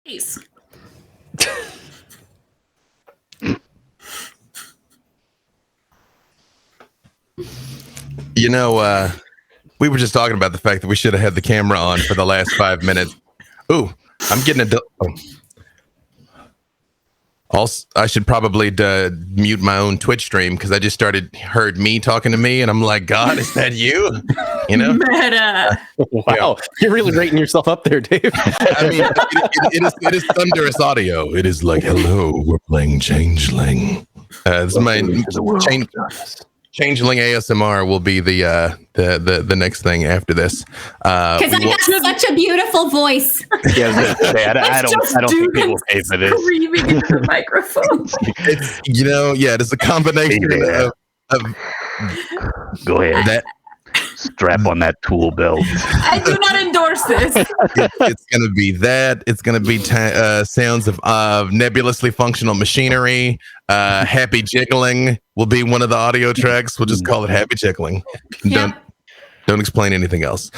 Please. You know, we were just talking about the fact that we should have had the camera on for the last 5 minutes. Ooh, I'm getting Also, I should probably mute my own Twitch stream because I just heard me talking to me, and I'm like, God, is that you? You know? Meta. Wow, yeah. You're really rating yourself up there, Dave. I mean, it is thunderous audio. It is like, hello, we're playing Changeling. This is my Changeling ASMR will be the next thing after this. Because I got such a beautiful voice. Yeah, I don't think people pay for this. Screaming into the microphone. It is a combination of Go ahead. That strap on that tool belt. I do not endorse this. It's going to be that. It's going to be sounds of nebulously functional machinery. Happy jiggling will be one of the audio tracks. We'll just call it happy jiggling. Yep. Don't explain anything else.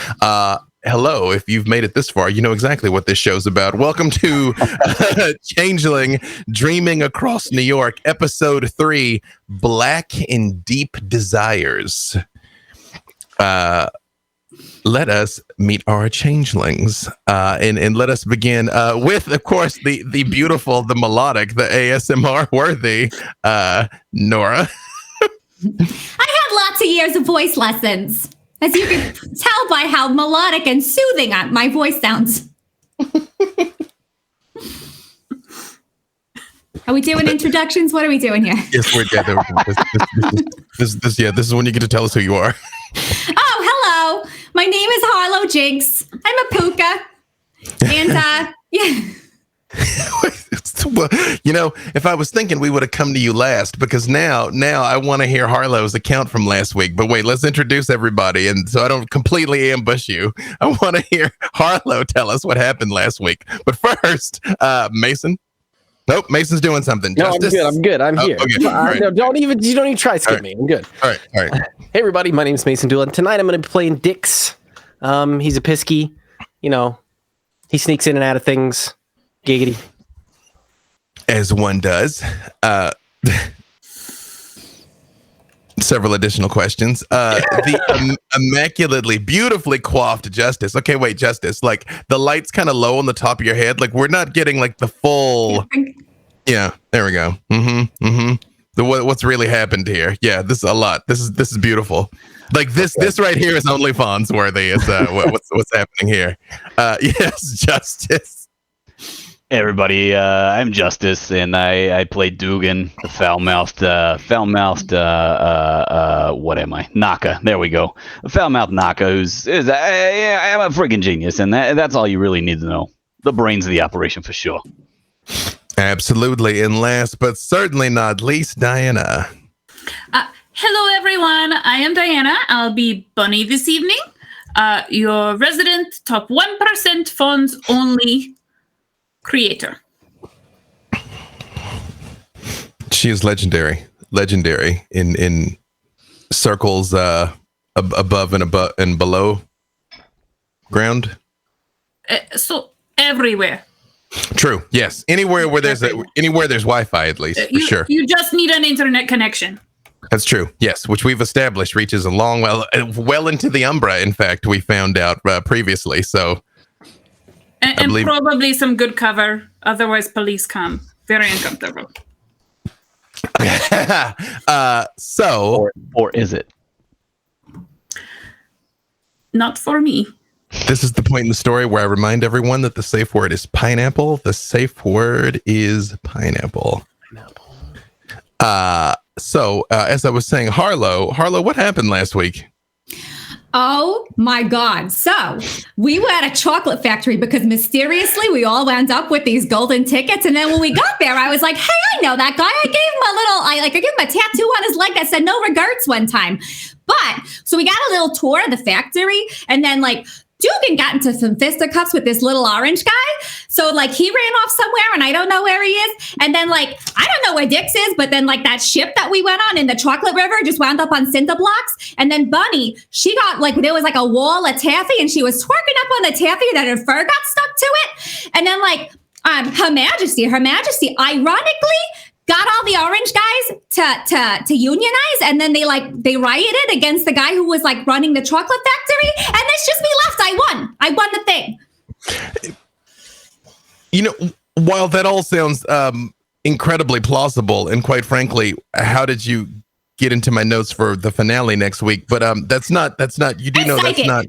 Hello, if you've made it this far, you know exactly what this show's about. Welcome to Changeling Dreaming Across New York, Episode 3, Black and Deep Desires. Let us meet our changelings, and let us begin with, of course, the beautiful, the melodic, the ASMR worthy Noura. I had lots of years of voice lessons, as you can tell by how melodic and soothing my voice sounds. Are we doing introductions? What are we doing here? Yes, we're together. This is when you get to tell us who you are. Oh, hello. My name is Harlow Jinx. I'm a puka. And, yeah. You know, if I was thinking we would have come to you last, because now I want to hear Harlow's account from last week. But wait, let's introduce everybody. And so I don't completely ambush you, I want to hear Harlow tell us what happened last week. But first, Mason. Nope, Mason's doing something. No, Justus? I'm good. I'm here. Okay. Right. No, don't even try to skip me. I'm good. All right. Hey, everybody. My name is Mason Dula. And tonight I'm going to be playing Dix. He's a pisky. You know, he sneaks in and out of things. Giggity. As one does. Several additional questions. The immaculately, beautifully coiffed Justus. Okay, wait, Justus. Like the light's kind of low on the top of your head. Like we're not getting like the full. Yeah, there we go. What's really happened here? Yeah, this is a lot. This is beautiful. Like this right here is OnlyFans worthy. Is what's happening here? Yes, Justus. Hey everybody, I'm Justus, and I play Dugan, the foul-mouthed, what am I? Naka. There we go. A foul-mouthed Naka I'm a freaking genius, and that's all you really need to know. The brains of the operation for sure. Absolutely, and last but certainly not least, Diana. Hello everyone, I am Diana. I'll be Bunny this evening. Your resident top 1% funds only creator. She is legendary in circles above and below ground. So everywhere. True. Yes. Anywhere there's Wi-Fi, at least for sure. You just need an internet connection. That's true. Yes, which we've established reaches a long well into the Umbra. In fact, we found out previously. So. And probably some good cover. Otherwise, police come. Very uncomfortable. Or is it? Not for me. This is the point in the story where I remind everyone that the safe word is pineapple. The safe word is pineapple. As I was saying, Harlow, what happened last week? Oh my God. So we were at a chocolate factory because mysteriously we all wound up with these golden tickets. And then when we got there, I was like, hey, I know that guy. I gave him a tattoo on his leg that said no regrets one time. But so we got a little tour of the factory, and then like Dugan got into some fisticuffs with this little orange guy. So like he ran off somewhere and I don't know where he is. And then like, I don't know where Dix is, but then like that ship that we went on in the Chocolate River just wound up on cinder blocks. And then Bunny, she got like, there was like a wall of taffy and she was twerking up on the taffy that her fur got stuck to it. And then like, Her Majesty, ironically, got all the orange guys to unionize, and then they rioted against the guy who was like running the chocolate factory, and it's just me left. I won the thing. You know, while that all sounds incredibly plausible, and quite frankly, how did you get into my notes for the finale next week? But that's not. You do know that's not.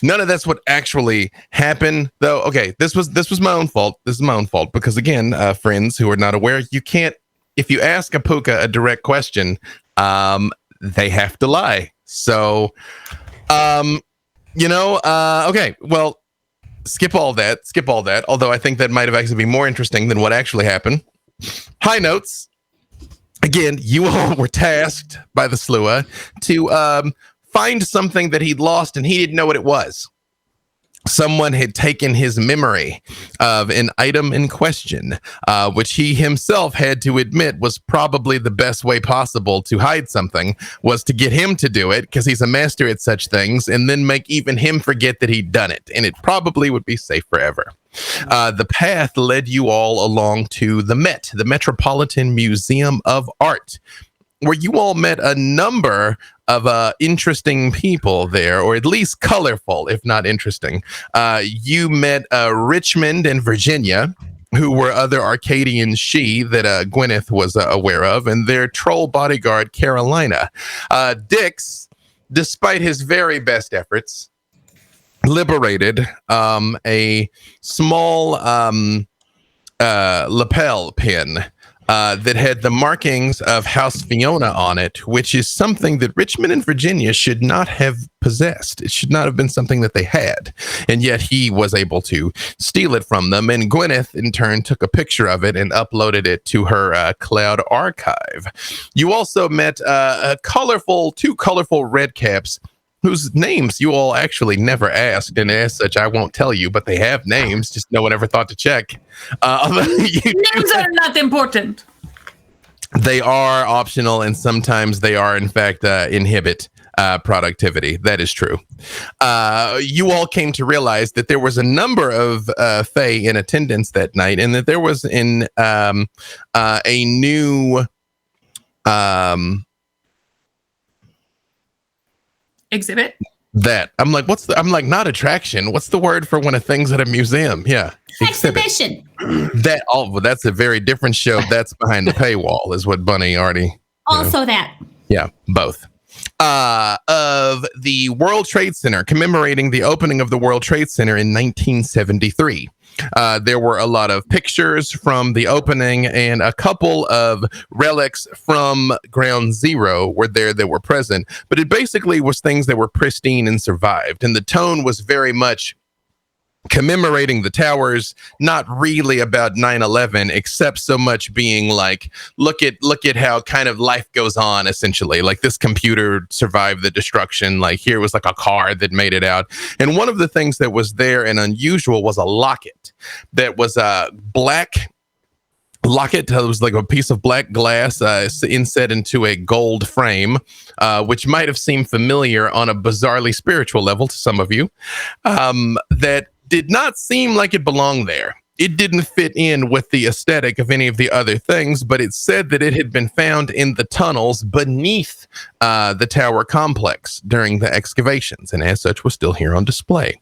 None of that's what actually happened, though. Okay, this was my own fault. This is my own fault because, again, friends who are not aware, you can't. If you ask a puka a direct question, they have to lie. So, okay, well, skip all that. Although I think that might have actually been more interesting than what actually happened. High notes. Again, you all were tasked by the Slua to find something that he'd lost and he didn't know what it was. Someone had taken his memory of an item in question, which he himself had to admit was probably the best way possible to hide something, was to get him to do it because he's a master at such things, and then make even him forget that he'd done it. And it probably would be safe forever. The path led you all along to the Met, the Metropolitan Museum of Art, where you all met a number of interesting people there, or at least colorful, if not interesting. You met Richmond and Virginia, who were other Arcadian she that Gwyneth was aware of, and their troll bodyguard, Carolina. Dix, despite his very best efforts, liberated a small lapel pin that had the markings of House Fiona on it, which is something that Richmond and Virginia should not have possessed. It should not have been something that they had. And yet he was able to steal it from them. And Gwyneth, in turn, took a picture of it and uploaded it to her cloud archive. You also met two colorful redcaps, whose names you all actually never asked, and as such, I won't tell you, but they have names, just no one ever thought to check. Names are not important. They are optional, and sometimes they are, in fact, inhibit productivity. That is true. You all came to realize that there was a number of Fae in attendance that night, and that there was a new... exhibit. That I'm like, not attraction. What's the word for when a thing's at a museum? Yeah, Exhibition. That's a very different show. That's behind the paywall, is what Bunny already. Also, that. Yeah, both. Of the World Trade Center, commemorating the opening of the World Trade Center in 1973. There were a lot of pictures from the opening, and a couple of relics from Ground Zero were there that were present. But it basically was things that were pristine and survived. And the tone was very much commemorating the towers, not really about 9/11, except so much being like, look at how kind of life goes on, essentially. Like, this computer survived the destruction. Like, here was like a car that made it out. And one of the things that was there and unusual was a locket that was a black locket. It was like a piece of black glass inset into a gold frame, which might have seemed familiar on a bizarrely spiritual level to some of you, that did not seem like it belonged there. It didn't fit in with the aesthetic of any of the other things, but it said that it had been found in the tunnels beneath the tower complex during the excavations, and as such was still here on display.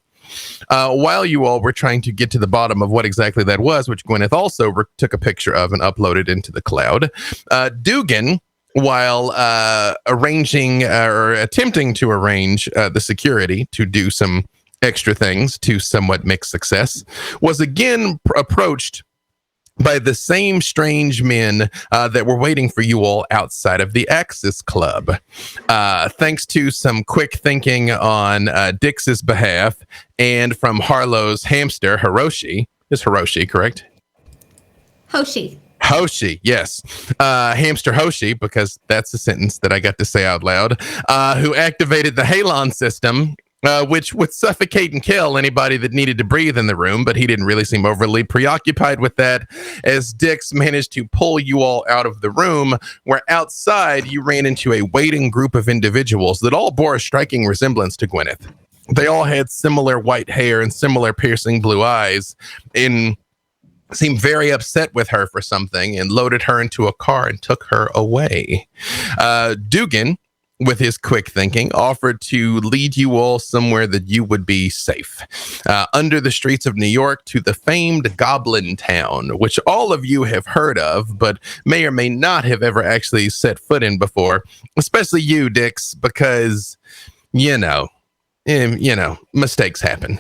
While you all were trying to get to the bottom of what exactly that was, which Gwyneth also took a picture of and uploaded into the cloud, Dugan, while arranging or attempting to arrange the security to do some extra things to somewhat mixed success, was again approached by the same strange men that were waiting for you all outside of the Axis Club. Thanks to some quick thinking on Dix's behalf, and from Harlow's hamster, Hiroshi. Is Hiroshi correct? Hoshi, yes. Hamster Hoshi, because that's a sentence that I got to say out loud, who activated the Halon system, which would suffocate and kill anybody that needed to breathe in the room, but he didn't really seem overly preoccupied with that, as Dix managed to pull you all out of the room, where outside you ran into a waiting group of individuals that all bore a striking resemblance to Gwyneth. They all had similar white hair and similar piercing blue eyes, in seemed very upset with her for something and loaded her into a car and took her away. Dugan, with his quick thinking, offered to lead you all somewhere that you would be safe. Under the streets of New York to the famed Goblin Town, which all of you have heard of, but may or may not have ever actually set foot in before, especially you, Dix, because, mistakes happen.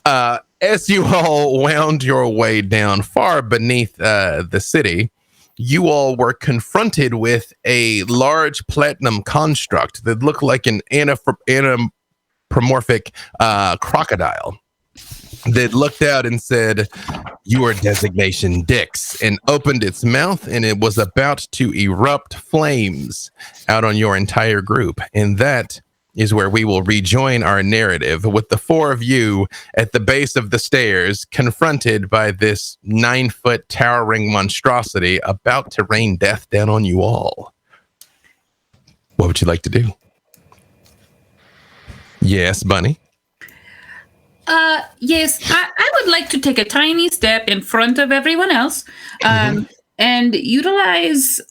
As you all wound your way down far beneath the city, you all were confronted with a large platinum construct that looked like an anthropomorphic crocodile that looked out and said, "You are designation Dix," and opened its mouth, and it was about to erupt flames out on your entire group. And that is where we will rejoin our narrative with the four of you at the base of the stairs, confronted by this 9-foot towering monstrosity about to rain death down on you all. What would you like to do? Yes, Bunny? Yes, I would like to take a tiny step in front of everyone else and utilize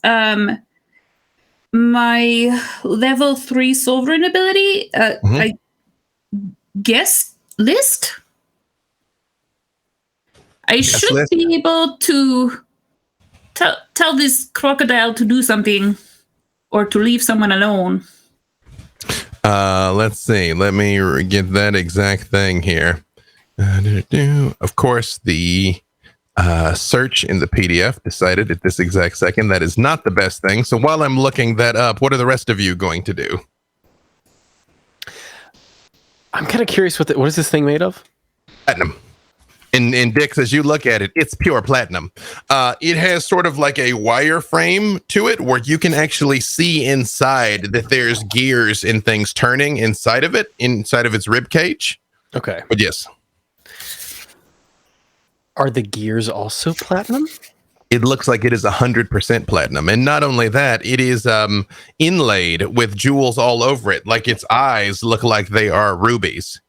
my level 3 sovereign ability, I guess list. I should be able to tell this crocodile to do something or to leave someone alone. Let's see. Let me get that exact thing here. Of course, the search in the PDF decided at this exact second that is not the best thing. So while I'm looking that up, what are the rest of you going to do? I'm kind of curious what is this thing made of? Platinum. In Dix, as you look at it, it's pure platinum. It has sort of like a wire frame to it where you can actually see inside that there's gears and things turning inside of its rib cage. Okay. But yes. Are the gears also platinum? It looks like it is 100% platinum. And not only that, it is inlaid with jewels all over it. Like its eyes look like they are rubies.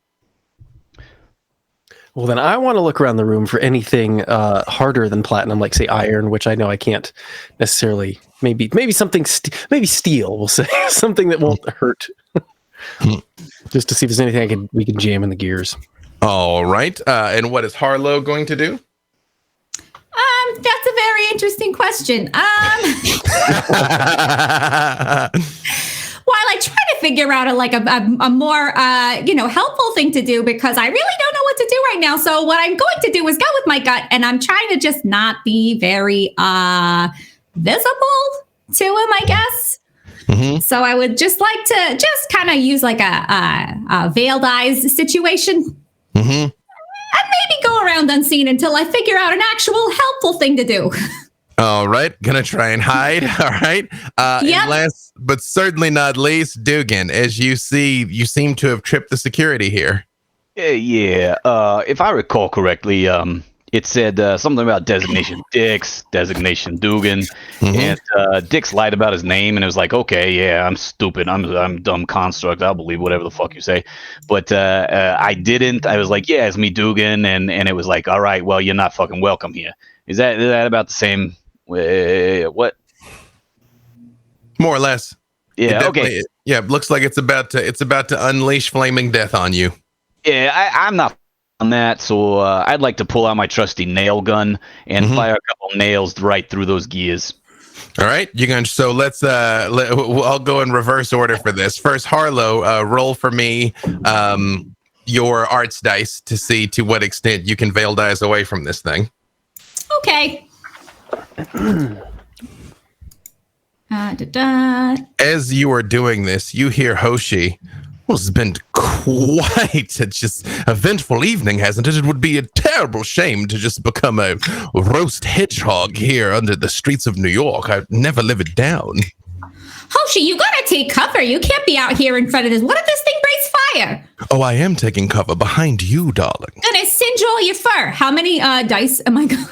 Well, then I want to look around the room for anything harder than platinum, like, say, iron, which I know I can't necessarily. Maybe something, maybe steel, we'll say. Something that won't hurt. Just to see if there's anything we can jam in the gears. All right. And what is Harlow going to do? That's a very interesting question. While I try to figure out a more helpful thing to do, because I really don't know what to do right now. So what I'm going to do is go with my gut, and I'm trying to just not be very visible to him, I guess. Mm-hmm. So I would just like to just kind of use like a veiled eyes situation. Mm-hmm. And maybe go around unseen until I figure out an actual helpful thing to do. All right. Gonna try and hide. All right. Yep. Last, but certainly not least, Dugan, as you seem to have tripped the security here. Yeah. If I recall correctly, it said something about designation Dix, designation Dugan, and Dix lied about his name, and it was like, okay, yeah, I'm stupid, I'm dumb construct, I'll believe whatever the fuck you say, but I didn't. I was like, yeah, it's me, Dugan, and it was like, all right, well, you're not fucking welcome here. Is that about the same? What? More or less. Yeah. Okay. Yeah. Looks like it's about to unleash flaming death on you. Yeah, I'm not on that, so I'd like to pull out my trusty nail gun and fire a couple nails right through those gears. All right, so let's I'll go in reverse order for this. First, Harlow, roll for me your arts dice to see to what extent you can veil eyes away from this thing. Okay. As you are doing this, you hear Hoshi. Well, it's been quite a just eventful evening, hasn't it? It would be a terrible shame to just become a roast hedgehog here under the streets of New York. I'd never live it down. Hoshi, you gotta take cover. You can't be out here in front of this. What if this thing breaks fire? Oh, I am taking cover behind you, darling. Gonna singe all your fur. How many dice am I going?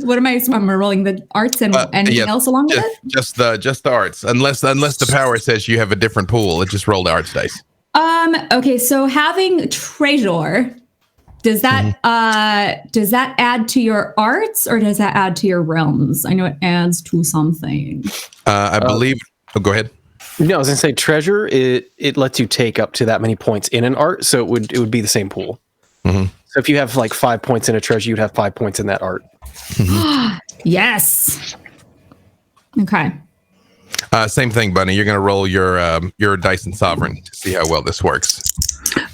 What am I? I'm rolling the arts and anything else along with it. Just the arts, unless the power says you have a different pool. It just rolled arts dice. Okay, so having treasure, Does that add to your arts or does that add to your realms? I know it adds to something. I believe. Oh, go ahead. No, I was gonna say treasure. It lets you take up to that many points in an art, so it would be the same pool. Mm-hmm. So if you have like 5 points in a treasure, you'd have 5 points in that art. Yes. Okay. Same thing, Bunny. You're gonna roll your dice and sovereign to see how well this works.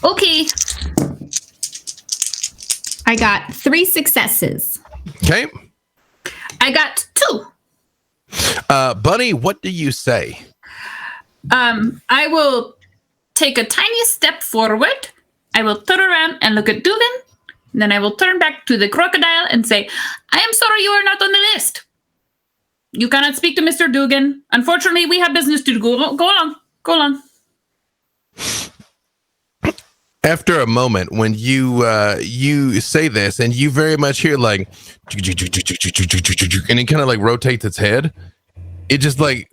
Okay. I got 3 successes. Okay. I got 2. Bunny, what do you say? I will take a tiny step forward. I will turn around and look at Dugan. Then I will turn back to the crocodile and say, I am sorry you are not on the list. You cannot speak to Mr. Dugan. Unfortunately, we have business to do. Go along. After a moment, when you say this, and you very much hear like, and it kind of like rotates its head, it just like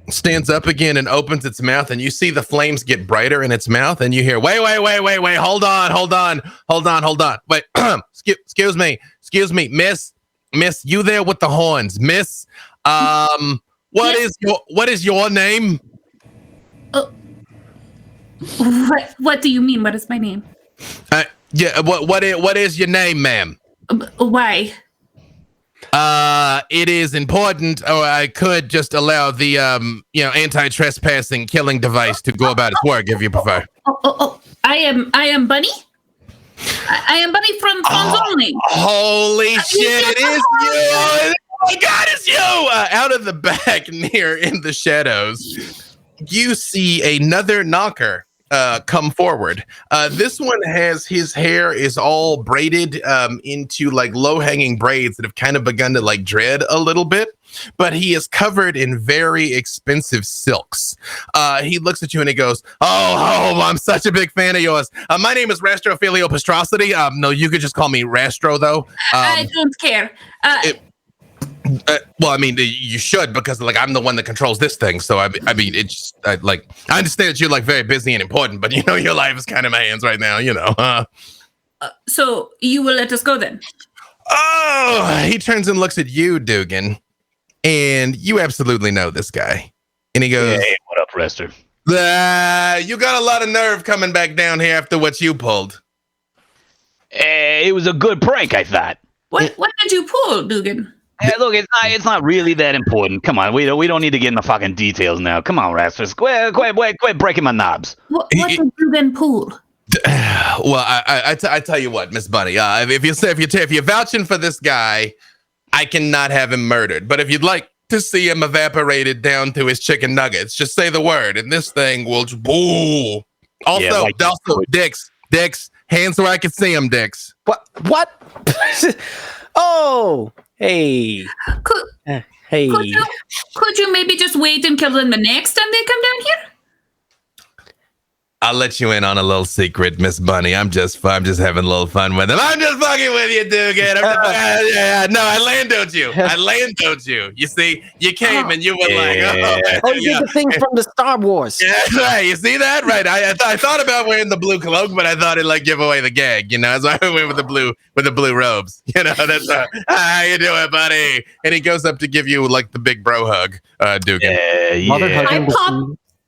stands up again and opens its mouth, and you see the flames get brighter in its mouth, and you hear, wait, hold on, wait, excuse me, miss, you there with the horns, miss, what is your name? What do you mean? What is my name? Yeah, what is your name, ma'am? Why? It is important, or I could just allow the anti-trespassing killing device to go about its work if you prefer. I am Bunny. I am Bunny from Fonz Only. Holy shit, it is you! Oh my god, it's you! Out of the back near in the shadows, you see another knocker come forward. This one has his hair is all braided into like low-hanging braids that have kind of begun to like dread a little bit, but he is covered in very expensive silks. He looks at you and he goes, oh, I'm such a big fan of yours. My name is Rastro Filio Pastrosity. No, you could just call me Rastro though. I don't care. Well, I mean, you should, because like I'm the one that controls this thing. So I mean, it's like I understand that you're like very busy and important, but you know your life is kind of in my hands right now. You know. So you will let us go then? Oh, he turns and looks at you, Dugan, and you absolutely know this guy. And he goes, Hey, what up, Rester? You got a lot of nerve coming back down here after what you pulled. It was a good prank, I thought. What did you pull, Dugan? Hey, look, it's not really that important. Come on, we don't need to get in the fucking details now. Come on, Rasters, quit breaking my knobs. What did Dugan pull? Well, I tell you what, Miss Bunny. If you're vouching for this guy, I cannot have him murdered. But if you'd like to see him evaporated down to his chicken nuggets, just say the word, and this thing will. Boo. Also, Dix, hands where I can see him, Dix. What? Oh, hey. Hey. Could you maybe just wait and kill them the next time they come down here? I'll let you in on a little secret, Miss Bunny. I'm just having a little fun with him. I'm just fucking with you, Dugan. No, I landed you. You see, you came and you were you did the thing from the Star Wars. Yeah, that's right. You see that? Right. I thought about wearing the blue cloak, but I thought it'd like give away the gag, you know. So I went with the blue robes. You know, that's how you doing, buddy? And he goes up to give you like the big bro hug, Dugan. Yeah.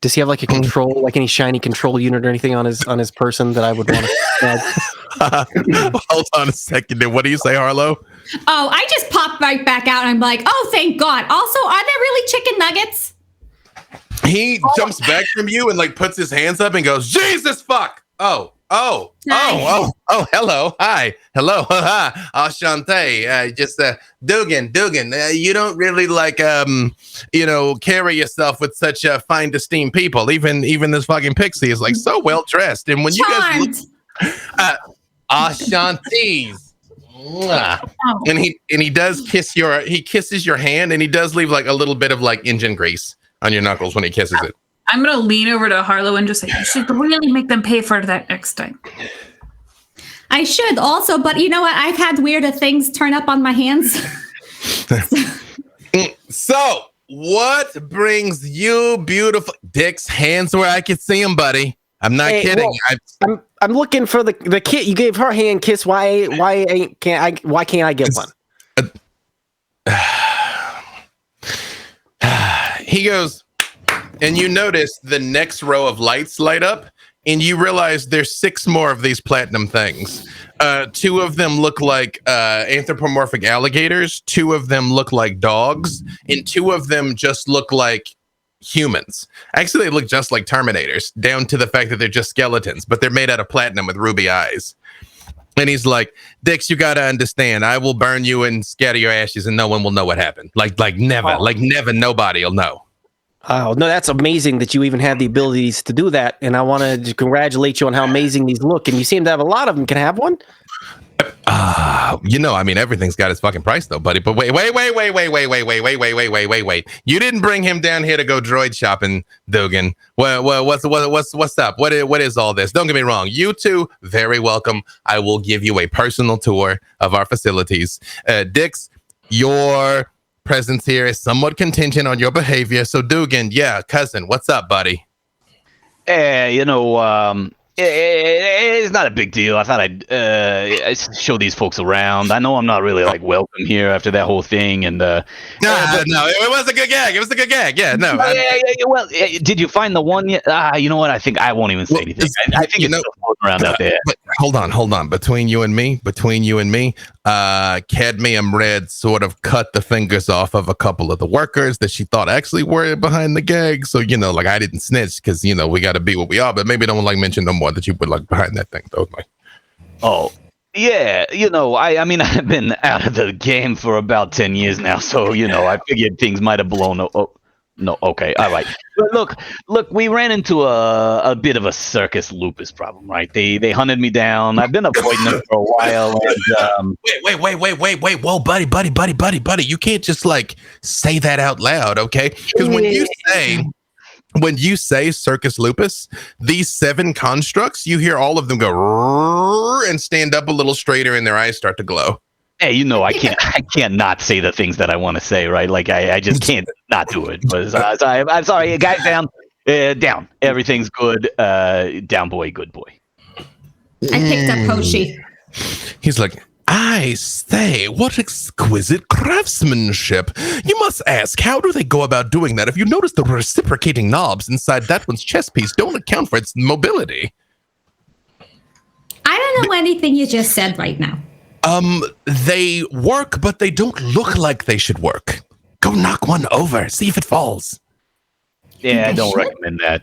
Does he have like a control, like any shiny control unit or anything on his person that I would want to? Hold on a second. What do you say, Harlow? Oh, I just popped right back out. I'm like, oh, thank God. Also, are there really chicken nuggets? He jumps back from you and like puts his hands up and goes, Jesus fuck. Oh, hello. Hi. Hello. Enchanté. Dugan, you don't really like, carry yourself with such fine, esteemed people. Even this fucking pixie is like so well dressed. And when Charmed. you guys Enchantés. And he does kisses your hand, and he does leave like a little bit of like engine grease on your knuckles when he kisses it. I'm going to lean over to Harlow and just say, you should really make them pay for that next time. I should also, but you know what? I've had weirder things turn up on my hands. So, what brings you beautiful Dick's hands where I can see him, buddy? I'm not kidding. Well, I'm looking for the kid. You gave her a hand kiss. Why can't I get one? He goes, and you notice the next row of lights light up, and you realize there's 6 more of these platinum things. 2 of them look like anthropomorphic alligators. 2 of them look like dogs, and 2 of them just look like humans. Actually, they look just like Terminators, down to the fact that they're just skeletons, but they're made out of platinum with ruby eyes. And he's like, Dix, you gotta understand, I will burn you and scatter your ashes, and no one will know what happened. Like never, nobody will know. Oh, no, that's amazing that you even have the abilities to do that. And I want to congratulate you on how amazing these look. And you seem to have a lot of them. Can I have one? Everything's got its fucking price though, buddy. But wait. You didn't bring him down here to go droid shopping, Dugan. What's up? What is all this? Don't get me wrong. You two, very welcome. I will give you a personal tour of our facilities. Dix, your presence here is somewhat contingent on your behavior. So Dugan, yeah, cousin, what's up, buddy? It's not a big deal. I thought I'd show these folks around. I know I'm not really like welcome here after that whole thing. And no, it was a good gag. It was a good gag. Yeah, no. Well, did you find the one yet? You know what? I think I won't even say anything. I think it's still floating around out there. But hold on. Between you and me, Cadmium Red sort of cut the fingers off of a couple of the workers that she thought actually were behind the gag. So, I didn't snitch because, we got to be what we are. But maybe don't mention no more that you were behind that thing, though. Oh, yeah. I mean, I've been out of the game for about 10 years now. So, I figured things might have blown. No, okay, all right. But look, we ran into a bit of a circus lupus problem, right? They hunted me down. I've been avoiding them for a while. And, wait. Whoa, buddy. You can't just say that out loud, okay? Because when you say circus lupus, these 7 constructs, you hear all of them go and stand up a little straighter and their eyes start to glow. Hey, I can't not say the things that I want to say, right? Like I just can't not do it. But I'm sorry, guys, down. Everything's good. Down, boy, good boy. I picked up Hoshi. He's like, I say, what exquisite craftsmanship. You must ask, how do they go about doing that? If you notice the reciprocating knobs inside that one's chest piece don't account for its mobility. I don't know anything you just said right now. They work, but they don't look like they should work. Go knock one over, see if it falls. Yeah, I don't recommend that.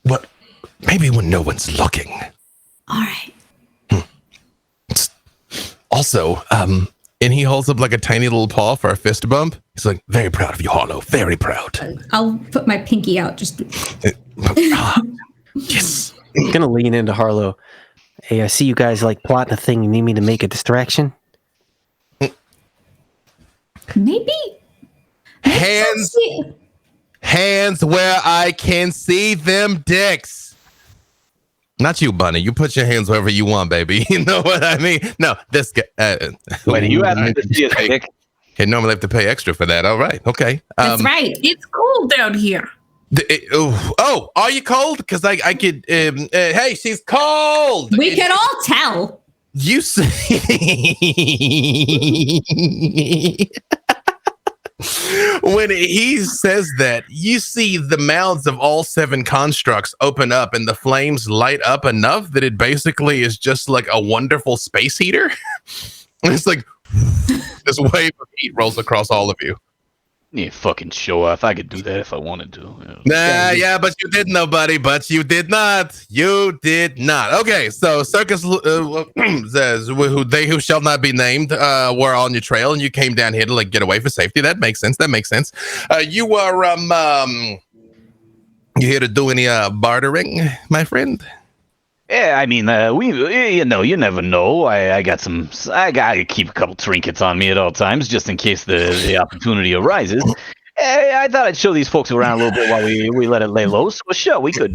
What? Maybe when no one's looking. All right. Also, and he holds up a tiny little paw for a fist bump. He's like, very proud of you, Harlow. Very proud. I'll put my pinky out. Just. Yes. I'm gonna lean into Harlow. Hey, I see you guys plotting a thing. You need me to make a distraction? Maybe Hands where I can see them dicks. Not you, Bunny. You put your hands wherever you want, baby. You know what I mean? No, this guy. Wait, you have to see a dick? Okay, normally I have to pay extra for that. All right, okay. That's right. It's cold down here. Are you cold? Because I could. Hey, she's cold. We can all tell. You see. When he says that, you see the mouths of all 7 constructs open up and the flames light up enough that it basically is just like a wonderful space heater. And it's like this wave of heat rolls across all of you. Yeah, fucking show off. I could do that if I wanted to. Yeah, but you didn't, nobody. But you did not. You did not. Okay, so Circus says who shall not be named were on your trail, and you came down here to get away for safety. That makes sense. You were you here to do any bartering, my friend? Yeah, I mean, you never know. I gotta keep a couple trinkets on me at all times, just in case the opportunity arises. I thought I'd show these folks around a little bit while we let it lay low. So sure, we could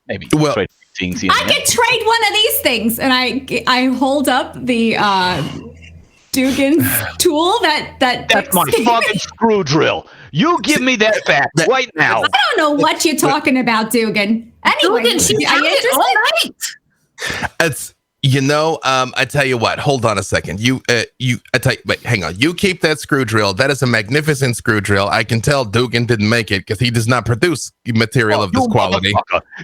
maybe trade things. I could trade one of these things, and I hold up the Dugan's tool that That's my fucking screw drill. You give me that back right now. I don't know what you're talking about, Dugan. Anyway, Dugan, she are you found it all interested? night. It's I tell you what. Hold on a second. Wait, hang on. You keep that screw drill. That is a magnificent screw drill. I can tell Dugan didn't make it because he does not produce material of this quality.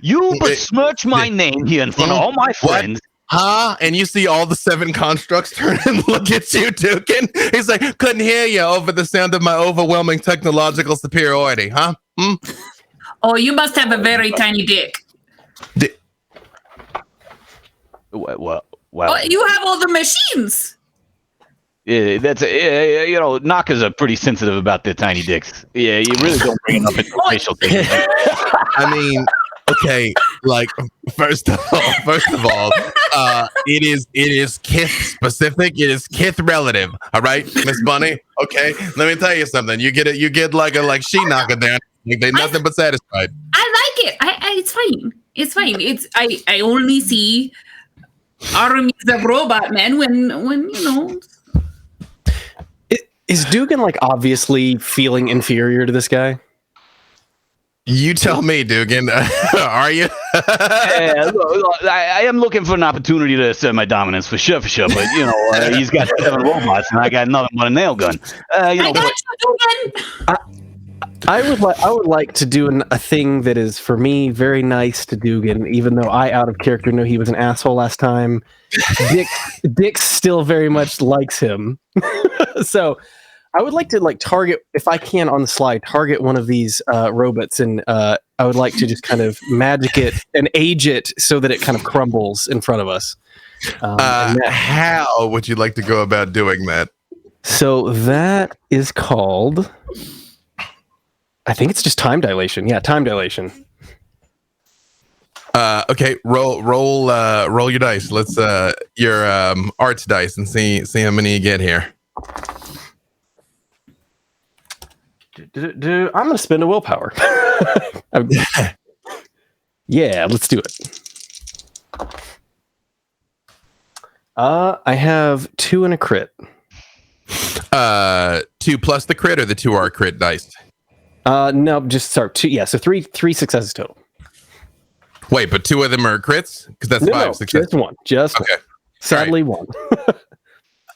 You besmirch my name here in front of all my friends. Huh? And you see all the 7 constructs turn and look at you, Dugan. He's like, couldn't hear you over the sound of my overwhelming technological superiority, huh? Oh, you must have a very tiny dick. Well, Oh, you have all the machines. yeah, knockers are pretty sensitive about their tiny dicks. Yeah, you really don't bring it up in racial things. I mean, okay, like first of all, it is kith specific. It is kith relative. All right, Miss Bunny. Okay, let me tell you something. You get like she knocker down. They nothing but satisfied. I like it. It's fine. It's fine. I only see armies of robot men when Is Dugan like obviously feeling inferior to this guy? You tell me, Dugan. Are you? I am looking for an opportunity to assert my dominance for sure. But he's got 7 robots and I got nothing but a nail gun. I got you, Dugan. I would like to do a thing that is for me very nice to Dugan, even though I out of character know he was an asshole last time. Dick still very much likes him, so I would like to target, if I can on the slide, target one of these robots, and I would like to just kind of magic it and age it so that it kind of crumbles in front of us. How would you like to go about doing that? So that is called, I think it's just time dilation. Yeah, time dilation. Okay, roll your dice. Let's your arts dice and see how many you get here. I'm gonna spend a willpower. Yeah, let's do it. I have 2 and a crit. 2 plus the crit, or the 2 are crit dice? No, just sorry. 2. Yeah, so three successes total. Wait, but 2 of them are crits? Because that's 5 successes. Just one. Okay. Sadly, one.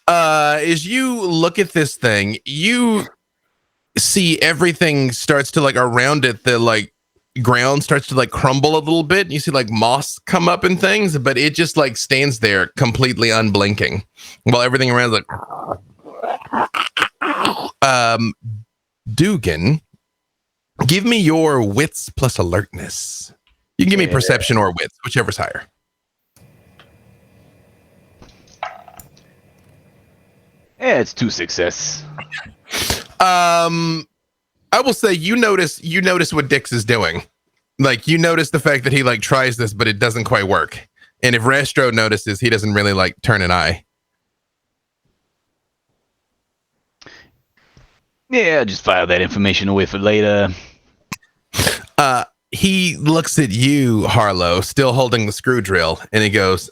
As you look at this thing, you see everything starts to around it. The ground starts to crumble a little bit. You see moss come up and things, but it just stands there completely unblinking, while everything around Dugan, give me your wits plus alertness. You can give me perception or wits, whichever's higher. Yeah, it's 2 success. I will say you notice what Dix is doing. You notice the fact that he tries this, but it doesn't quite work. And if Rastro notices, he doesn't really turn an eye. Yeah, just file that information away for later. He looks at you, Harlow, still holding the screw drill, and he goes,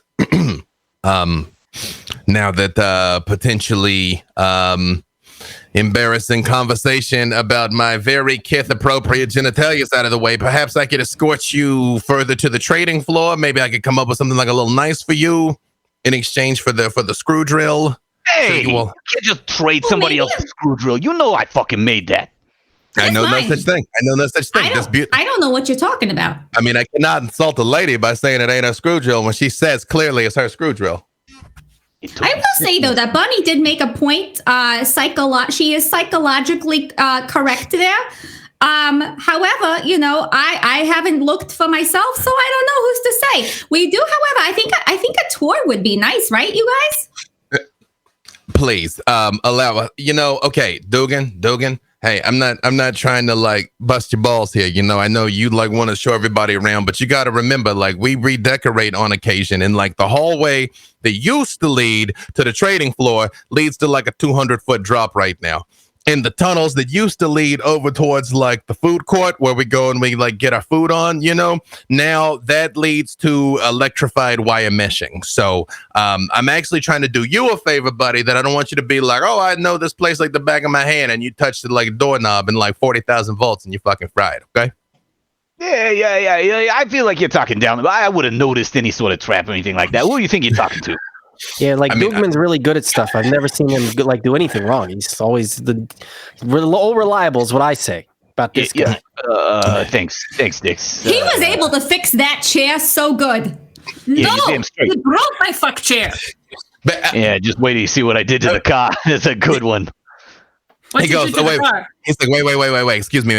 now that potentially embarrassing conversation about my very kith-appropriate genitalia is out of the way, perhaps I could escort you further to the trading floor. Maybe I could come up with something a little nice for you in exchange for the screw drill. Hey, you can't just trade somebody else's screw drill. You know I fucking made that. I know no such thing. I don't know what you're talking about. I mean, I cannot insult a lady by saying it ain't a screw drill when she says clearly it's her screw drill. I will say though that Bunny did make a point. She is psychologically correct there. However, I haven't looked for myself, so I don't know who's to say. We do, however, I think a tour would be nice, right, you guys? Please, allow. Okay, Dugan. Hey, I'm not trying to bust your balls here. I know you want to show everybody around, but you got to remember, we redecorate on occasion, and the hallway that used to lead to the trading floor leads to a 200-foot drop right now. in the tunnels that used to lead over towards like the food court where we go and we like get our food on, now that leads to electrified wire meshing. So I'm actually trying to do you a favor, buddy, that I don't want you to be like, oh, I know this place like the back of my hand, and you touched it like a doorknob and like 40,000 volts and you fucking fried. Okay. Yeah. I feel like you're talking down. I would have noticed any sort of trap or anything like that. Who do you think you're talking to? Yeah, like Dugman's really good at stuff. I've never seen him like do anything wrong. He's always all reliable is what I say about this guy. Thanks, Dix. He was able to fix that chair so good. No, damn straight. you broke my fuck chair. But, Yeah, just wait till you see what I did to the car. That's a good one. What he did goes, you do to the car? he's like, wait. Excuse me,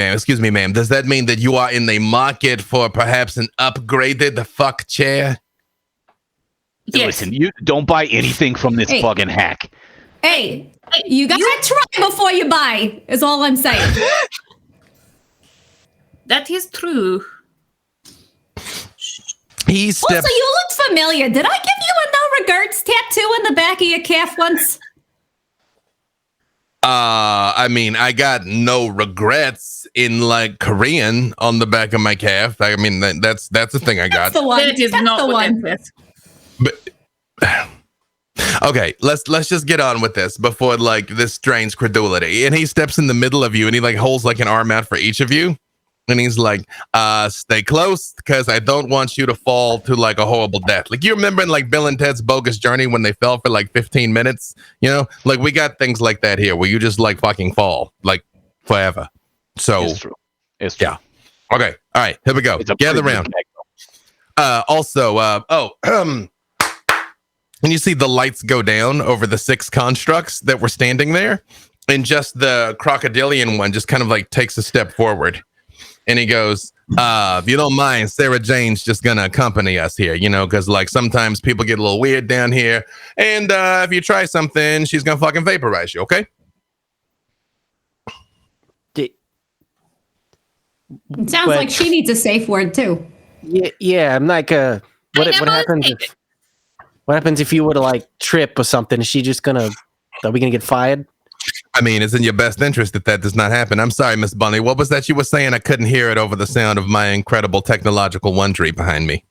ma'am. Does that mean that you are in the market for perhaps an upgraded fuck chair? Yes. Listen, you don't buy anything from this Hey. fucking hack. Hey, you gotta try before you buy, is all I'm saying. That is true. He steps. Also, you look familiar. Did I give you a no regrets tattoo in the back of your calf once? I mean, I got no regrets in like Korean on the back of my calf. I mean, that's the thing I got. That's the one. That is That's not the what one. that is. But okay, let's just get on with this before like this strains credulity. And he steps in the middle of you and he like holds like an arm out for each of you. And he's like, stay close because I don't want you to fall to like a horrible death. Like you remember in like Bill and Ted's Bogus Journey when they fell for like 15 minutes, like we got things like that here where you just like fucking fall like forever. So It's true. It's true. yeah. Okay. All right. Here we go. It's a Gather pretty around. good Also, and you see the lights go down over the 6 constructs that were standing there, and just the crocodilian one just kind of like takes a step forward, and he goes, if you don't mind, Sarah Jane's just gonna accompany us here, because like sometimes people get a little weird down here, and if you try something, she's gonna fucking vaporize you, okay? It sounds But- like she needs a safe word too. Yeah. I'm like, what happens? What happens if you were to like trip or something? Is she just are we gonna get fired? I mean, it's in your best interest that does not happen. I'm sorry, Miss Bunny. What was that you were saying? I couldn't hear it over the sound of my incredible technological wondery behind me.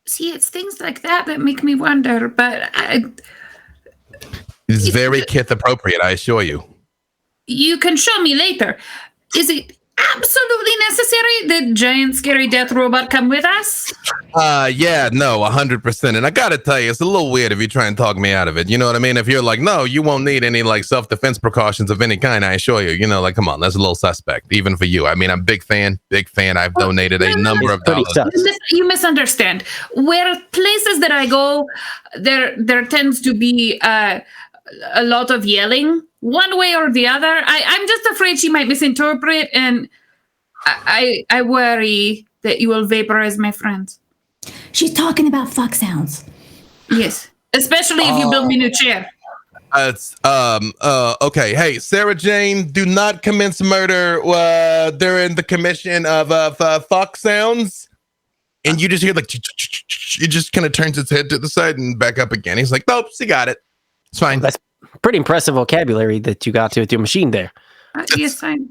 See, it's things like that make me wonder, but It's very kith appropriate, I assure you. you can show me later. Is it absolutely necessary that giant scary death robot come with us? Yeah, no, 100%. And I gotta tell you, it's a little weird if you try and talk me out of it. You know what I mean? If you're like, no, you won't need any like self-defense precautions of any kind, I assure you. Like, come on, that's a little suspect, even for you. I mean, I'm big fan. I've donated a number of Pretty dollars. sus. You misunderstand. Where places that I go, there tends to be a lot of yelling, one way or the other. I'm just afraid she might misinterpret, and I worry that you will vaporize my friends. She's talking about fuck sounds. Yes, especially if you build me a new chair. Okay. Hey, Sarah Jane, do not commence murder during the commission of fuck sounds. And you just hear like, it just kind of turns its head to the side and back up again. He's like, nope, she got it. It's fine. That's pretty impressive vocabulary that you got to with your machine there. Yes, I'm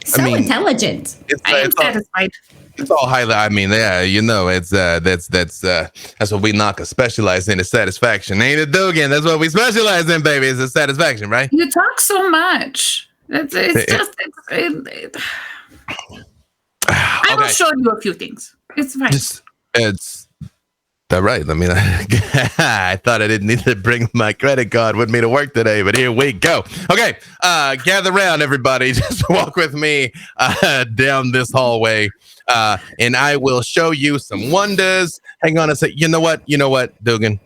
So mean, intelligent. I am satisfied. It's all highly. I mean, yeah, it's that's what we knock a specialize in is satisfaction. Ain't it, Dugan? That's what we specialize in, baby. Is satisfaction, right? You talk so much. I will show you a few things. It's fine. It's all right. I mean, I thought I didn't need to bring my credit card with me to work today, but here we go. Okay, gather around, everybody. Just walk with me down this hallway, and I will show you some wonders. Hang on a sec. You know what, Dugan,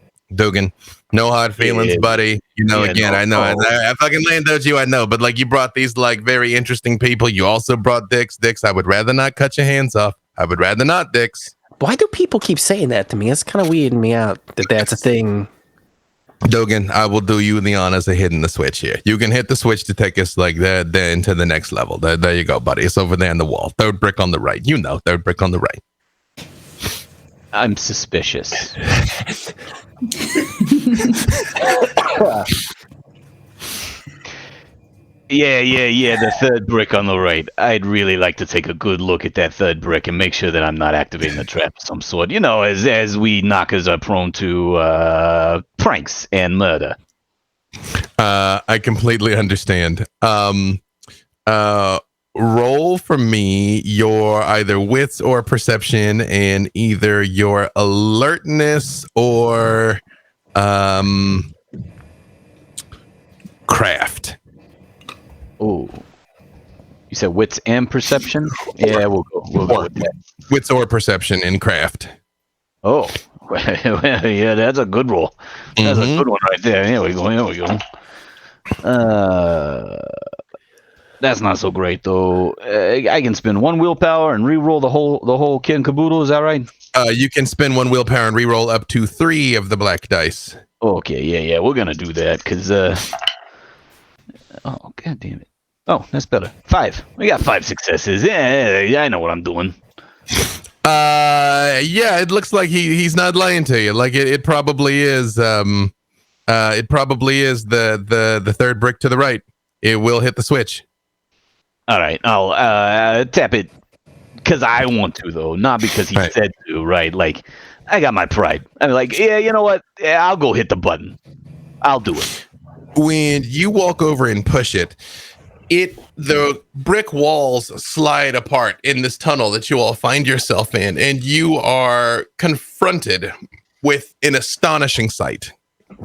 no hard feelings, buddy. I know. I fucking landed you. I know, but like you brought these like very interesting people. You also brought Dix. I would rather not cut your hands off. I would rather not, Dix. Why do people keep saying that to me? It's kind of weirding me out that that's a thing. Dogan, I will do you the honors of hitting the switch here. You can hit the switch to take us like there into the next level. There you go, buddy. It's over there in the wall. Third brick on the right. Third brick on the right. I'm suspicious. Yeah, the third brick on the right. I'd really like to take a good look at that third brick and make sure that I'm not activating a trap of some sort. You know, as we knockers are prone to pranks and murder. I completely understand. Roll for me your either wits or perception, and either your alertness or craft. Oh, you said wits and perception? Yeah, we'll go with that. Wits or perception in craft. Oh, well, yeah, that's a good roll. That's a good one right there. Here we go. That's not so great though. I can spend 1 willpower and re-roll the whole kit and caboodle. Is that right? You can spend 1 willpower and re-roll up to 3 of the black dice. Okay, yeah, we're gonna do that because oh, god damn it. Oh, that's better. 5. We got 5 successes. Yeah, I know what I'm doing. Yeah, it looks like he's not lying to you. Like it probably is. It probably is the third brick to the right. It will hit the switch. All right, I'll tap it because I want to, though, not because he said to. Right? Like, I got my pride. I'm like, yeah, you know what? Yeah, I'll go hit the button. I'll do it. When you walk over and push it, the brick walls slide apart in this tunnel that you all find yourself in, and you are confronted with an astonishing sight.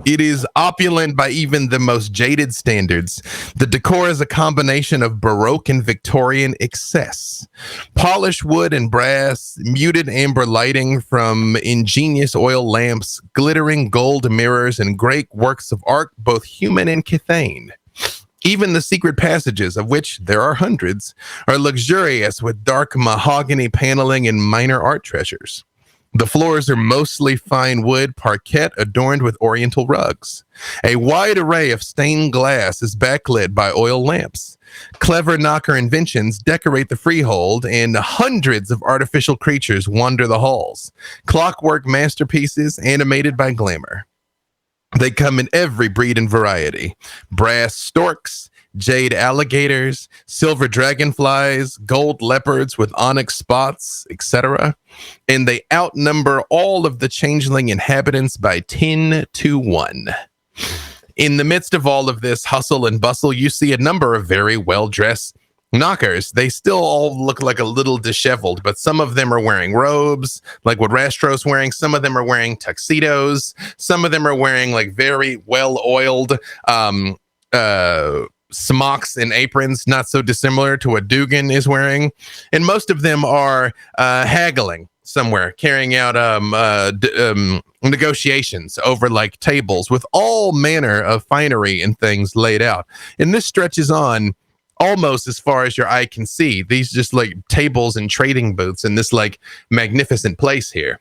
It is opulent by even the most jaded standards. The decor is a combination of Baroque and Victorian excess. Polished wood and brass, muted amber lighting from ingenious oil lamps, glittering gold mirrors, and great works of art, both human and Chthonian. Even the secret passages, of which there are hundreds, are luxurious with dark mahogany paneling and minor art treasures. The floors are mostly fine wood parquet adorned with oriental rugs. A wide array of stained glass is backlit by oil lamps. Clever knocker inventions decorate the freehold, and hundreds of artificial creatures wander the halls. Clockwork masterpieces animated by glamour. They come in every breed and variety. Brass storks, jade alligators, silver dragonflies, gold leopards with onyx spots, etc. And they outnumber all of the changeling inhabitants by 10 to 1. In the midst of all of this hustle and bustle, you see a number of very well-dressed knockers. They still all look like a little disheveled, but some of them are wearing robes, like what Rastro's wearing. Some of them are wearing tuxedos. Some of them are wearing like very well-oiled smocks and aprons, not so dissimilar to what Dugan is wearing. And most of them are haggling somewhere, carrying out negotiations over like tables with all manner of finery and things laid out. And this stretches on almost as far as your eye can see. These just like tables and trading booths in this like magnificent place here.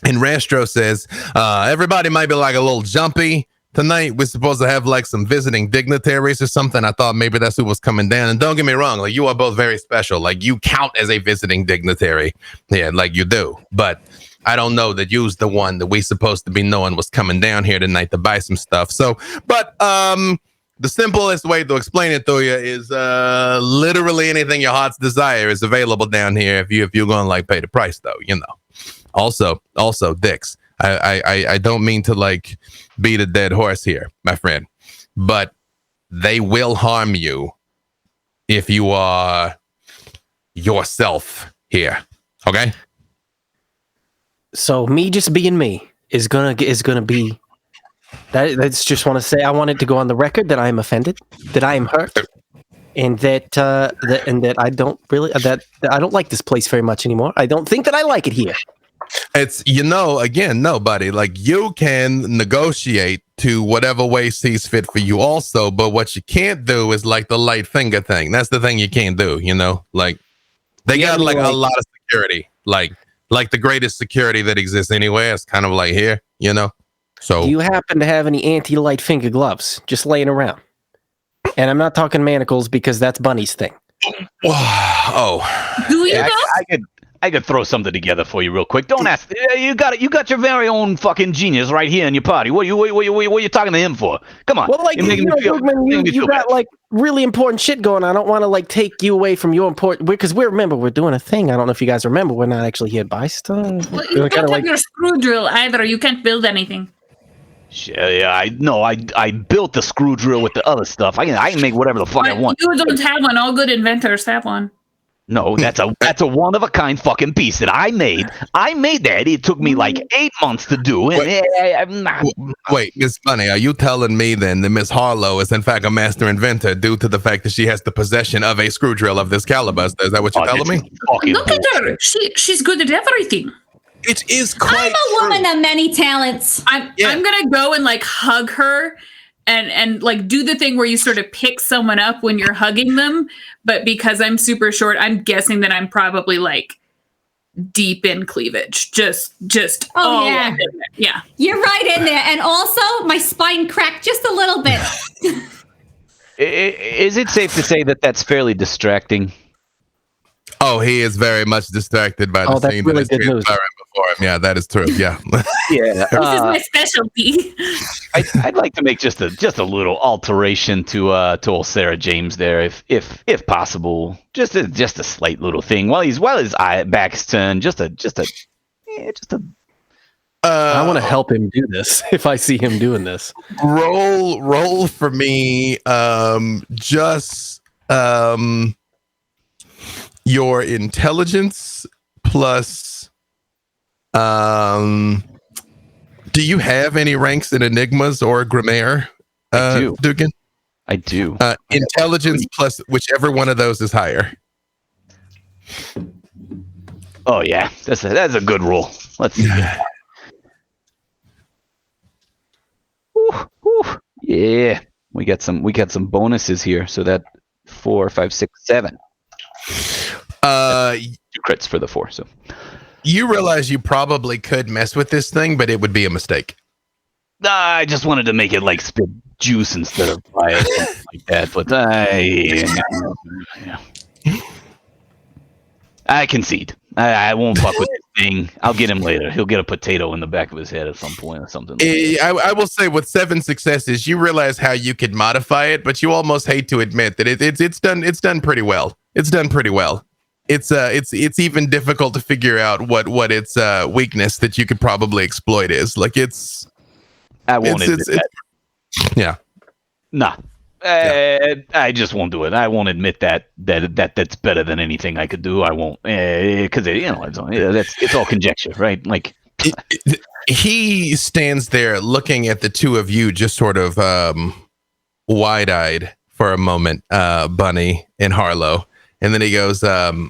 And Rastro says, everybody might be like a little jumpy. Tonight, we're supposed to have like some visiting dignitaries or something. I thought maybe that's who was coming down. And don't get me wrong, like you are both very special. Like you count as a visiting dignitary. Yeah, like you do. But I don't know that you's the one that we supposed to be knowing was coming down here tonight to buy some stuff. So, but the simplest way to explain it to you is literally anything your heart's desire is available down here if you're going to like pay the price, though, you know. Also, Dix, I don't mean to like beat a dead horse here, my friend, but they will harm you if you are yourself here. Okay. So me just being me is gonna be that's just want to say I want it to go on the record that I am offended, that I am hurt, and that I don't really that I don't like this place very much anymore. I don't think that I like it here. It's, you know, again, nobody like you can negotiate to whatever way sees fit for you also, but what you can't do is like the light finger thing. That's the thing you can't do, you know, like they got like a lot of security, like the greatest security that exists anywhere. It's kind of like here, you know. So do you happen to have any anti-light finger gloves just laying around? And I'm not talking manacles because that's Bunny's thing. Oh, do you yeah, know? I could throw something together for you real quick. Don't ask. You got your very own fucking genius right here in your party. What you talking to him for? Come on. Well, like, You're making me feel- Goodman, making me you feel got bad. like really important shit going on. I don't want to like take you away from your important, because remember, we're doing a thing. I don't know if you guys remember. We're not actually here to buy stuff. Well, you don't have your screw drill either. You can't build anything. Yeah, I built the screw drill with the other stuff. I can make whatever the fuck I But want. you don't have one. All good inventors have one. No, that's a one of a kind fucking piece that I made. I made that. It took me like 8 months to do. And I'm not. Wait, Miss Bunny, are you telling me then that Miss Harlow is in fact a master inventor due to the fact that she has the possession of a screw drill of this caliber? Is that what you're telling me? Look at her. She's good at everything. It is quite I'm a woman of many talents. I'm gonna go and like hug her and like do the thing where you sort of pick someone up when you're hugging them, but because I'm super short, I'm guessing that I'm probably like deep in cleavage. Just Oh, yeah. up in there. Yeah. You're right in there. And also, my spine cracked just a little bit. Is it safe to say that that's fairly distracting? Oh, he is very much distracted by the that's scene really that is good news. transpiring before him. Yeah, that is true. Yeah. Yeah. This is my specialty. I'd like to make just a little alteration to old Sarah James there, if possible. Just a slight little thing while his back's turned. Just a. I want to help him do this if I see him doing this. roll for me. Just your intelligence plus. Do you have any ranks in enigmas or grammar? I do. Dugan? I do. Intelligence plus whichever one of those is higher. Oh yeah, that's a good roll. Let's see. Yeah, we got some bonuses here. So that 4, 5, 6, 7. 2 crits for the 4. So You realize you probably could mess with this thing, but it would be a mistake. I just wanted to make it like spit juice instead of fire or something like that. But I concede. I won't fuck with this thing. I'll get him later. He'll get a potato in the back of his head at some point or something. I will say with 7 successes, you realize how you could modify it, but you almost hate to admit that it's done pretty well. It's done pretty well. It's even difficult to figure out what its weakness that you could probably exploit is. Like I won't admit that. Yeah. Nah. I just won't do it. I won't admit that's better than anything I could do. I won't, because it's all conjecture, right? Like he stands there looking at the two of you, just sort of wide-eyed for a moment, Bunny and Harlow, and then he goes, I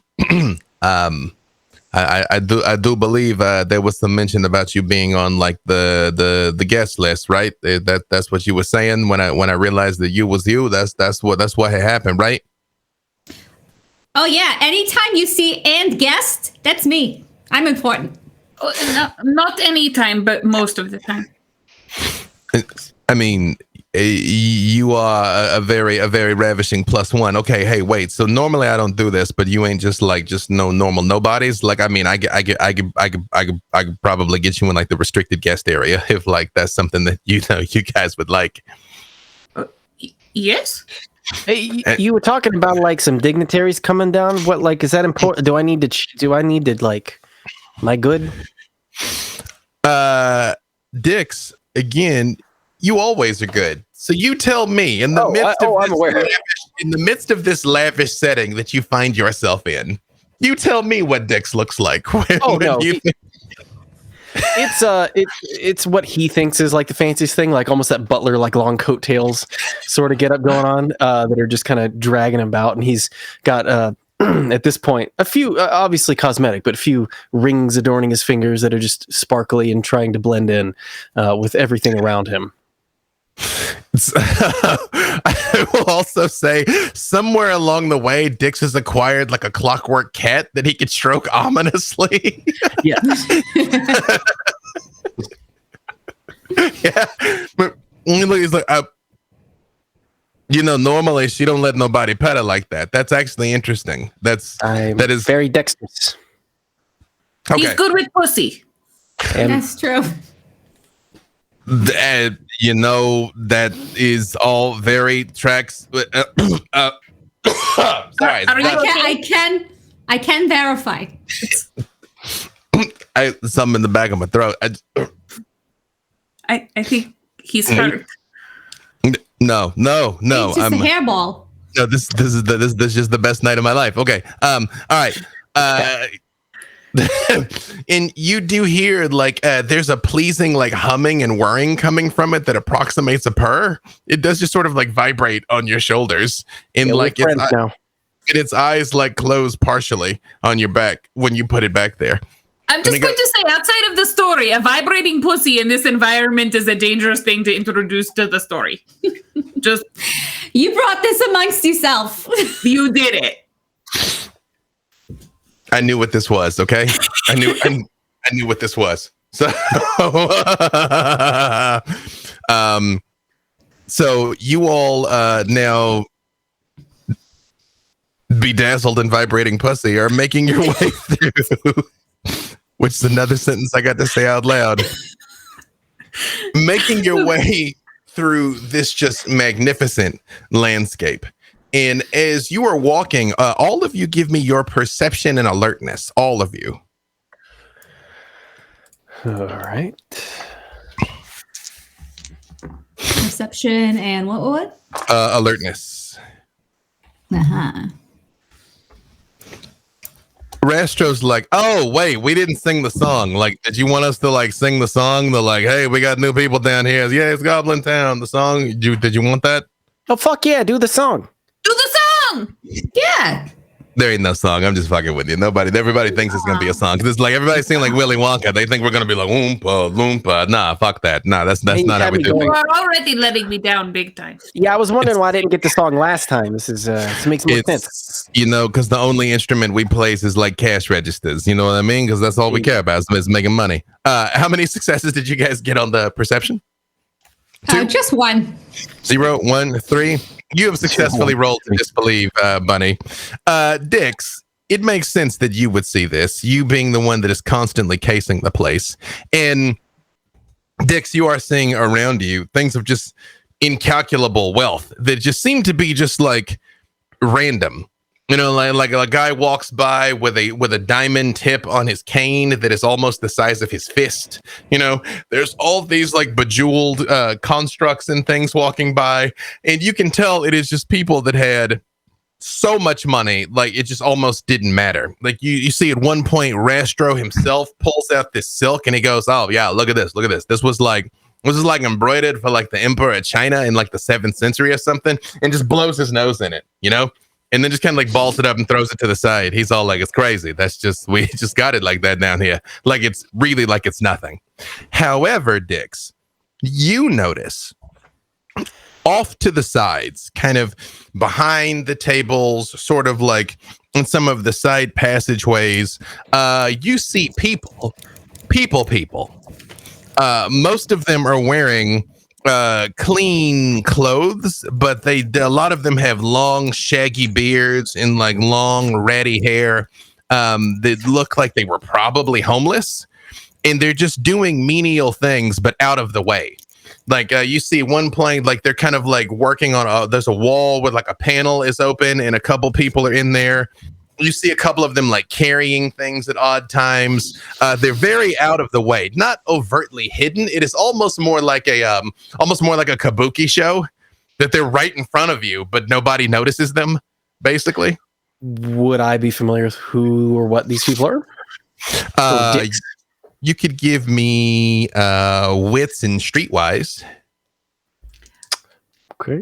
do believe there was some mention about you being on like the guest list, right? That's what you were saying when I realized that you was you. That's what had happened, right? Oh yeah, anytime you see and guest, that's me. I'm important. Not any time, but most of the time. I mean, you are a very ravishing +1. Okay, hey, wait. So normally I don't do this, but you ain't just no normal nobodies. Like, I mean, I could probably get you in like the restricted guest area if like that's something that you guys would like. Yes. Hey, you were talking about like some dignitaries coming down. What, like, is that important? Do I need to like, am I good? Dix, again, you always are good. So you tell me in the midst of this lavish setting that you find yourself in, you tell me what Dix looks like. It's what he thinks is like the fanciest thing, like almost that butler, like long coattails sort of get up going on that are just kind of dragging him about. And he's got at this point a few obviously cosmetic, but a few rings adorning his fingers that are just sparkly and trying to blend in with everything around him. I will also say somewhere along the way, Dix has acquired like a clockwork cat that he could stroke ominously. Yes. Yeah. But he's like, normally she don't let nobody pet her like that. That's actually interesting. That is very dexterous. Okay. He's good with pussy. And That's true. That is all very tracks. Sorry, Are you I can verify. something in the back of my throat. I think he's hurt. No. It's just a hairball. No, this is just the best night of my life. Okay. All right. And you do hear there's a pleasing humming and whirring coming from it that approximates a purr. It does just sort of vibrate on your shoulders, and its eyes close partially on your back when you put it back there. I'm just going to say, outside of the story, a vibrating pussy in this environment is a dangerous thing to introduce to the story. Just You brought this amongst yourself. you did it. I knew what this was. Okay, I knew what this was. So, so you all now bedazzled and vibrating pussy are making your way through. Which is another sentence I got to say out loud. Making your way through this just magnificent landscape. And as you are walking, all of you give me your perception and alertness. All of you. all right. Perception and what? Alertness. Uh-huh. Rastro's like, oh, wait, we didn't sing the song. Did you want us to sing the song? The hey, we got new people down here. Yeah, it's Goblin Town. The song. Did you want that? Oh, fuck yeah, do the song. Do the song. Yeah. There ain't no song. I'm just fucking with you. Everybody thinks it's gonna be a song. Cause it's everybody's singing Willy Wonka. They think we're gonna be Oompa Loompa. Nah, fuck that. Nah, that's not how we do You it. are already letting me down big time. Yeah, I was wondering why I didn't get the song last time. This makes more sense. Because the only instrument we play is cash registers. You know what I mean? Because that's all we care about is making money. How many successes did you guys get on the perception? 2? Just 1. 0, 1, 3. You have successfully rolled to disbelieve, Bunny. Dix, it makes sense that you would see this, you being the one that is constantly casing the place. And Dix, you are seeing around you things of just incalculable wealth that just seem to be just random. You know, like a guy walks by with a diamond tip on his cane that is almost the size of his fist. You know, there's all these bejeweled constructs and things walking by, and you can tell it is just people that had so much money, it just almost didn't matter. You see at one point, Rastro himself pulls out this silk and he goes, "Oh yeah, look at this. This was embroidered for the emperor of China in the 7th century or something," and just blows his nose in it, you know. And then just kind of balls it up and throws it to the side. He's all it's crazy. We just got it like that down here. It's really it's nothing. However, Dix, you notice off to the sides, kind of behind the tables, sort of in some of the side passageways, you see people. Most of them are wearing clean clothes, but a lot of them have long shaggy beards and long ratty hair that look like they were probably homeless, and they're just doing menial things but out of the way. You see one playing they're kind of working on there's a wall with a panel is open and a couple people are in there. You see a couple of them carrying things at odd times. They're very out of the way, not overtly hidden. It is almost more like a kabuki show that they're right in front of you, but nobody notices them. Basically, would I be familiar with who or what these people are? You could give me wits and streetwise. Okay.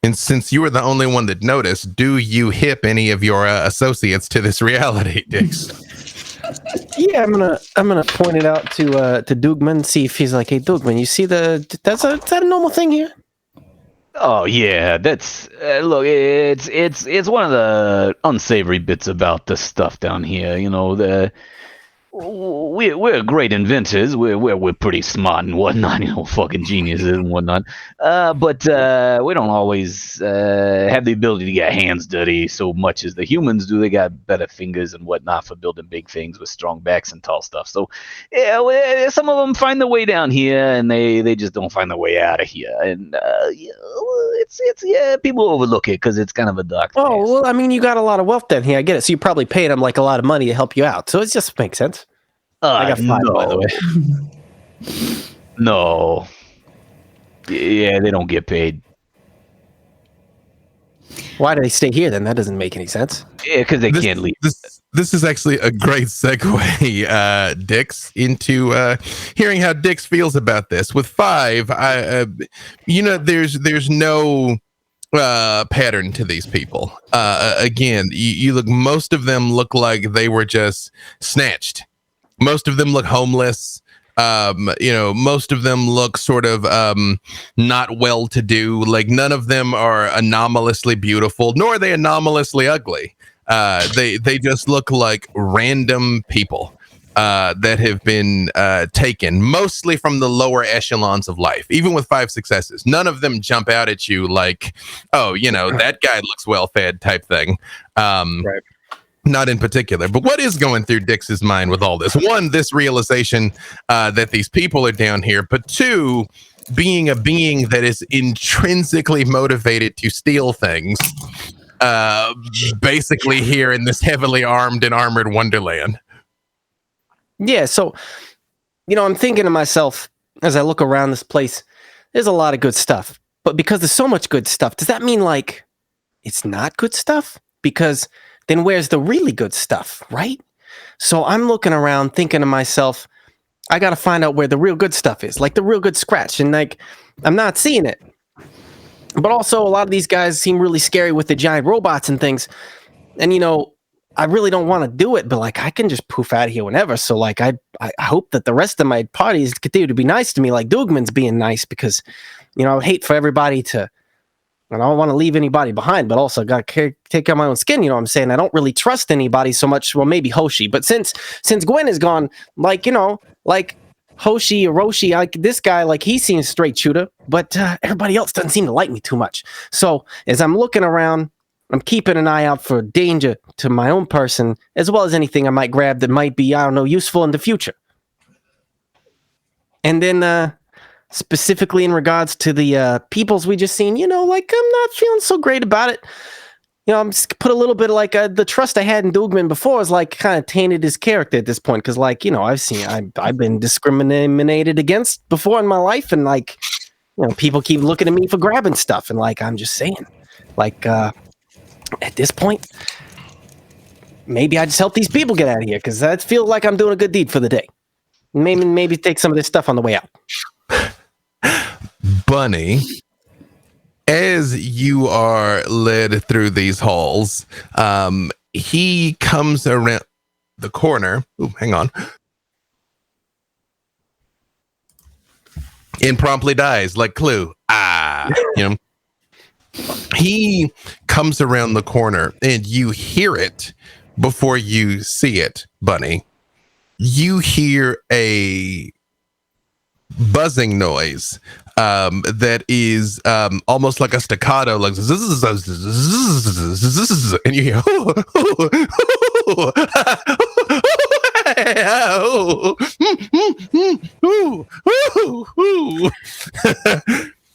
And since you were the only one that noticed, do you hip any of your associates to this reality, Dix? Yeah, I'm gonna point it out to Dugman, see if he's hey, Dugman, you see is that a normal thing here? Oh yeah, that's look. It's one of the unsavory bits about the stuff down here. You know, we're great inventors. We're pretty smart and whatnot, fucking geniuses and whatnot. But we don't always have the ability to get hands dirty so much as the humans do. They got better fingers and whatnot for building big things with strong backs and tall stuff. So yeah, some of them find their way down here, and they just don't find their way out of here. And people overlook it because it's kind of a dark. Oh, past. well, I mean, you got a lot of wealth down here. I get it. So you probably paid them like a lot of money to help you out. So it just makes sense. I got 5, by the way. No. Yeah, they don't get paid. Why do they stay here then? That doesn't make any sense. Yeah, because they can't leave. This is actually a great segue, Dix, into hearing how Dix feels about this. With 5, there's no pattern to these people. Again, you look. Most of them look like they were just snatched. Most of them look homeless. Most of them look sort of not well-to-do. Like none of them are anomalously beautiful, nor are they anomalously ugly. They just look like random people that have been taken, mostly from the lower echelons of life. Even with 5 successes, none of them jump out at you like, oh, that guy looks well-fed type thing. Right. Not in particular, but what is going through Dix's mind with all this? 1, this realization that these people are down here, but 2, being a being that is intrinsically motivated to steal things, basically here in this heavily armed and armored wonderland. Yeah, so, I'm thinking to myself, as I look around this place, there's a lot of good stuff. But because there's so much good stuff, does that mean, like, it's not good stuff? Because then where's the really good stuff, right? So I'm looking around thinking to myself, I got to find out where the real good stuff is, like the real good scratch. And like, I'm not seeing it. But also a lot of these guys seem really scary with the giant robots and things. And, I really don't want to do it, but like, I can just poof out of here whenever. So like, I hope that the rest of my parties continue to be nice to me, like Dugman's being nice, because, I would hate for everybody to, and I don't want to leave anybody behind, but also got to take care of my own skin. You know what I'm saying? I don't really trust anybody so much. Well, maybe Hoshi, but since Gwen is gone, like, like Hoshi or Roshi, like this guy, like he seems straight shooter, but everybody else doesn't seem to like me too much. So as I'm looking around, I'm keeping an eye out for danger to my own person, as well as anything I might grab that might be, useful in the future. And then, specifically in regards to the peoples we just seen, like I'm not feeling so great about it. I'm just put a little bit of like the trust I had in Dugman before is like kind of tainted his character at this point, because like I've been discriminated against before in my life, and like people keep looking at me for grabbing stuff, and like I'm just saying, like at this point, maybe I just help these people get out of here, because I feel like I'm doing a good deed for the day. Maybe take some of this stuff on the way out. Bunny, as you are led through these halls, he comes around the corner. Ooh, hang on. And promptly dies like Clue. He comes around the corner and you hear it before you see it, Bunny. You hear a buzzing noise that is almost like a staccato, like and you hear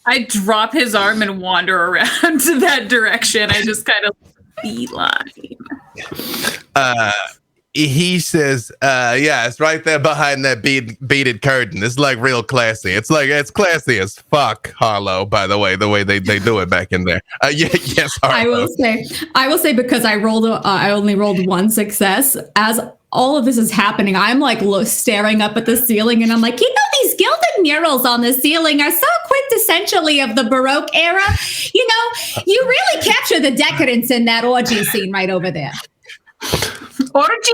I drop his arm and wander around to that direction. I just kind of beeline. He says, yeah, it's right there behind that beaded curtain. It's like real classy. It's classy as fuck, Harlow, by the way they do it back in there. Yes, Harlow. I will say because I only rolled 1 success. As all of this is happening, I'm like staring up at the ceiling, and I'm like, these gilded murals on the ceiling are so quintessentially of the Baroque era. You really capture the decadence in that orgy scene right over there. Orgy?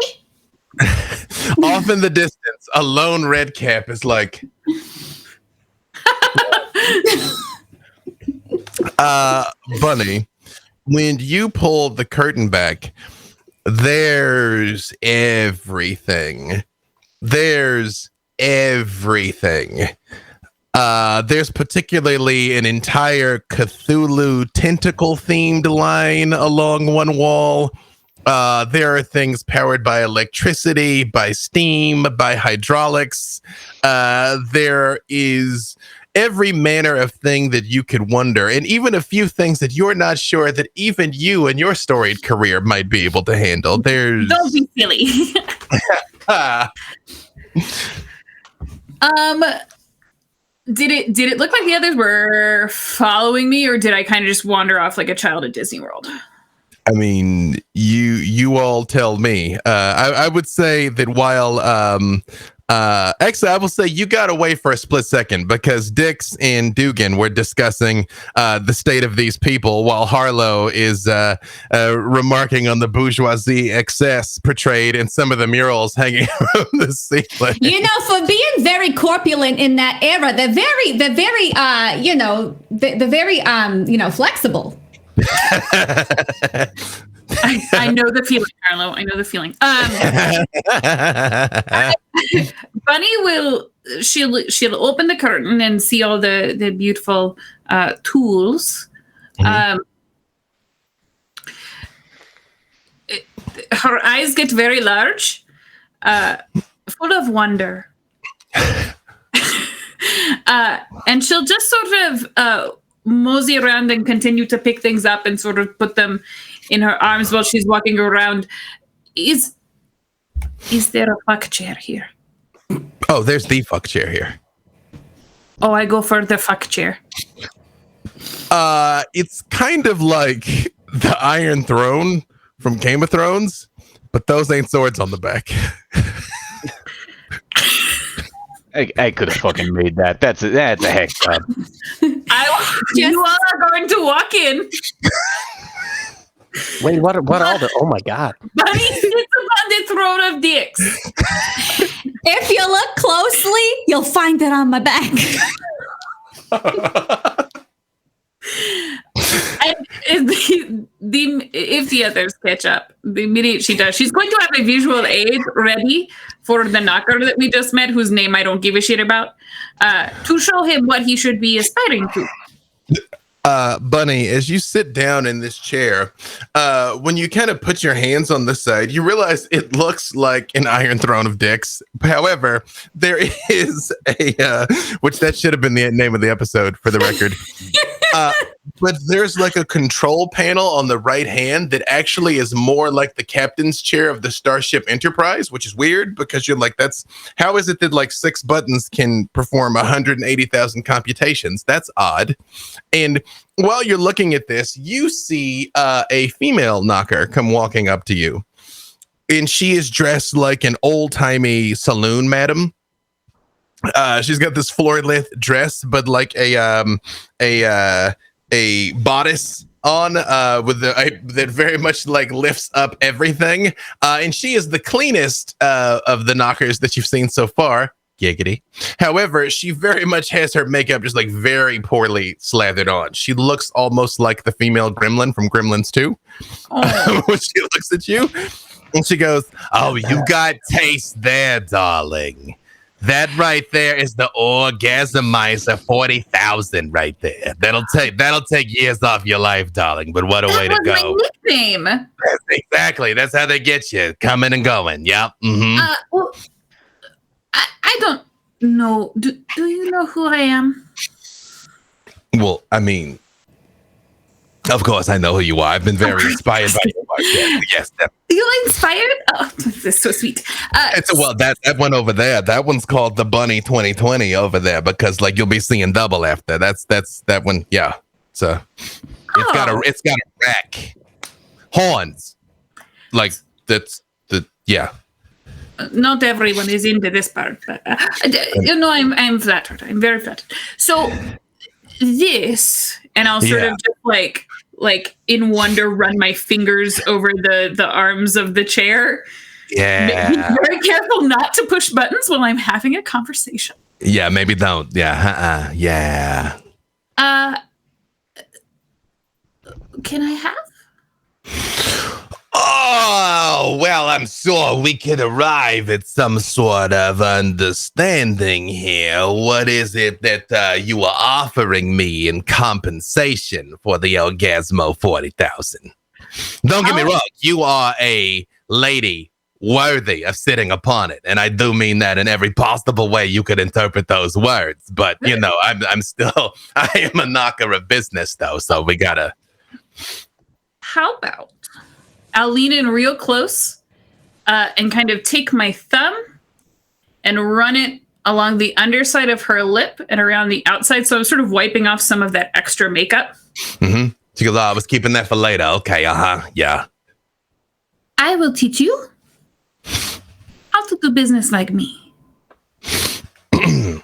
Off in the distance, a lone red cap is like, Bunny, when you pull the curtain back, there's everything there's everything. There's particularly an entire Cthulhu tentacle themed line along one wall. There are things powered by electricity, by steam, by hydraulics. There is every manner of thing that you could wonder, and even a few things that you're not sure that even you and your storied career might be able to handle. There's Don't be silly. Did it look like the others were following me, or did I kind of just wander off like a child at Disney World? I mean, you all tell me. I would say that while actually, I will say you got away for a split second because Dix and Dugan were discussing the state of these people while Harlow is remarking on the bourgeoisie excess portrayed in some of the murals hanging from the ceiling. You know, for being very corpulent in that era, they're very flexible. I know the feeling, Harlow. I know the feeling. Bunny she'll open the curtain and see all the beautiful tools. Mm-hmm. Her eyes get very large, full of wonder, and she'll just sort of mosey around and continue to pick things up and sort of put them in her arms while she's walking around. Is there a fuck chair here? Oh, there's the fuck chair here. Oh, I go for the fuck chair. It's kind of like the Iron Throne from Game of Thrones, but those ain't swords on the back. I could have fucking made that. That's a heck job. You all are going to walk in. Wait, what all the? Oh my God! Bunny sits upon the throne of Dix. If you look closely, you'll find it on my back. And if the others catch up, the minute she does, she's going to have a visual aid ready for the knocker that we just met, whose name I don't give a shit about, to show him what he should be aspiring to. Bunny, as you sit down in this chair, when you kind of put your hands on the side, you realize it looks like an Iron Throne of Dicks. However, there is which that should have been the name of the episode for the record. But there's like a control panel on the right hand that actually is more like the captain's chair of the Starship Enterprise, which is weird because you're like, how is it that like 6 buttons can perform 180,000 computations? That's odd. And while you're looking at this, you see a female knocker come walking up to you. And she is dressed like an old-timey saloon madam. She's got this floor-length dress, but like a bodice on with that very much like lifts up everything. And she is the cleanest of the knockers that you've seen so far. Giggity. However, she very much has her makeup just like very poorly slathered on. She looks almost like the female gremlin from Gremlins 2. When she looks at you and she goes, "Oh, you got taste there, darling. That right there is the orgasmizer 40,000 right there. That'll take years off your life, darling. But what a way to go! That was my nickname. Exactly. That's how they get you, coming and going. Yep. Mm-hmm. Well, I don't know. Do you know who I am? Well, I mean, of course I know who you are. I've been very inspired by your work. Yes. You inspired? Oh, that's so sweet. That one over there. That one's called the Bunny 2020 over there because like you'll be seeing double after. That's that one. Yeah. So it's got a rack, horns, like that's the yeah. Not everyone is into this part, but I'm flattered. I'm very flattered. So this, and I'll sort of just like in wonder run my fingers over the arms of the chair. Yeah. Be very careful not to push buttons while I'm having a conversation. Yeah, maybe don't. Yeah. Yeah. Can I have? Oh, well, I'm sure we could arrive at some sort of understanding here. What is it that you are offering me in compensation for the Orgasmo 40,000? Don't get me wrong. You are a lady worthy of sitting upon it. And I do mean that in every possible way you could interpret those words. But, you know, I'm still, I am a knocker of business, though. So we gotta. How about I'll lean in real close and kind of take my thumb and run it along the underside of her lip and around the outside. So I'm sort of wiping off some of that extra makeup. Mm-hmm. She goes, oh, I was keeping that for later. Okay, yeah. I will teach you how to do business like me. It's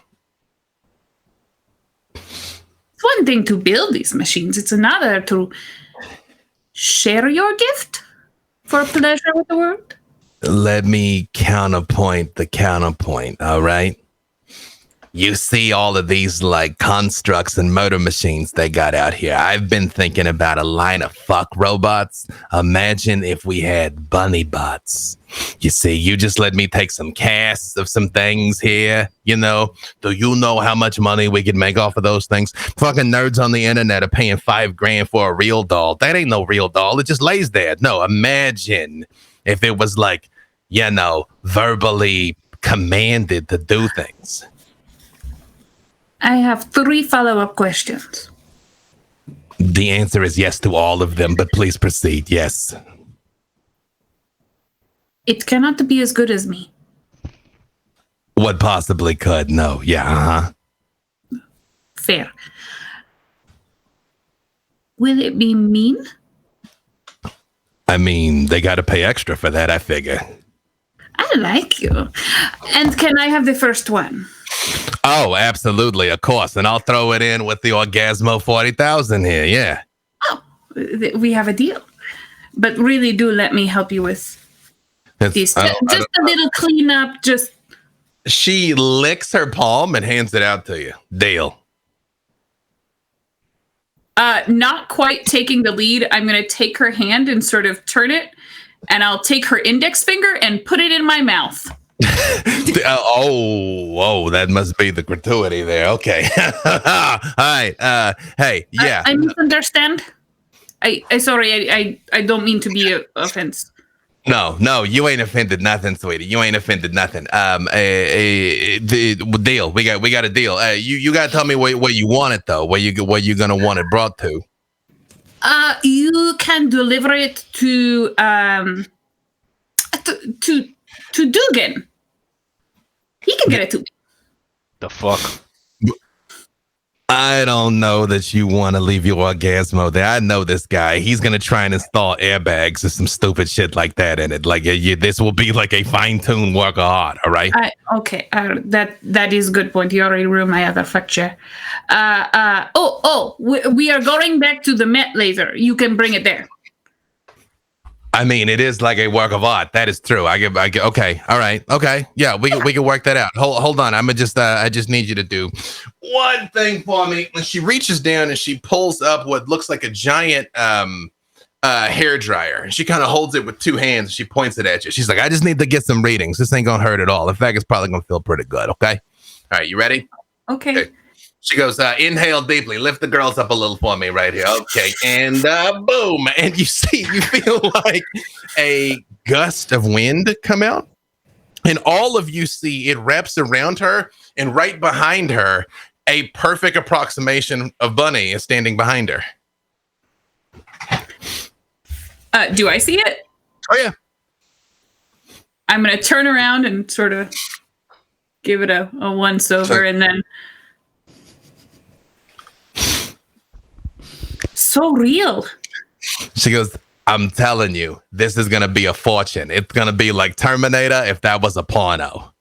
one thing to build these machines. It's another to share your gift for pleasure with the world. Let me counterpoint the counterpoint, all right? You see all of these like constructs and motor machines they got out here. I've been thinking about a line of fuck robots. Imagine if we had bunny bots. You see, you just let me take some casts of some things here, you know? Do you know how much money we could make off of those things? Fucking nerds on the internet are paying $5,000 for a real doll. That ain't no real doll. It just lays there. No, imagine if it was like, you know, verbally commanded to do things. I have 3 follow-up questions. The answer is yes to all of them, but please proceed. Yes. It cannot be as good as me. What possibly could? No. Yeah. Fair. Will it be mean? I mean, they got to pay extra for that, I figure. I like you. And can I have the first one? Oh, absolutely, of course. And I'll throw it in with the Orgasmo 40,000 here. Yeah. Oh, we have a deal. But really do let me help you with these. Just a little cleanup. She licks her palm and hands it out to you. Deal. Not quite taking the lead. I'm going to take her hand and sort of turn it. And I'll take her index finger and put it in my mouth. Oh, that must be the gratuity there. Okay. All right. Hey, yeah. I misunderstand. I sorry. I don't mean to be an offense. No, you ain't offended nothing, sweetie. You ain't offended nothing. The deal. We got a deal. You gotta tell me where you want it though. Where you gonna want it brought to? You can deliver it to Dugan. He can get it to me. The fuck? I don't know that you want to leave your Orgasmo there. I know this guy. He's going to try and install airbags or some stupid shit like that in it. Like this will be like a fine-tuned work of art, all right? Okay. That is a good point. You already ruined my other facture. We are going back to the Met laser. You can bring it there. I mean, it is like a work of art. That is true. I get. Okay. All right. Okay. Yeah, we can work that out. Hold on. I just need you to do one thing for me. And she reaches down and she pulls up what looks like a giant hair dryer. She kind of holds it with 2 hands. She points it at you. She's like, I just need to get some readings. This ain't gonna hurt at all. In fact, it's probably gonna feel pretty good. Okay. All right. You ready? Okay. She goes, inhale deeply, lift the girls up a little for me right here. Okay, and boom. And you feel like a gust of wind come out. And all of you see it wraps around her, and right behind her, a perfect approximation of Bunny is standing behind her. Do I see it? Oh, yeah. I'm going to turn around and sort of give it a once over, and then... So real. She goes, I'm telling you, this is going to be a fortune. It's going to be like Terminator if that was a porno.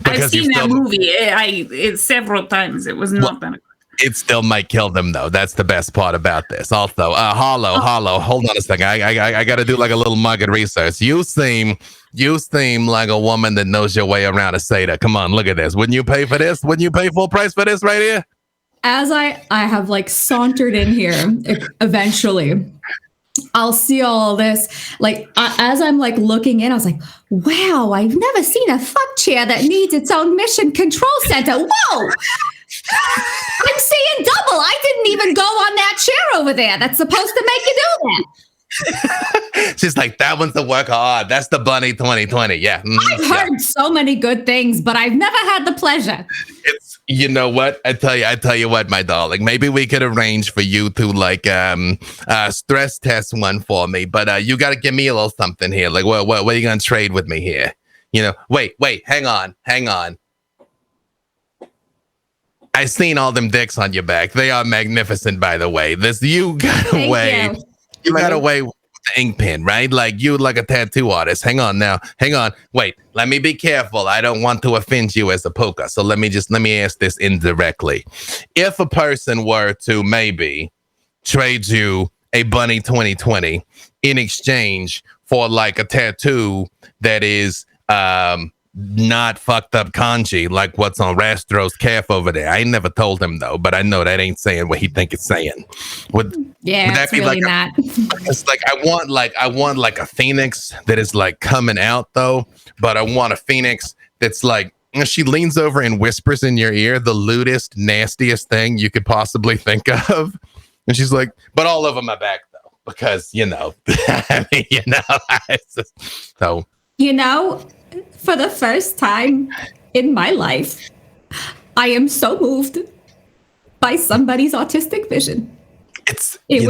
I've seen that movie several times. It was not that good. It still might kill them, though. That's the best part about this. Also, Hollow, hold on a second. I got to do like a little market research. You seem like a woman that knows your way around a Seder. Come on, look at this. Wouldn't you pay for this? Wouldn't you pay full price for this right here? As I have like sauntered in here eventually, I'll see all this. Like, as I'm like looking in, I was like, wow, I've never seen a fuck chair that needs its own mission control center. Whoa! I'm seeing double. I didn't even go on that chair over there that's supposed to make you do that. She's like, that one's the work hard. That's the bunny 2020. Yeah. I've heard so many good things, but I've never had the pleasure. It's, you know what? I tell you what, my darling. Maybe we could arrange for you to like stress test one for me, but you got to give me a little something here. Like, what are you gonna trade with me here? You know, wait, hang on. I seen all them dicks on your back. They are magnificent, by the way. You got away. You got away with the ink pen, right? Like you like a tattoo artist. Hang on. Wait, let me be careful. I don't want to offend you as a poker. So let me ask this indirectly. If a person were to maybe trade you a bunny 2020 in exchange for like a tattoo that is not fucked up kanji like what's on Rastro's calf over there. I ain't never told him though, but I know that ain't saying what he think it's saying. Would that be really like not. It's like I want like a phoenix that is like coming out though, but I want a phoenix that's like she leans over and whispers in your ear the lewdest, nastiest thing you could possibly think of, and she's like, but all over my back though, because I mean, so for the first time in my life, I am so moved by somebody's autistic vision. It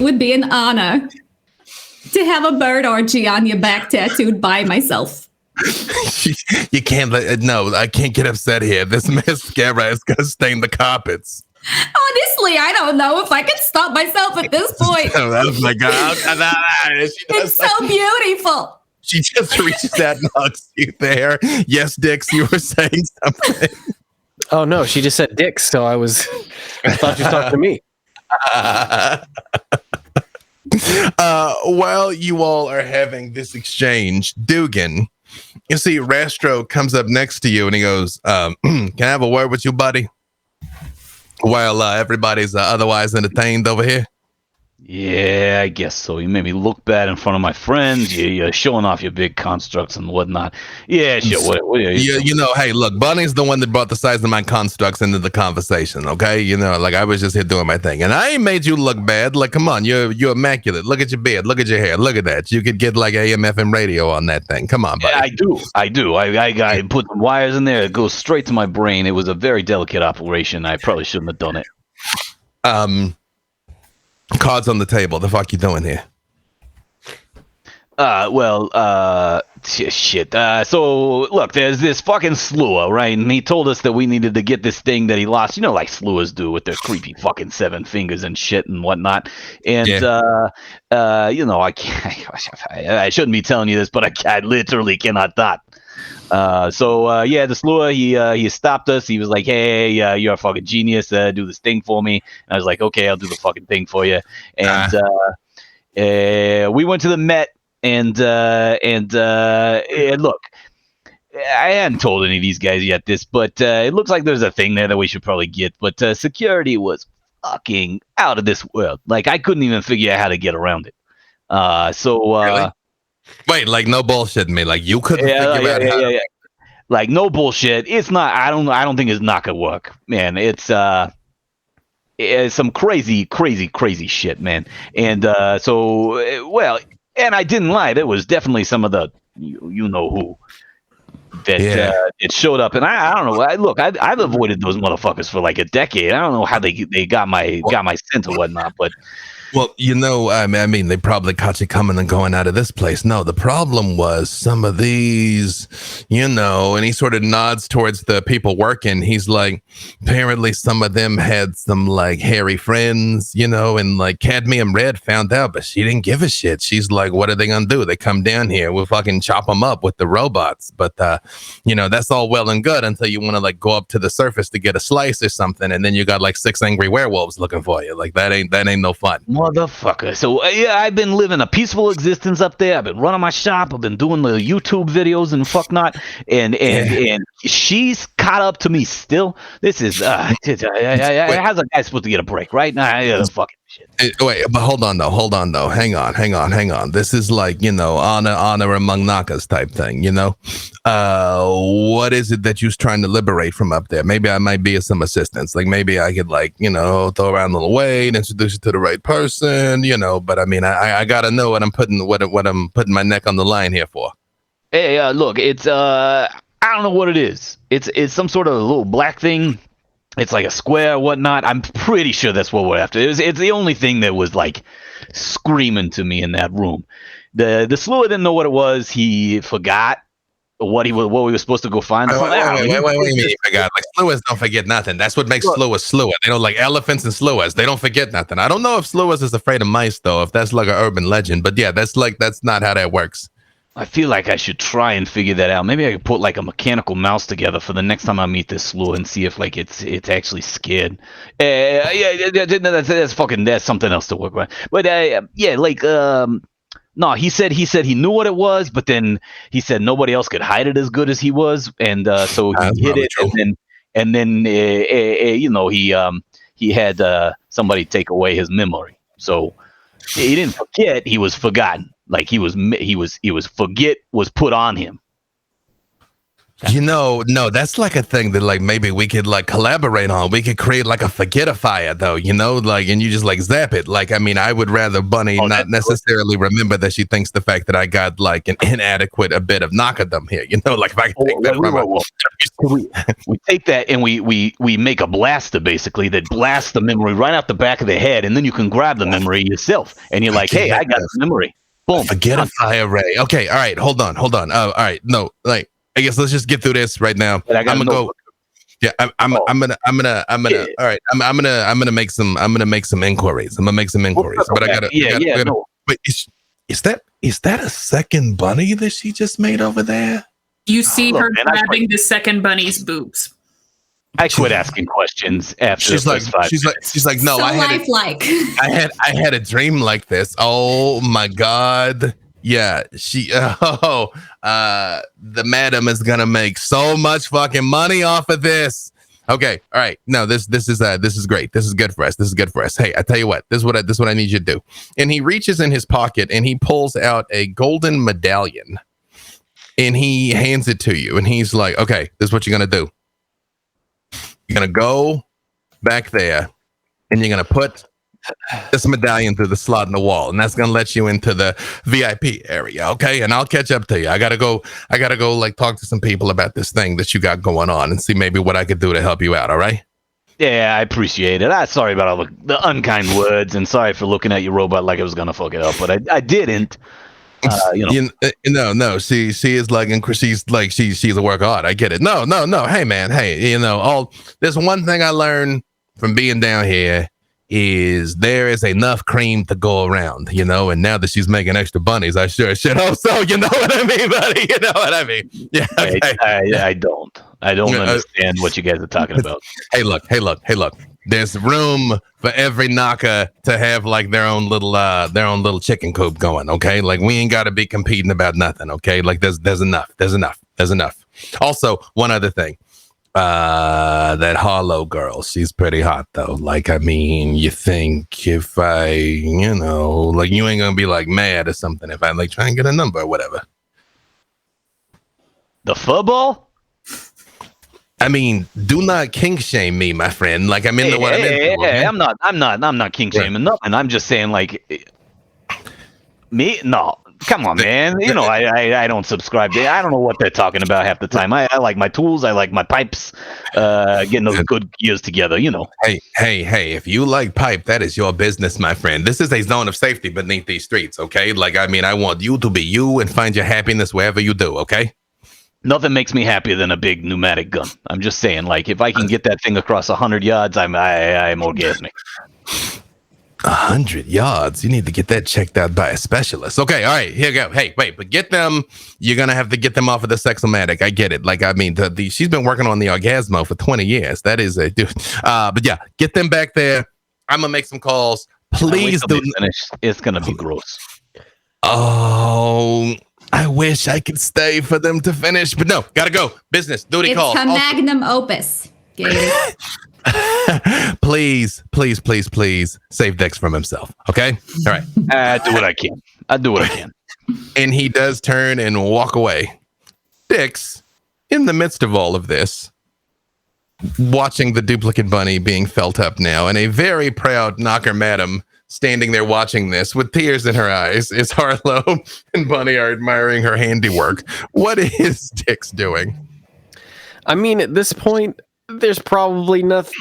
would be an honor to have a bird orgy on your back tattooed by myself. You can't I can't get upset here. This mascara is gonna stain the carpets. Honestly, I don't know if I can stop myself at this point. Oh my God. It's so beautiful. She just reaches out and hugs you there. Yes, Dix, you were saying something. Oh no, she just said Dix, so I thought she was talking to me. While you all are having this exchange, Dugan, you see Rastro comes up next to you and he goes, can I have a word with you, buddy? While everybody's otherwise entertained over here. Yeah, I guess so. You made me look bad in front of my friends. You're showing off your big constructs and whatnot. Yeah, sure. What hey, look, Bunny's the one that brought the size of my constructs into the conversation, okay? Like I was just here doing my thing. And I ain't made you look bad. Like, come on, you're immaculate. Look at your beard. Look at your hair. Look at that. You could get like AM, FM radio on that thing. Come on, buddy. Yeah, I do. I put some wires in there. It goes straight to my brain. It was a very delicate operation. I probably shouldn't have done it. Cards on the table. The fuck you doing here? Shit. So look, there's this fucking slewer, right? And he told us that we needed to get this thing that he lost. Like slewers do with their creepy fucking 7 fingers and shit and whatnot. And I can't. I shouldn't be telling you this, but I literally cannot not. The slewer, he stopped us. He was like, hey, you're a fucking genius. Do this thing for me. And I was like, okay, I'll do the fucking thing for you. And we went to the Met and look, I hadn't told any of these guys yet but it looks like there's a thing there that we should probably get. But security was fucking out of this world. Like I couldn't even figure out how to get around it. Really? Wait, like no bullshit me. Like you couldn't figure out how. Like no bullshit. It's not. I don't think it's not gonna work, man. It's some crazy shit, man. And and I didn't lie. There was definitely some of the you know who that it showed up. And I don't know. I've avoided those motherfuckers for like a decade. I don't know how they got my scent or whatnot, but. Well, I mean, they probably caught you coming and going out of this place. No, the problem was some of these, and he sort of nods towards the people working. He's like, apparently some of them had some like hairy friends, and like Cadmium Red found out, but she didn't give a shit. She's like, what are they going to do? They come down here, we'll fucking chop them up with the robots. But, that's all well and good until you want to like go up to the surface to get a slice or something. And then you got like 6 angry werewolves looking for you. Like that ain't no fun. motherfucker. So yeah, I've been living a peaceful existence up there. I've been running my shop. I've been doing the YouTube videos and fuck not. And she's caught up to me still. This is how's a guy supposed to get a break, right? Nah, fucking shit. Wait, but hold on though. Hang on. This is like, honor among Nakas type thing, what is it that you're trying to liberate from up there? Maybe I might be of some assistance. Like maybe I could throw around a little weight, introduce you to the right person, but I mean, I gotta know what I'm putting my neck on the line here for. Hey, look, it's I don't know what it is. It's some sort of little black thing. It's like a square or whatnot. I'm pretty sure that's what we're after. It's the only thing that was like screaming to me in that room. The Slua didn't know what it was. He forgot what we were supposed to go find. Wait, you forgot? Like Sluas don't forget nothing. That's what makes Sluas Slua. They don't like elephants and Sluas. They don't forget nothing. I don't know if Sluas is afraid of mice though, if that's like an urban legend. But yeah, that's not how that works. I feel like I should try and figure that out. Maybe I could put like a mechanical mouse together for the next time I meet this Slua and see if like it's actually scared. That's something else to work with. But no, he said he knew what it was, but then he said nobody else could hide it as good as he was, and so he hid it, true. and then he had somebody take away his memory. So he didn't forget; he was forgotten. Like he was forget was put on him. No, that's like a thing that like maybe we could like collaborate on. We could create like a forgetifier though, and you just like zap it. Like, I mean, I would rather Bunny not necessarily remember that she thinks the fact that I got like an inadequate a bit of knockadom here, like if I can take that from her. We take that and we make a blaster basically that blasts the memory right out the back of the head, and then you can grab the memory yourself and you're like, hey, I got the memory. Boom. Forgetifier Ray. Okay, all right, hold on. All right, no, like I guess let's just get through this right now. I'm gonna go. Yeah, I'm gonna. All right, I'm gonna make some inquiries. But I gotta. Wait, is that a second bunny that she just made over there? You see her grabbing the second bunny's boobs. I quit asking questions after she's like no, so I had a dream like this. Oh my god. Yeah, the madam is gonna make so much fucking money off of this. Okay, all right. No, this is great. This is good for us. Hey, I tell you what, this is what I need you to do. And he reaches in his pocket and he pulls out a golden medallion and he hands it to you. And he's like, okay, this is what you're gonna do. You're gonna go back there and you're gonna put this medallion through the slot in the wall, and that's gonna let you into the VIP area. Okay, and I'll catch up to you. I gotta go like talk to some people about this thing that you got going on and see maybe what I could do to help you out. All right? Yeah, I appreciate it. I'm sorry about all the unkind words, and sorry for looking at your robot like I was gonna fuck it up, but I didn't. No. She is like, and she's a work of art. I get it. No. Hey, man. Hey, there's one thing I learned from being down here is there is enough cream to go around, and now that she's making extra bunnies, I sure should hope so. You know what I mean, buddy? You know what I mean? Yeah. Okay. I don't understand what you guys are talking about. Hey, look. There's room for every Naka to have like their own little chicken coop going. Okay, like we ain't got to be competing about nothing. Okay, like there's enough. Also, one other thing, that Harlow girl, she's pretty hot though. Like, I mean, you think if I, like you ain't gonna be like mad or something if I like try and get a number or whatever. The football. I mean, do not kink shame me, my friend. Like I'm into what I'm into. Hey, I'm not kink shaming nothing. I'm just saying, like, me. No, come on, man. I don't subscribe to. I don't know what they're talking about half the time. I like my tools. I like my pipes. Getting those good gears together. Hey. If you like pipe, that is your business, my friend. This is a zone of safety beneath these streets. Okay, like I mean, I want you to be you and find your happiness wherever you do. Okay. Nothing makes me happier than a big pneumatic gun. I'm just saying, like, if I can get that thing across 100 yards, I'm orgasmic. 100 yards? You need to get that checked out by a specialist. Okay, all right, here you go. Hey, wait, but get them. You're gonna have to get them off of the Sexomatic. I get it. Like, I mean, she's been working on the Orgasmo for 20 years. That is a dude. But yeah, get them back there. I'm gonna make some calls. Please do. Finish. It's gonna be gross. Oh, I wish I could stay for them to finish, but no, gotta go. Business, duty It's calls. a magnum opus. Gabe. Please, please, please, please save Dex from himself. Okay? All right. I do what I can. And he does turn and walk away. Dix, in the midst of all of this, watching the duplicate bunny being felt up now, and a very proud knocker madam standing there watching this with tears in her eyes, is Harlow and Bunny are admiring her handiwork. What is Dix doing? I mean, at this point, there's probably nothing.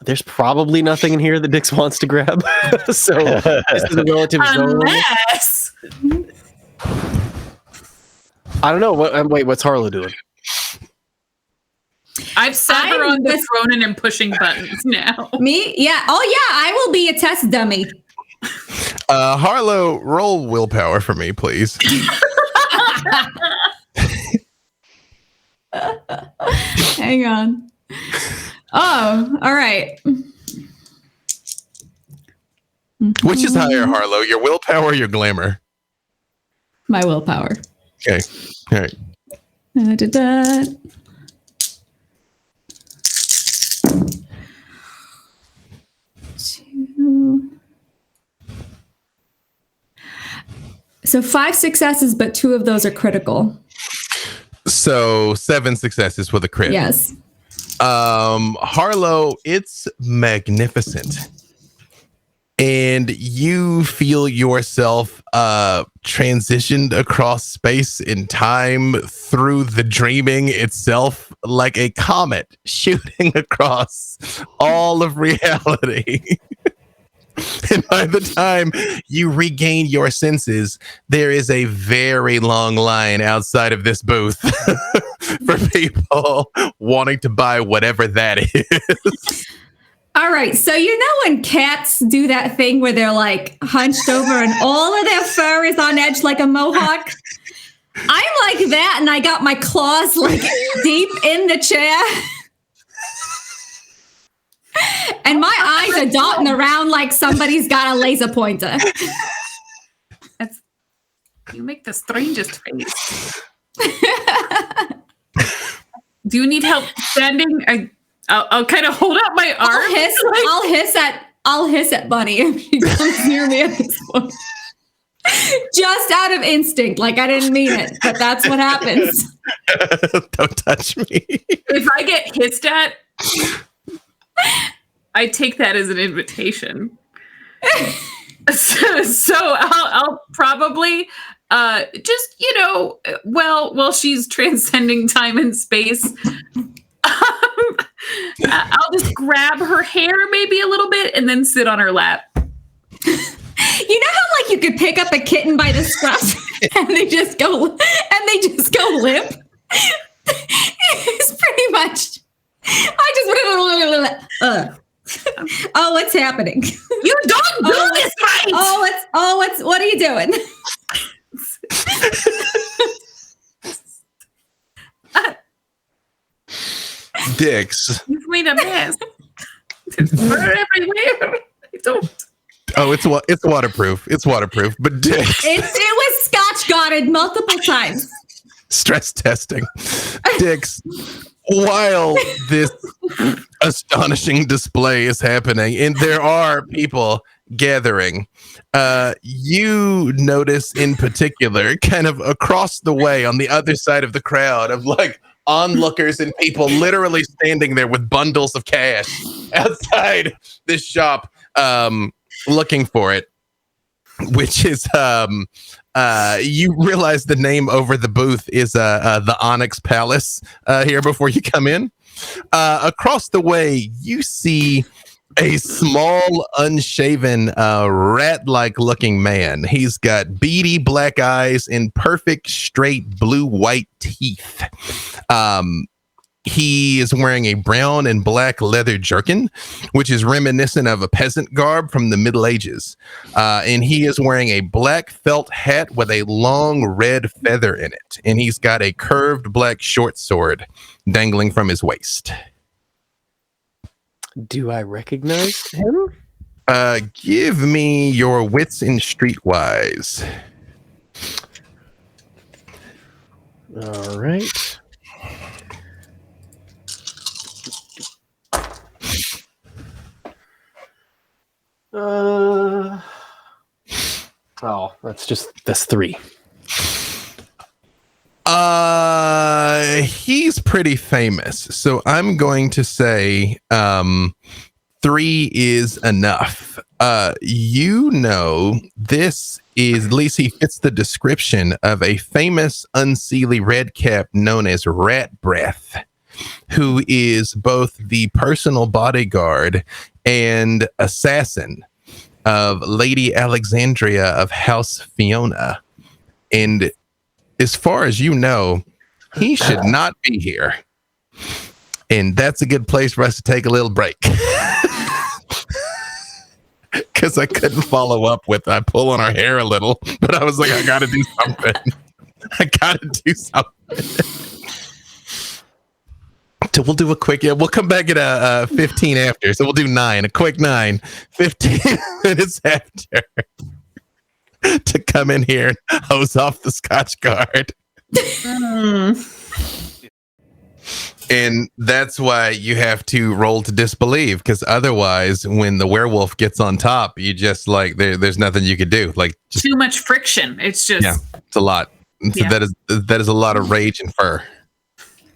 There's probably nothing in here that Dix wants to grab. So this is a relative zone. Unless I don't know. What's Harlow doing? I've sat her on the throne and am pushing buttons now. Me? Yeah. Oh, yeah. I will be a test dummy. Harlow, roll willpower for me, please. Hang on. Oh, all right. Which is higher, Harlow? Your willpower or your glamour? My willpower. Okay. All right. Da-da-da. Two. So 5 successes, but 2 of those are critical. So 7 successes with a crit. Yes. Harlow, it's magnificent. And you feel yourself transitioned across space and time through the dreaming itself like a comet shooting across all of reality. And by the time you regain your senses, there is a very long line outside of this booth for people wanting to buy whatever that is. All right. So, you know, when cats do that thing where they're like hunched over and all of their fur is on edge like a mohawk? I'm like that. And I got my claws like deep in the chair. And my eyes are dotting around like somebody's got a laser pointer. You make the strangest face. Do you need help standing? I'll kind of hold out my arm. I'll hiss at Bunny if he comes near me at this point. Just out of instinct, like I didn't mean it, but that's what happens. Don't touch me. If I get hissed at, I take that as an invitation. So I'll probably just, you know, while she's transcending time and space, I'll just grab her hair maybe a little bit and then sit on her lap. You know how like you could pick up a kitten by the scruff and they just go limp? It's pretty much. I just oh, what's happening? You don't do this right. What are you doing? Dix. You've made a mess. There's fur everywhere. I don't. Oh, it's waterproof. It's waterproof. But Dix. It was Scotch guarded multiple times. Stress testing. Dix, while this astonishing display is happening and there are people gathering, you notice in particular kind of across the way on the other side of the crowd of like onlookers and people literally standing there with bundles of cash outside this shop looking for it, which is you realize the name over the booth is the Onyx Palace here before you come in. Across the way, you see a small, unshaven, rat-like looking man. He's got beady black eyes and perfect, straight, blue-white teeth. He is wearing a brown and black leather jerkin, which is reminiscent of a peasant garb from the Middle Ages. And he is wearing a black felt hat with a long red feather in it. And he's got a curved black short sword dangling from his waist. Do I recognize him? Give me your wits in streetwise. All right. That's 3. He's pretty famous, so I'm going to say 3 is enough. This is, at least he fits the description of a famous unseelie redcap known as Rat Breath, who is both the personal bodyguard and assassin of Lady Alexandria of House Fiona. And as far as you know, he should not be here. And that's a good place for us to take a little break. Because I couldn't follow up with, I pull on her hair a little, but I was like, I got to do something. So we'll do a quick, we'll come back at 15 after. So we'll do 9, a quick 9, 15 minutes after to come in here and hose off the Scotch guard. And that's why you have to roll to disbelieve, because otherwise, when the werewolf gets on top, you just like there's nothing you could do. Like too much friction. It's just it's a lot. So that is a lot of rage and fur,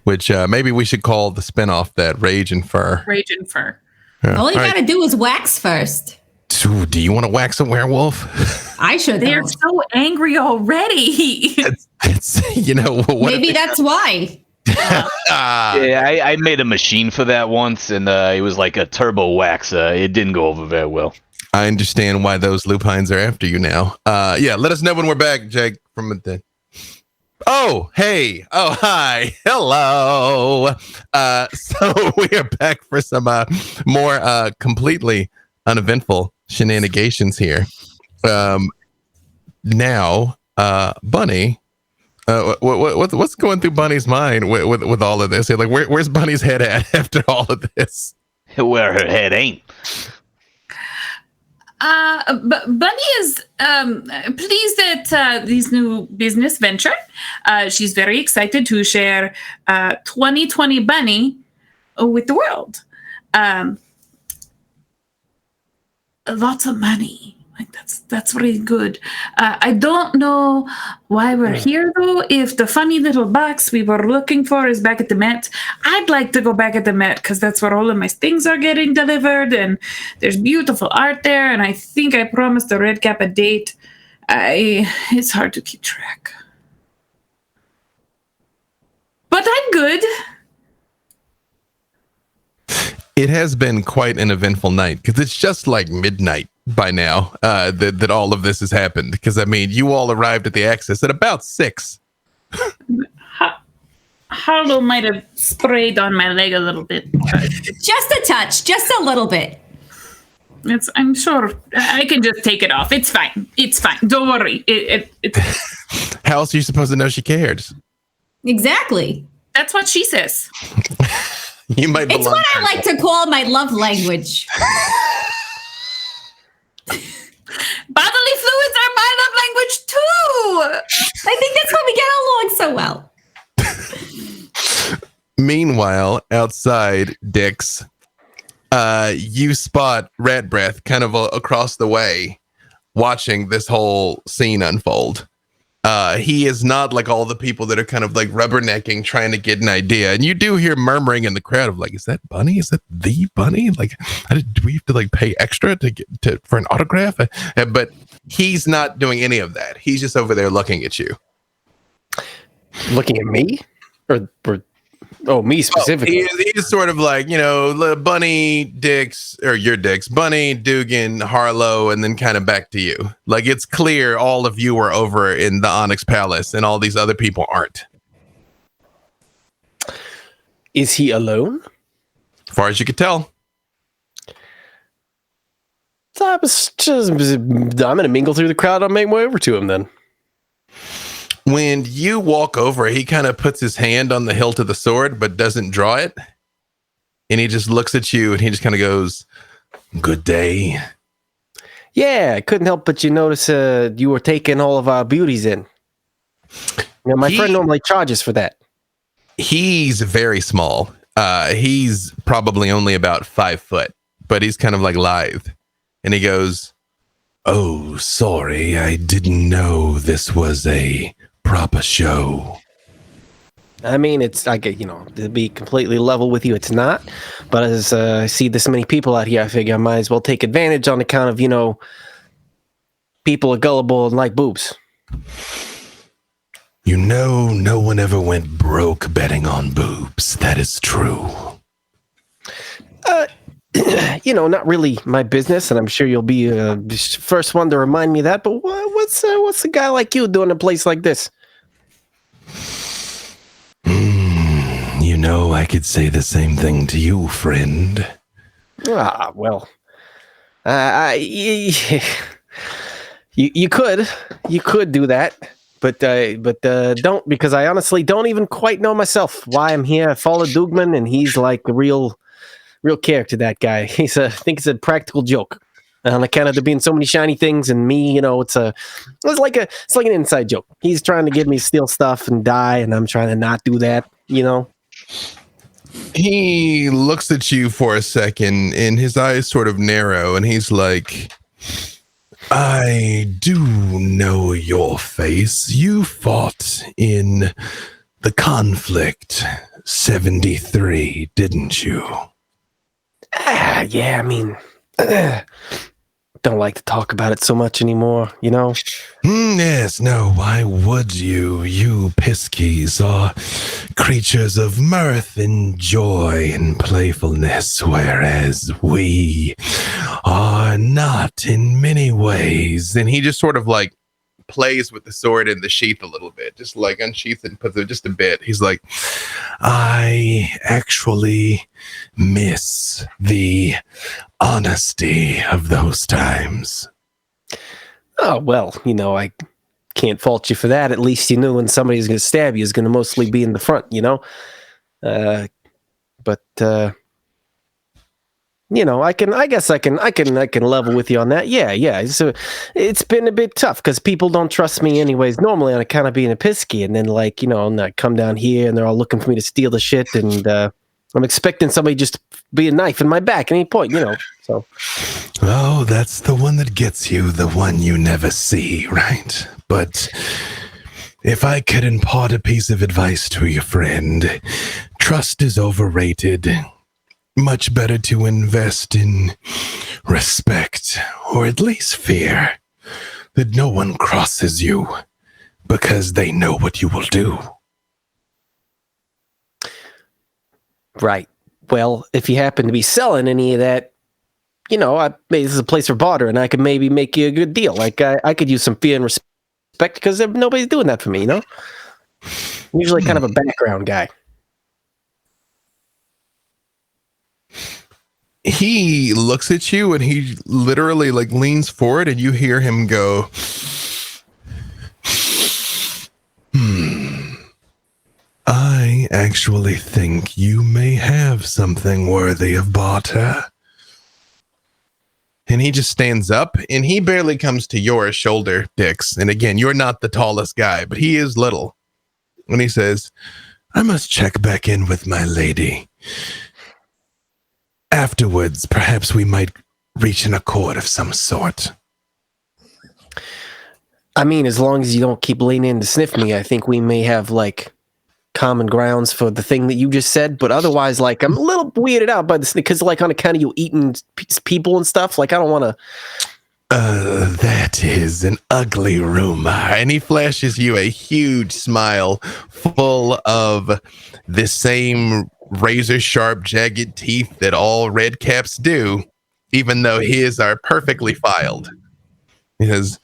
which maybe we should call the spinoff that Rage and Fur. Rage and Fur. All you gotta do is wax first. So, do you want to wax a werewolf? I should. They're so angry already. Maybe that's why. I made a machine for that once, and it was like a turbo wax. It didn't go over very well. I understand why those lupines are after you now. Let us know when we're back, Jake, from the. Oh, hey. Oh, hi. Hello. So we are back for some more completely uneventful shenanigans here. Now, Bunny, what's going through Bunny's mind with all of this? Like, where's Bunny's head at after all of this? Where her head ain't. Bunny is pleased at this new business venture. She's very excited to share 2020 Bunny with the world. Lots of money. Like that's really good. I don't know why we're here though. If the funny little box we were looking for is back at the Met, I'd like to go back at the Met because that's where all of my things are getting delivered, and there's beautiful art there. And I think I promised the Red Cap a date. It's hard to keep track, but I'm good. It has been quite an eventful night because it's just like midnight by now that all of this has happened. Because I mean, you all arrived at the Axis at about 6. Harlow might have sprayed on my leg a little bit. Just a touch, just a little bit. I'm sure I can just take it off. It's fine. It's fine. Don't worry. How else are you supposed to know she cared? Exactly. That's what she says. You might. It's what I like to call my love language. Bodily fluids are my love language too. I think that's why we get along so well. Meanwhile, outside Dick's, you spot Rat Breath kind of across the way, watching this whole scene unfold. He is not like all the people that are kind of like rubbernecking, trying to get an idea. And you do hear murmuring in the crowd of like, is that Bunny? Is that the Bunny? Like, do we have to like pay extra for an autograph? But he's not doing any of that. He's just over there looking at you. Looking at me? Or me specifically? He's sort of like, Bunny, Dix, or your Dix, Bunny, Dugan, Harlow, and then kind of back to you. Like, it's clear all of you are over in the Onyx Palace and all these other people aren't. Is he alone? As far as you could tell. So I'm going to mingle through the crowd. I'll make my way over to him then. When you walk over, he kind of puts his hand on the hilt of the sword, but doesn't draw it. And he just looks at you and he just kind of goes, "Good day, Yeah, I couldn't help but you notice you were taking all of our beauties in. My friend normally charges for that. He's very small. He's probably only about 5 foot, but he's kind of like lithe. And he goes, "Oh, sorry, I didn't know this was a proper show." I mean, it's to be completely level with you, it's not. But as I see this many people out here, I figure I might as well take advantage on account of, people are gullible and like boobs. No one ever went broke betting on boobs. That is true. Not really my business, and I'm sure you'll be the first one to remind me of that. But what's a guy like you doing in a place like this? I could say the same thing to you, friend. Well, you could do that, but don't, because I honestly don't even quite know myself why I'm here. I follow Dugman, and he's like a real character. That guy, I think it's a practical joke on account of there being so many shiny things, and me, it's like an inside joke. He's trying to get me to steal stuff and die, and I'm trying to not do that. He looks at you for a second, and his eyes sort of narrow, and he's like, "I do know your face. You fought in the conflict 73, didn't you?" Yeah, I mean, don't like to talk about it so much anymore, Yes, no, why would you? You Piskies are creatures of mirth and joy and playfulness, whereas we are not in many ways. And he just sort of like plays with the sword in the sheath a little bit, just like unsheath and puts it just a bit. He's like, "I actually miss the honesty of those times." Oh, well, I can't fault you for that. At least you knew when somebody's going to stab you is going to mostly be in the front, but I guess I can level with you on that. Yeah. So it's been a bit tough because people don't trust me anyways, normally on account of being a Pisky. And then I come down here and they're all looking for me to steal the shit. And I'm expecting somebody just to be a knife in my back at any point, so. Oh, that's the one that gets you, the one you never see, right? But if I could impart a piece of advice to your friend, trust is overrated. Much better to invest in respect, or at least fear, that no one crosses you because they know what you will do. Right. Well, if you happen to be selling any of that, this is a place for barter, and I could maybe make you a good deal. Like I could use some fear and respect because nobody's doing that for me, I'm usually kind of a background guy. He looks at you and he literally leans forward, and you hear him go, "I actually think you may have something worthy of barter." And he just stands up, and he barely comes to your shoulder, Dix. And again, you're not the tallest guy, but he is little. And he says, "I must check back in with my lady. Afterwards, perhaps we might reach an accord of some sort." I mean, as long as you don't keep leaning in to sniff me, I think we may have common grounds for the thing that you just said. But otherwise, I'm a little weirded out by this because on account of you eating people and stuff. I don't want to. That is an ugly rumor. And he flashes you a huge smile full of the same razor sharp, jagged teeth that all red caps do, even though his are perfectly filed. He says,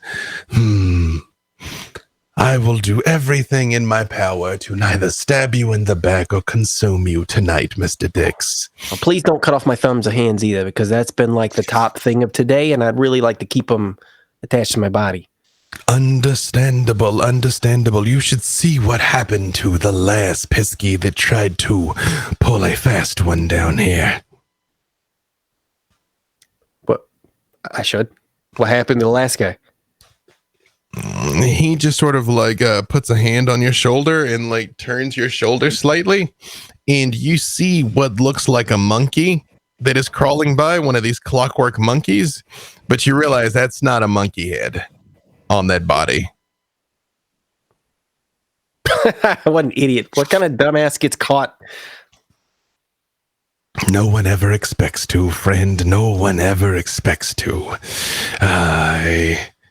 "I will do everything in my power to neither stab you in the back or consume you tonight, Mr. Dix." Well, please don't cut off my thumbs or hands either, because that's been the top thing of today, and I'd really like to keep them attached to my body. Understandable. You should see what happened to the last Pisky that tried to pull a fast one down here. What? I should? What happened to the last guy? He just sort of like puts a hand on your shoulder and like turns your shoulder slightly, and you see what looks like a monkey that is crawling by, one of these clockwork monkeys, but you realize that's not a monkey head on that body. What an idiot. What kind of dumbass gets caught? No one ever expects to, friend. No one ever expects to.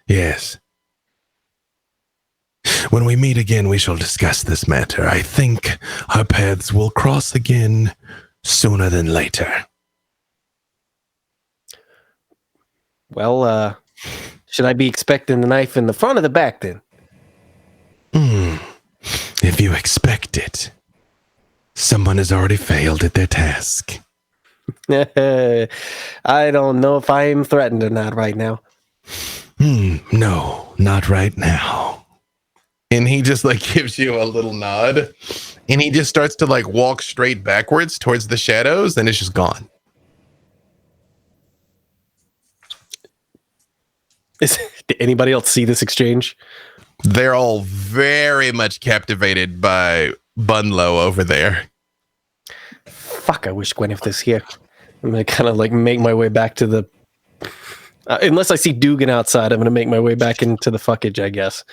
Yes. When we meet again, we shall discuss this matter. I think our paths will cross again sooner than later. Well, should I be expecting the knife in the front or the back then? If you expect it, someone has already failed at their task. I don't know if I am threatened or not right now. No, not right now. And he just like gives you a little nod, and he just starts to like walk straight backwards towards the shadows, and it's just gone. Did anybody else see this exchange? They're all very much captivated by Bunlow over there. Fuck, I wish Gwyneth was here. I'm gonna kind of like make my way back to the... unless I see Dugan outside, I'm gonna make my way back into the fuckage, I guess.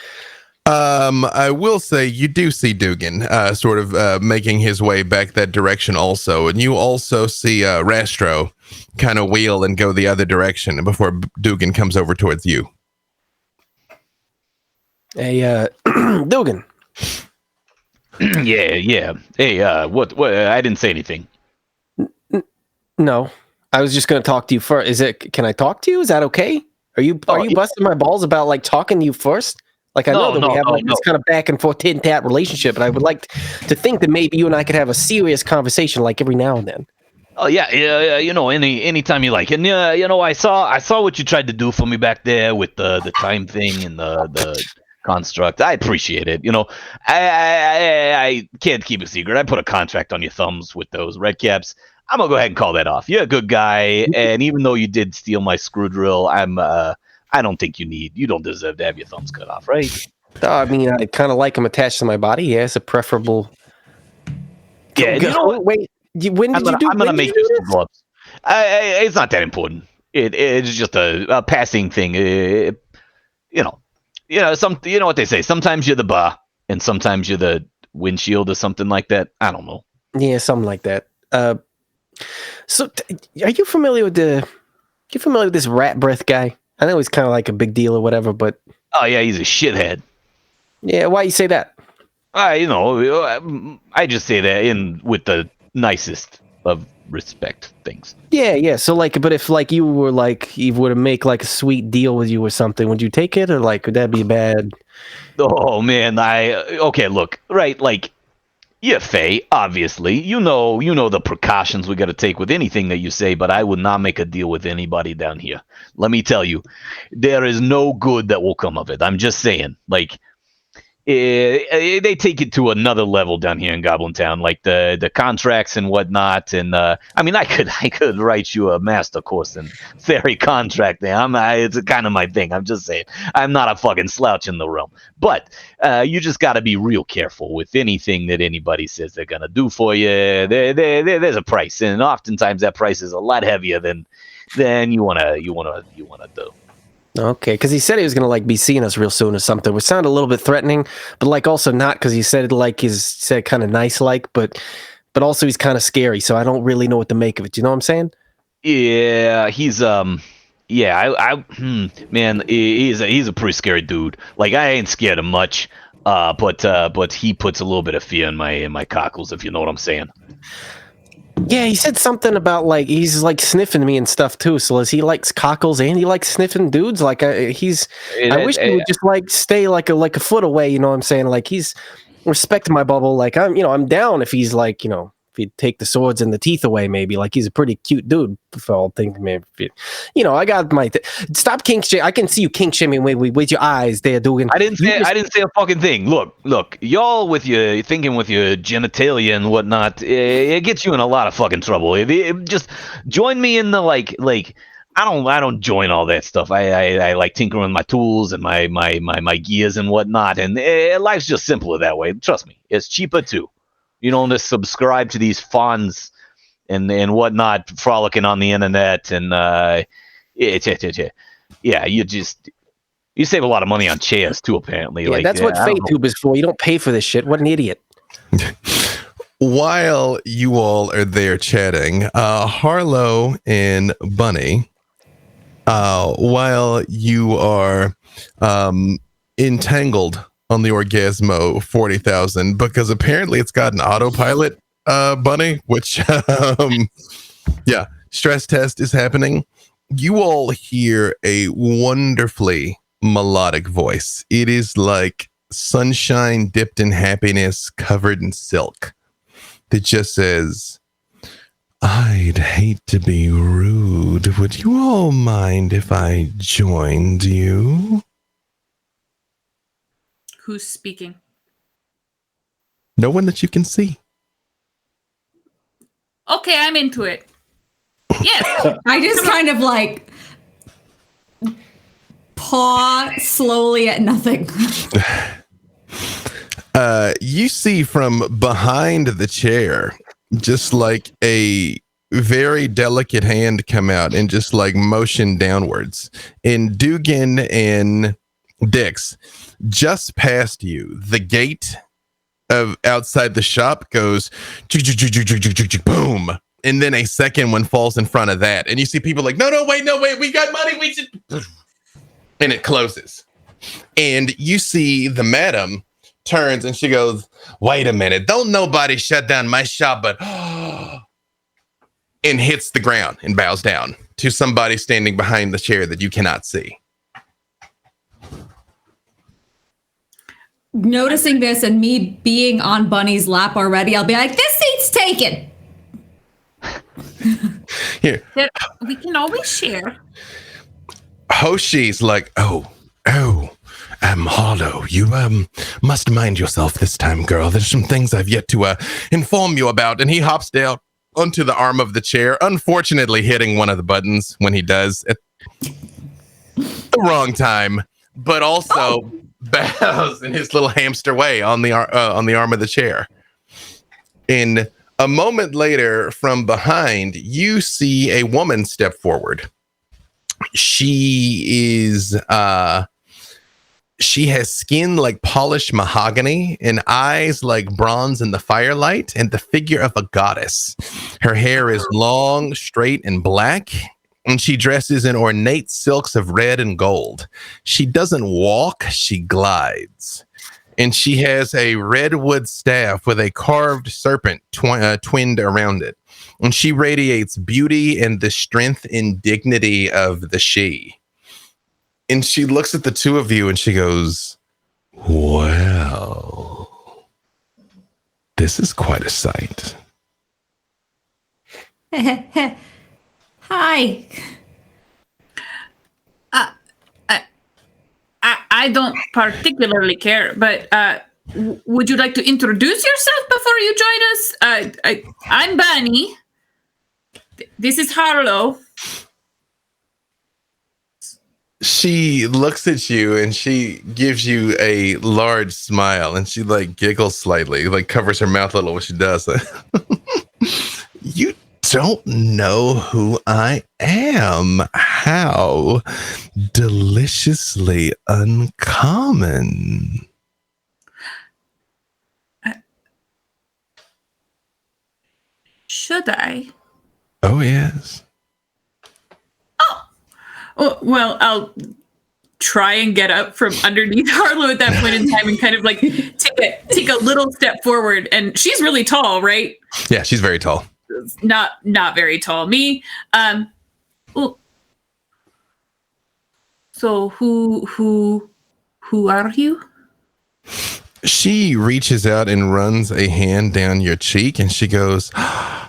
I will say you do see Dugan sort of making his way back that direction also. And you also see Rastro kind of wheel and go the other direction before Dugan comes over towards you. Hey, Dugan. Yeah. Hey, what? I didn't say anything. No, I was just going to talk to you first. Can I talk to you? Is that okay? Are you busting my balls about like talking to you first? Like I know that we have this kind of back and forth tit and tat relationship, but I would like to think that maybe you and I could have a serious conversation like every now and then. Oh yeah. You know, anytime you like. And you know, I saw what you tried to do for me back there with the time thing and the construct. I appreciate it. You know, I can't keep a secret. I put a contract on your thumbs with those red caps. I'm gonna go ahead and call that off. You're a good guy, and even though you did steal my screw drill, I don't think you don't deserve to have your thumbs cut off, right? I mean, I kind of like them attached to my body. Yeah, it's a preferable. Yeah, you know what? Wait, when did you do? I'm gonna make you some gloves. It's not that important. It's just a passing thing. You know what they say. Sometimes you're the bar, and sometimes you're the windshield, or something like that. I don't know. Yeah, something like that. So, are you familiar with this rat breath guy? I know he's kind of like a big deal or whatever, but oh yeah, he's a shithead. Yeah, why you say that? You know, I just say that with the nicest of respect things. Yeah. So like, but if like you were like, you were to make like a sweet deal with you or something, would you take it, or like would that be bad? Oh man, okay, look, right, like. Yeah, Faye, obviously. You know the precautions we got to take with anything that you say, but I would not make a deal with anybody down here. Let me tell you, there is no good that will come of it. I'm just saying, like, they take it to another level down here in Goblin Town, like the contracts and whatnot. And I mean, I could write you a master course in fairy contracting. It's kind of my thing. I'm just saying, I'm not a fucking slouch in the realm. But you just got to be real careful with anything that anybody says they're gonna do for you. There's a price, and oftentimes that price is a lot heavier than you wanna do. Okay, because he said he was gonna like be seeing us real soon or something, which sounded a little bit threatening, but like also not, because he said like said kind of nice like, but also he's kind of scary, so I don't really know what to make of it. You know what I'm saying? Yeah, he's man, he's a pretty scary dude. Like I ain't scared of much, but he puts a little bit of fear in my cockles, if you know what I'm saying. Yeah, he said something about like he's like sniffing me and stuff too. So as he likes cockles and he likes sniffing dudes, like I wish he would just like stay like a foot away. You know what I'm saying? Like he's respecting my bubble. Like I'm down if he's like if he'd take the swords and the teeth away, maybe. Like he's a pretty cute dude. If I'll think maybe I got my stop kink shit. I can see you kink shaming with your eyes there, Dugan. I didn't say a fucking thing. Look, y'all with your thinking with your genitalia and whatnot, it gets you in a lot of fucking trouble. Just join me in the like I don't join all that stuff. I like tinkering with my tools and my gears and whatnot. And life's just simpler that way. Trust me, it's cheaper too. You don't just subscribe to these funds and whatnot, frolicking on the internet. And yeah, you save a lot of money on chairs too. Apparently, Yeah, that's what FateTube is for. You don't pay for this shit. What an idiot. While you all are there chatting, Harlow and Bunny, while you are entangled on the Orgasmo 40,000, because apparently it's got an autopilot, Bunny, which, yeah, stress test is happening. You all hear a wonderfully melodic voice. It is like sunshine dipped in happiness, covered in silk. That just says, I'd hate to be rude. Would you all mind if I joined you? Who's speaking? No one that you can see. Okay, I'm into it. Yes. I just kind of like paw slowly at nothing. You see from behind the chair, just like a very delicate hand come out and just like motion downwards. And Dugan and Dix, just past you, the gate of outside the shop goes boom. And then a second one falls in front of that. And you see people like, no, wait, we got money. We should. And it closes. And you see the madam turns and she goes, wait a minute. Don't nobody shut down my shop, but and hits the ground and bows down to somebody standing behind the chair that you cannot see. Noticing this and me being on Bunny's lap already, I'll be like, this seat's taken. Here. We can always share. Hoshi's like, oh, Harlow, you must mind yourself this time, girl. There's some things I've yet to inform you about. And he hops down onto the arm of the chair, unfortunately hitting one of the buttons when he does at the wrong time, but also bows in his little hamster way on the arm of the chair. And a moment later, from behind, you see a woman step forward. She is she has skin like polished mahogany and eyes like bronze in the firelight and the figure of a goddess. Her hair is long, straight, and black, and she dresses in ornate silks of red and gold. She doesn't walk, she glides. And she has a redwood staff with a carved serpent twinned around it. And she radiates beauty and the strength and dignity of the she. And she looks at the two of you and she goes, well, this is quite a sight. Hi. I don't particularly care, but would you like to introduce yourself before you join us? I'm Bunny. This is Harlow. She looks at you and she gives you a large smile and she like giggles slightly, like covers her mouth a little when she does that. You don't know who I am. How deliciously uncommon. Should I? Oh, yes. Oh, well, I'll try and get up from underneath Harlow at that point in time and kind of like take a little step forward. And she's really tall, right? Yeah, she's very tall. Not very tall. Me. Well, so who are you? She reaches out and runs a hand down your cheek and she goes,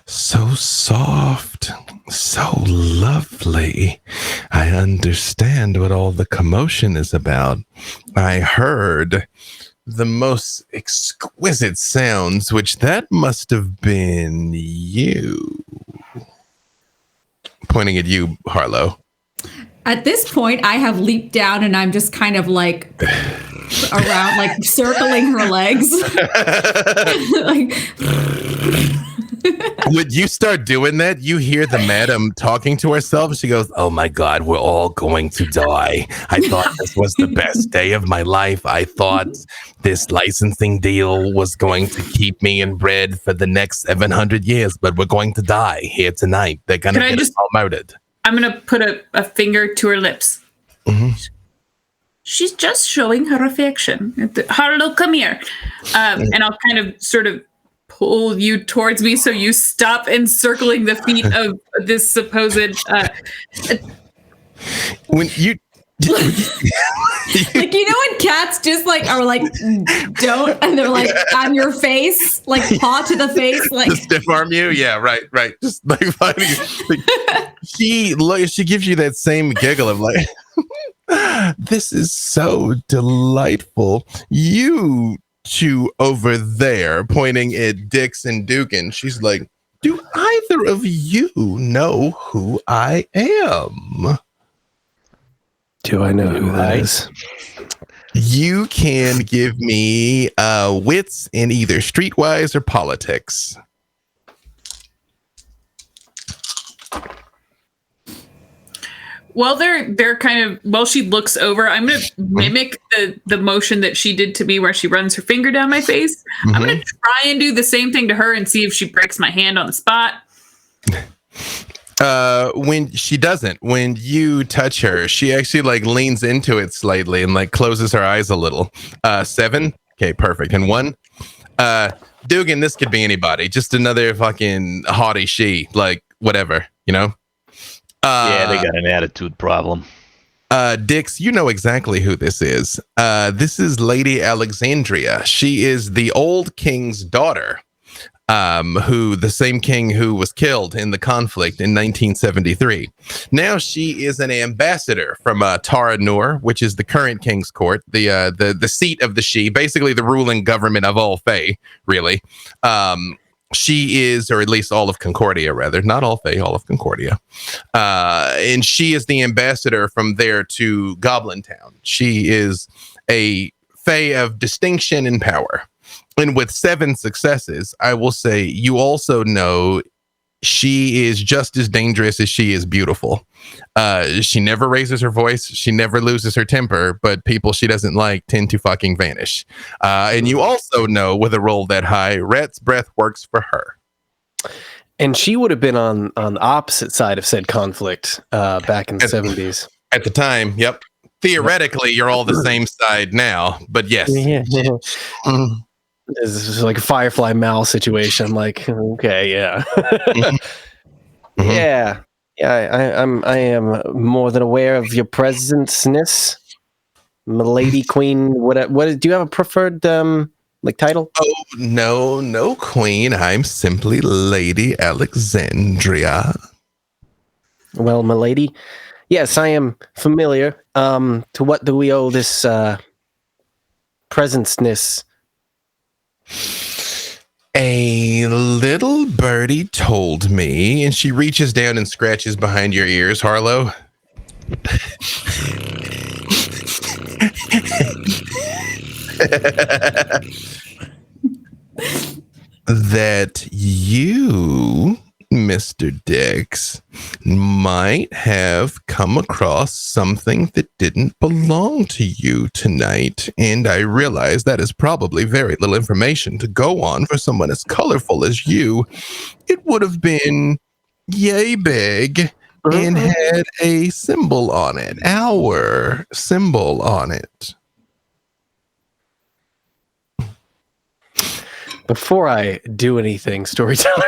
so soft, so lovely. I understand what all the commotion is about. I heard the most exquisite sounds, which that must have been you. Pointing at you, Harlow. At this point, I have leaped down and I'm just kind of like around, like circling her legs. Like, When you start doing that, you hear the madam talking to herself. She goes, "Oh my God, we're all going to die. I thought this was the best day of my life. I thought this licensing deal was going to keep me in bread for the next 700 years, but we're going to die here tonight. They're going to get us all murdered." I'm going to put a finger to her lips. Mm-hmm. She's just showing her affection. Harlow, come here. And I'll kind of sort of pull you towards me so you stop encircling the feet of this supposed... when you... like, you know when cats just like are like, don't, and they're like on your face, like paw to the face, like to stiff arm you? Yeah, right. Just like fighting. Like, she gives you that same giggle of like, "This is so delightful. You two over there," pointing at Dix and Dugan. She's like, "Do either of you know who I am?" Do I know who that is? You can give me wits in either streetwise or politics. Well, they're kind of, while she looks over, I'm going to mimic the motion that she did to me where she runs her finger down my face. I'm going to try and do the same thing to her and see if she breaks my hand on the spot. When she doesn't, when you touch her, she actually like leans into it slightly and like closes her eyes a little. 7. Okay, perfect. And 1. Dugan, this could be anybody. Just another fucking haughty she, like whatever, you know? Yeah, they got an attitude problem. Dix, you know exactly who this is. This is Lady Alexandria. She is the old king's daughter. Who the same king who was killed in the conflict in 1973. Now she is an ambassador from Tara Nur, which is the current king's court, the seat of the She, basically the ruling government of all Fae, really. She is, or at least all of Concordia, rather, not all Fae, all of Concordia. And she is the ambassador from there to Goblin Town. She is a Fae of distinction and power. And with 7 successes, I will say you also know she is just as dangerous as she is beautiful. She never raises her voice. She never loses her temper, but people she doesn't like tend to fucking vanish. And you also know with a roll that high, Rat's breath works for her. And she would have been on the opposite side of said conflict back in the 70s. At the time, yep. Theoretically, you're all the same side now, but yes. Yeah. This is like a Firefly Mal situation. Like, okay, yeah. Yeah. I am more than aware of your presence-ness, Milady Queen. What do you have a preferred like title? Oh, no queen. I'm simply Lady Alexandria. Well, Milady, yes, I am familiar. To what do we owe this presence-ness? A little birdie told me, and she reaches down and scratches behind your ears, Harlow. That you, Mr. Dix, might have come across something that didn't belong to you tonight. And I realize that is probably very little information to go on for someone as colorful as you. It would have been yay big and had a symbol on it, our symbol on it. Before I do anything, storyteller,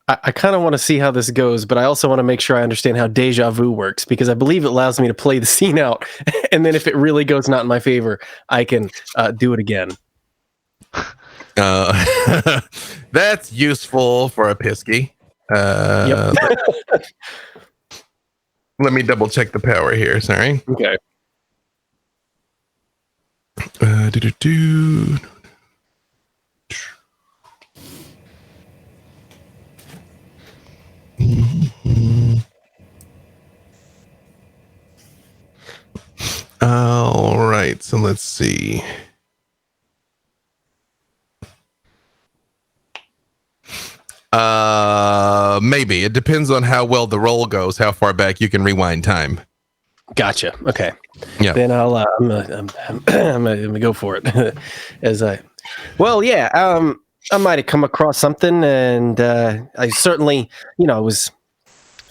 I kind of want to see how this goes, but I also want to make sure I understand how deja vu works, because I believe it allows me to play the scene out, and then if it really goes not in my favor, I can do it again. That's useful for a Pisky. Yep. Let me double check the power here. Sorry. Okay. So let's see. Maybe. It depends on how well the roll goes, how far back you can rewind time. Gotcha. Okay. Yeah. Then I'm gonna go for it. I might have come across something, and I certainly, was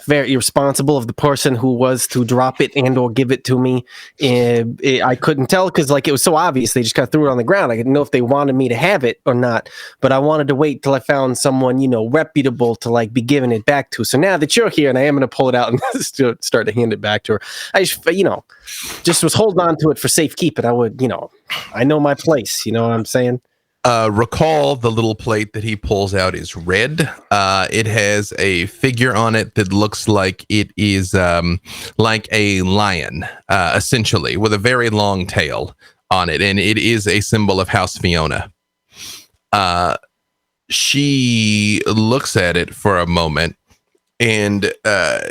very irresponsible of the person who was to drop it and or give it to me. I couldn't tell because it was so obvious. They just kind of threw it on the ground. I didn't know if they wanted me to have it or not, but I wanted to wait till I found someone, reputable to be giving it back to. So now that you're here and I am going to pull it out and start to hand it back to her, I just was holding on to it for safekeeping. I would, I know my place. You know what I'm saying? Recall the little plate that he pulls out is red. It has a figure on it that looks like it is like a lion, essentially, with a very long tail on it. And it is a symbol of House Fiona. She looks at it for a moment and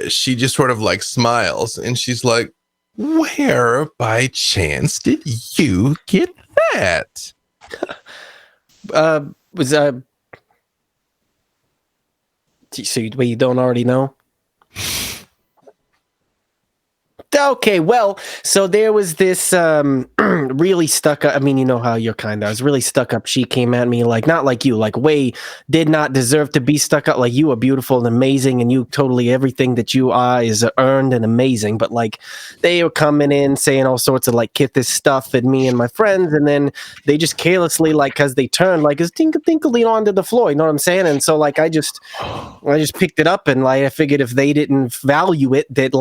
she just sort of smiles and she's like, where by chance did you get that? So you don't already know? Okay, well, so there was this really stuck up. I mean, you know how you're kind of. I was really stuck up. She came at me not like you, way did not deserve to be stuck up. You are beautiful and amazing, and you totally everything that you are is earned and amazing. But they were coming in saying all sorts of get this stuff at me and my friends, and then they just carelessly because they turned it's tinkling onto the floor. You know what I'm saying? And so I just picked it up and I figured if they didn't value it, that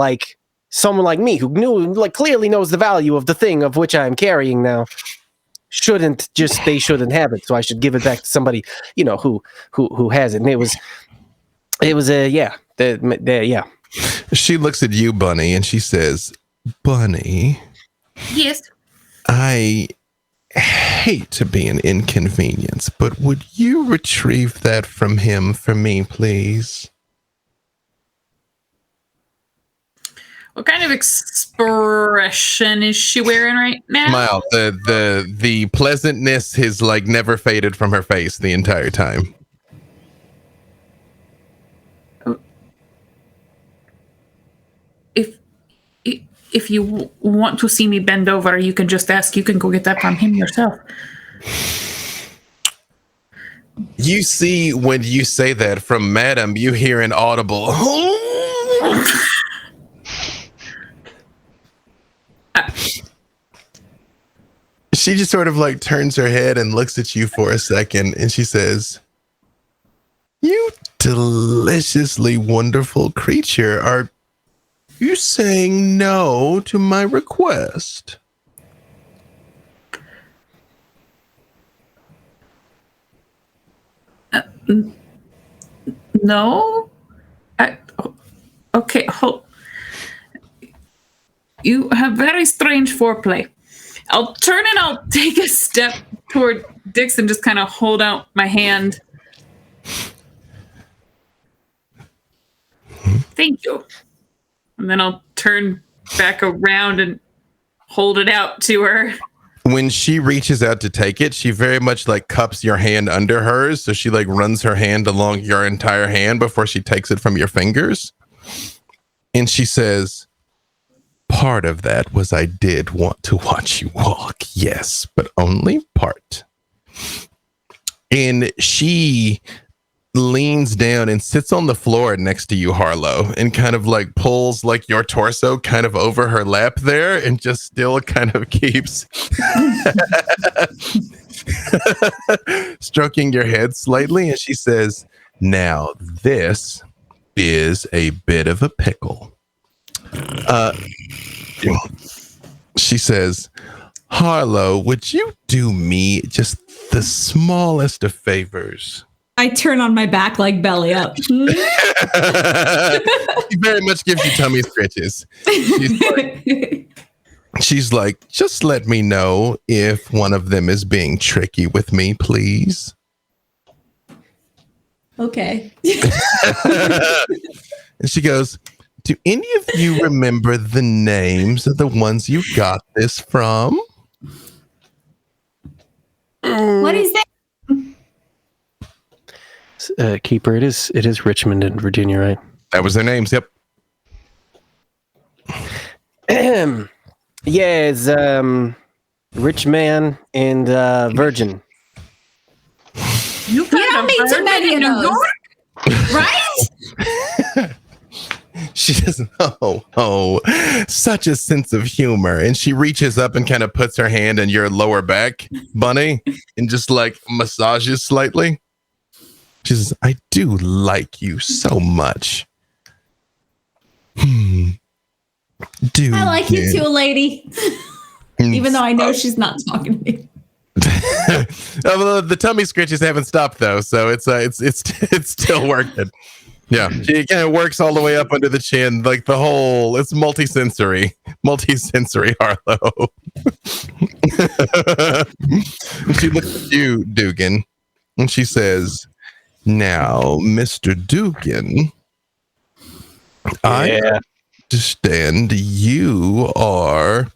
someone like me who knew clearly knows the value of the thing of which I'm carrying now they shouldn't have it. So I should give it back to somebody, who has it. And it was yeah. She looks at you, Bunny, and she says, Bunny. Yes. I hate to be an inconvenience, but would you retrieve that from him for me, please? What kind of expression is she wearing right now? Smile. The pleasantness has never faded from her face the entire time. If you want to see me bend over, you can just ask. You can go get that from him yourself. You see, when you say that from Madam, you hear an audible. She just sort of turns her head and looks at you for a second and she says, you deliciously wonderful creature, are you saying no to my request? No. Okay. You have very strange foreplay. I'll turn and I'll take a step toward Dix and just kind of hold out my hand. Thank you. And then I'll turn back around and hold it out to her. When she reaches out to take it, she very much cups your hand under hers. So she runs her hand along your entire hand before she takes it from your fingers. And she says, part of that was I did want to watch you walk. Yes, but only part. And she leans down and sits on the floor next to you, Harlow, and kind of pulls your torso kind of over her lap there and just still kind of keeps stroking your head slightly. And she says, now this is a bit of a pickle. She says, Harlow, would you do me just the smallest of favors? I turn on my back belly up. She very much gives you tummy stretches. She's like, just let me know if one of them is being tricky with me, please. Okay. And she goes, do any of you remember the names of the ones you got this from? What is that? Keeper, it is Richmond and Virginia, right? That was their names. Yep. It's Rich Man and Virgin. You don't mean too many of those. Right? She doesn't. Oh, such a sense of humor. And she reaches up and kind of puts her hand in your lower back, Bunny, and just like massages slightly. She says, I do like you so much. I like you too, lady. Even though I know she's not talking to me. The tummy scritches haven't stopped though, so it's still working. Yeah, she kind of works all the way up under the chin, like the whole. It's multi-sensory Harlow. She looks at you, Dugan, and she says, "Now, Mr. Dugan, I understand you are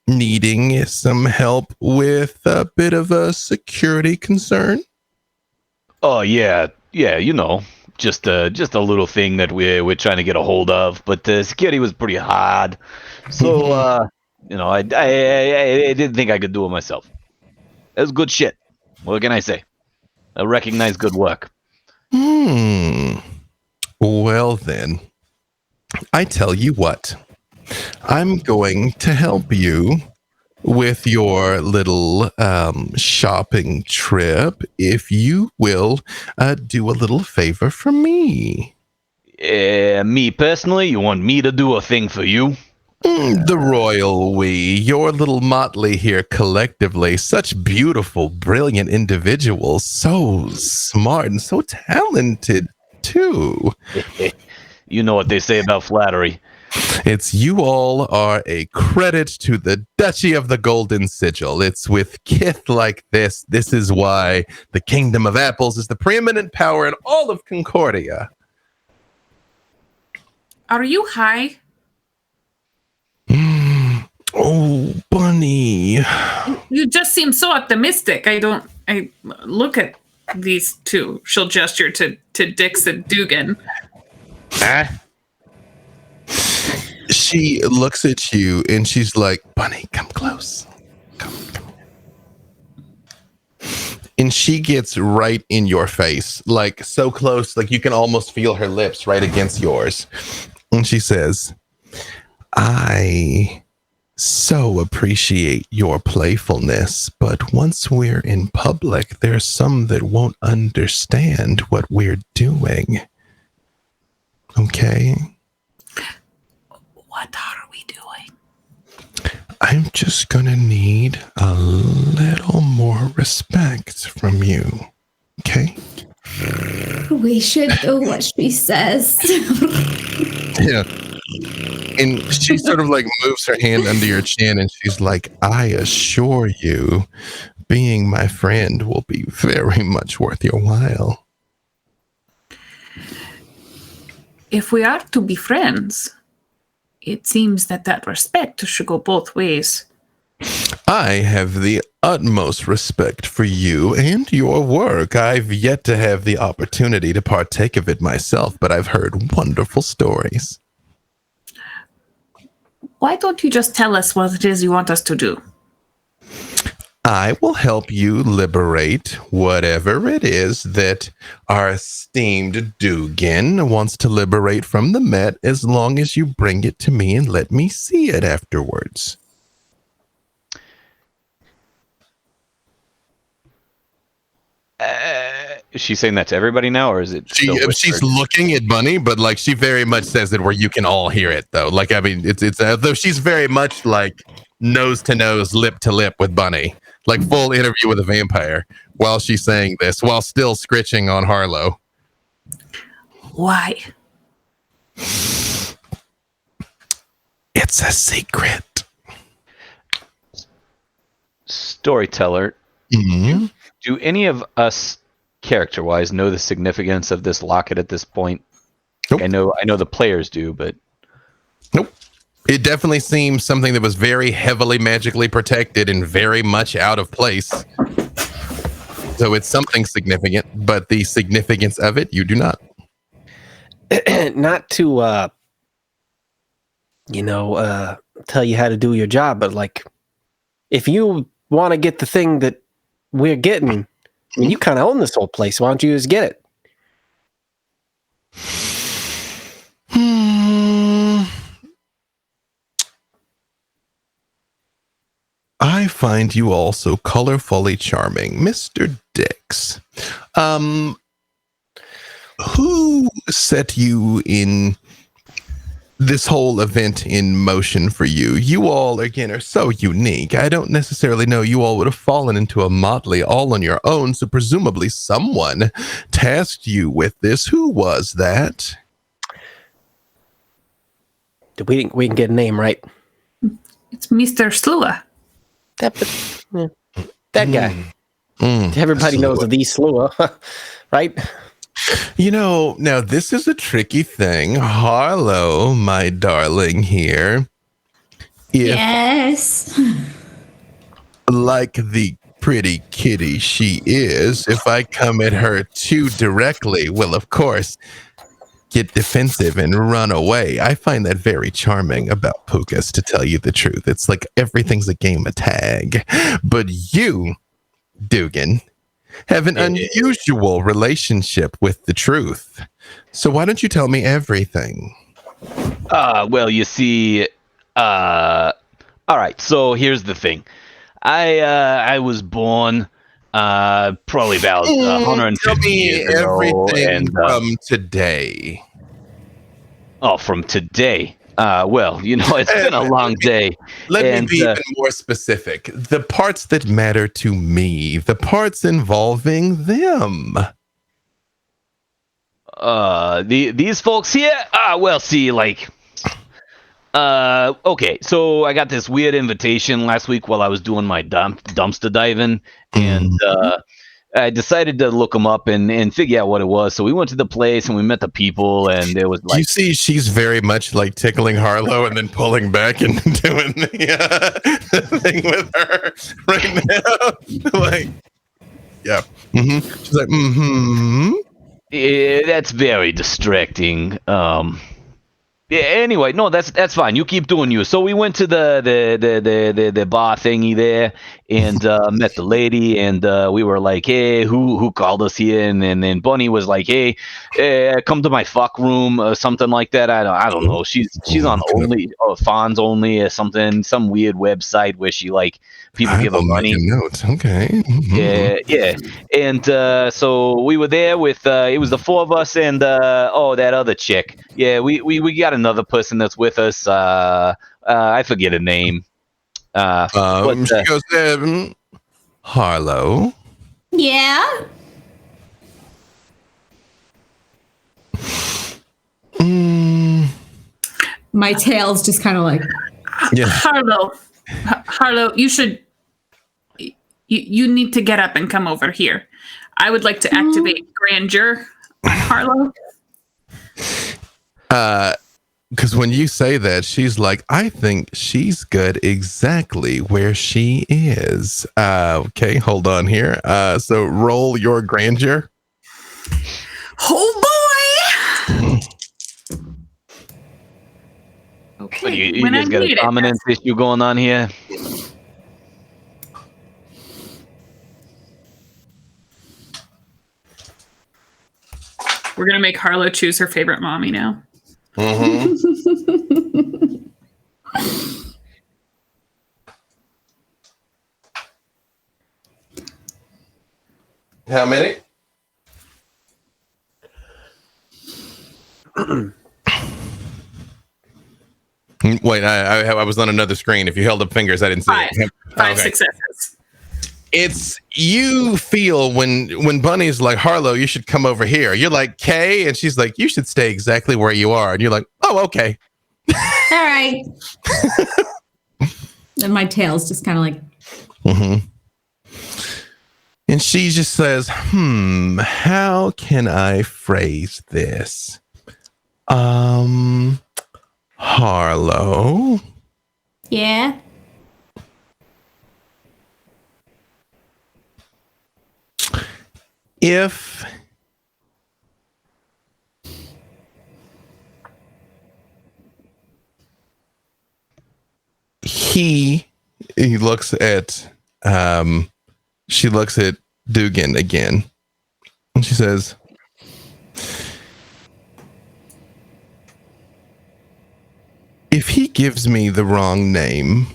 needing some help with a bit of a security concern." Oh yeah, you know, just a little thing that we're trying to get a hold of, but the security was pretty hard, so you know, I didn't think I could do it myself. It was good shit. What can I say? I recognize good work. Well then, I tell you what, I'm going to help you with your little shopping trip if you will do a little favor for me. Me personally, you want me to do a thing for you? The royal we, your little motley here collectively, such beautiful, brilliant individuals, so smart and so talented too. You know what they say about flattery. It's you all are a credit to the Duchy of the Golden Sigil. It's with kith like this. This is why the Kingdom of Apples is the preeminent power in all of Concordia. Are you high? Oh, Bunny. You just seem so optimistic. I look at these two. She'll gesture to Dix and Dugan. She looks at you and she's like, Bunny, come close. Come. And she gets right in your face, like so close, like you can almost feel her lips right against yours. And she says, I so appreciate your playfulness, but once we're in public, there's some that won't understand what we're doing. Okay? What are we doing? I'm just gonna need a little more respect from you. Okay? We should do what she says. Yeah. And she sort of like moves her hand under your chin and she's like, I assure you, being my friend will be very much worth your while. If we are to be friends, it seems that respect should go both ways. I have the utmost respect for you and your work. I've yet to have the opportunity to partake of it myself, but I've heard wonderful stories. Why don't you just tell us what it is you want us to do? I will help you liberate whatever it is that our esteemed Dugan wants to liberate from the Met, as long as you bring it to me and let me see it afterwards. Is she saying that to everybody now, or is it? She's looking at Bunny, but like she very much says it where you can all hear it, though. Like I mean, it's though she's very much like nose to nose, lip to lip with Bunny, like full interview with a vampire, while she's saying this, while still scritching on Harlow. Why? It's a secret. Storyteller. Mm-hmm. Do any of us, character-wise, know the significance of this locket at this point? Nope. I know the players do, but Nope. It definitely seems something that was very heavily magically protected and very much out of place. So it's something significant, but the significance of it, you do not. Not to, tell you how to do your job, but like, if you want to get the thing that we're getting, I mean, you kind of own this whole place. Why don't you just get it? I find you all so colorfully charming, Mr. Dix. Who set you in this whole event in motion for you? You all, again, are so unique. I don't necessarily know you all would have fallen into a motley all on your own, so presumably someone tasked you with this. Who was that? We can get a name, right? It's Mr. Slua. That guy. Everybody knows of the Slua, right? You know, now this is a tricky thing. Harlow, my darling here. Yes. Like the pretty kitty she is, if I come at her too directly, will of course get defensive and run away. I find that very charming about Pukas, to tell you the truth. It's like everything's a game of tag. But you, Dugan, have an unusual relationship with the truth. So why don't you tell me everything? Well, you see, all right. So here's the thing. I was born probably about 150 years ago. Everything from today. Oh, from today. Well, it's been a long day. Let me be even more specific. The parts that matter to me, the parts involving them. These folks here. Well, see, like. Okay, so I got this weird invitation last week while I was doing my dumpster diving, and I decided to look them up and figure out what it was. So we went to the place and we met the people, and it was like, you see, she's very much like tickling Harlow and then pulling back and doing the thing with her right now. Like, yeah. She's like, yeah, that's very distracting. Yeah, anyway, no, that's fine. You keep doing you. So we went to the bar thingy there and met the lady, and we were like, hey, who called us here? And then Bunny was like, hey, come to my fuck room or something like that. I don't know. She's on Fonz only or something, some weird website where she like people give her money. Notes. Okay. Yeah. And so we were there with it was the four of us and that other chick. Yeah, we got another person that's with us. I forget her name. She goes, Harlow. Yeah. My tail's just kind of like. Yeah. Harlow, you should. You need to get up and come over here. I would like to activate grandeur on Harlow. Because when you say that, she's like, I think she's good exactly where she is. Okay, hold on here. So roll your grandeur. Oh boy! Okay. You guys got a dominance issue going on here? We're gonna make Harlow choose her favorite mommy now. How many? Wait, I was on another screen. If you held up fingers, I didn't see it. Five successes. It's you feel when Bunny's like, Harlow, you should come over here. You're like, Kay, and she's like, you should stay exactly where you are. And you're like, oh, okay. All right. And my tail's just kind of like. And she just says, how can I phrase this? Harlow. Yeah. if he looks at she looks at Dugan again and she says, if he gives me the wrong name,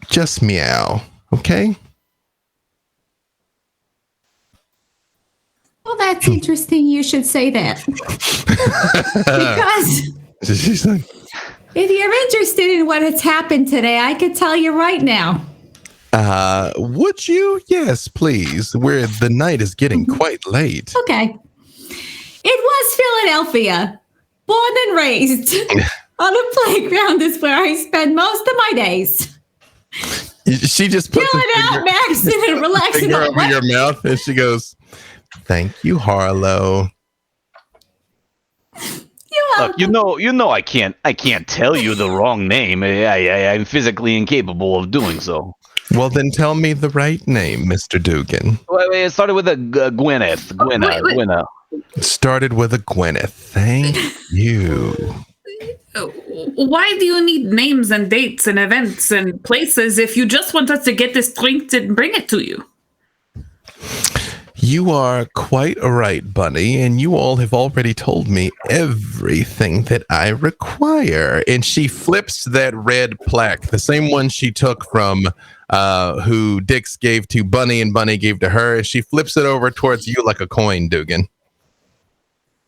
just meow, okay? Well, that's interesting. You should say that. Because She's like, if you're interested in what has happened today, I could tell you right now. would you? Yes, please. Where the night is getting quite late. Okay. It was Philadelphia. Born and raised on a playground is where I spend most of my days. She just puts Chilling out, maxing, and relaxing. finger over your mouth, and she goes, "Thank you, Harlow." Look, you know, I can't tell you the wrong name. I'm physically incapable of doing so. Well, then tell me the right name, Mr. Dugan. Well, it started with a Gwyneth. Gwyneth. It started with a Gwyneth. Thank you. Why do you need names and dates and events and places if you just want us to get this drink and bring it to you? You are quite right, Bunny, and you all have already told me everything that I require. And she flips that red plaque, the same one she took from who Dix gave to Bunny and Bunny gave to her, and she flips it over towards you like a coin, Dugan.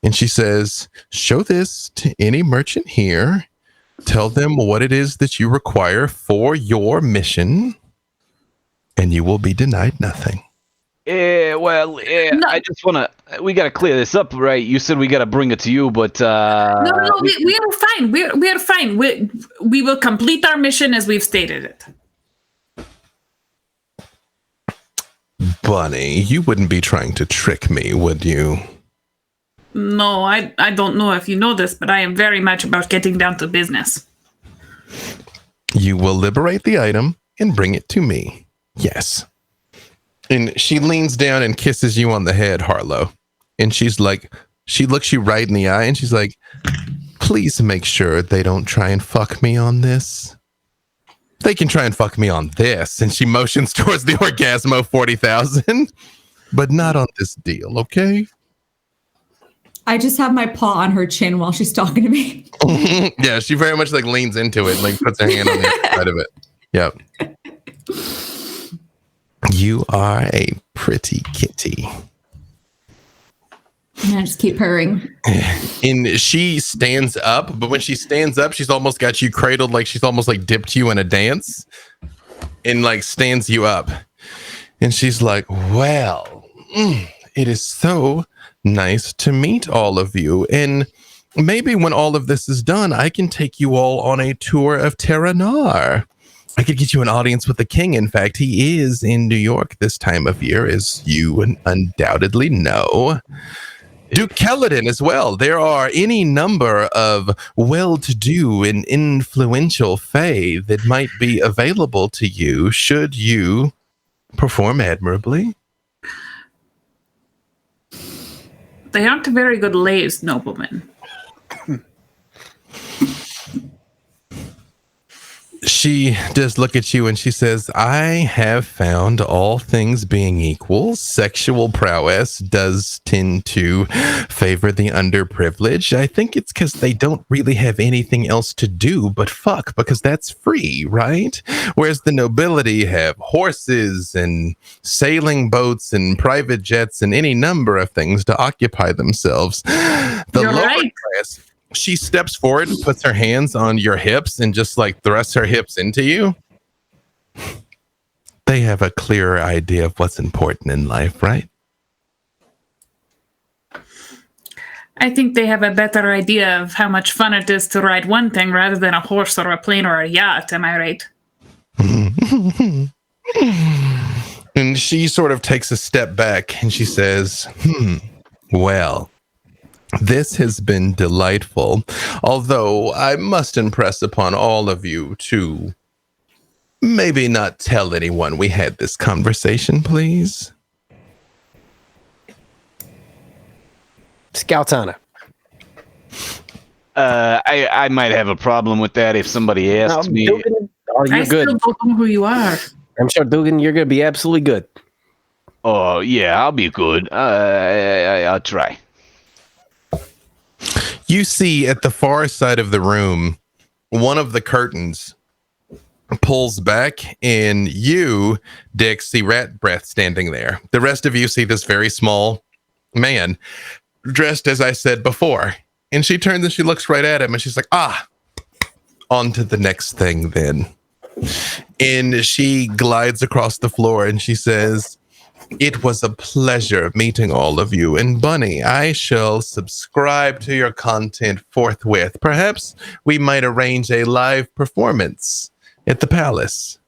And she says, show this to any merchant here. Tell them what it is that you require for your mission, and you will be denied nothing. No. I just want to... We got to clear this up, right? You said we got to bring it to you, but... No, we are fine. We are fine. We will complete our mission as we've stated it. Bunny, you wouldn't be trying to trick me, would you? No, I don't know if you know this, but I am very much about getting down to business. You will liberate the item and bring it to me. Yes. And she leans down and kisses you on the head, Harlow. And she's like, she looks you right in the eye and she's like, please make sure they don't try and fuck me on this. They can try and fuck me on this. And she motions towards the Orgasmo 40,000, but not on this deal, okay? I just have my paw on her chin while she's talking to me. Yeah, she very much like leans into it, like puts her hand on the other side of it. Yep. You are a pretty kitty. And I just keep purring. And she stands up, but when she stands up, she's almost got you cradled, like she's almost like dipped you in a dance and like stands you up. And she's like, well, it is so nice to meet all of you. And maybe when all of this is done, I can take you all on a tour of Terranar. I could get you an audience with the king. In fact, he is in New York this time of year, as you undoubtedly know. Duke Kelladon as well. There are any number of well-to-do and influential fae that might be available to you should you perform admirably. They aren't very good lays, noblemen. She does look at you and she says, I have found all things being equal, sexual prowess does tend to favor the underprivileged. I think it's because they don't really have anything else to do but fuck, because that's free, right? Whereas the nobility have horses and sailing boats and private jets and any number of things to occupy themselves. The You're lower right. class... She steps forward and puts her hands on your hips and just like thrusts her hips into you. They have a clearer idea of what's important in life, right? I think they have a better idea of how much fun it is to ride one thing rather than a horse or a plane or a yacht. Am I right? And she sort of takes a step back and she says, well, this has been delightful, although I must impress upon all of you to maybe not tell anyone we had this conversation, please? Scout's honor. I might have a problem with that if somebody asks me. Dugan, you're I good. still don't know who you are. I'm sure, Dugan, you're going to be absolutely good. Oh, yeah, I'll be good. I'll try. You see at the far side of the room, one of the curtains pulls back, and you, Dick, see Rat Breath standing there. The rest of you see this very small man, dressed as I said before. And she turns and she looks right at him, and she's like, on to the next thing then. And she glides across the floor, and she says, it was a pleasure meeting all of you. And Bunny, I shall subscribe to your content forthwith. Perhaps we might arrange a live performance at the palace.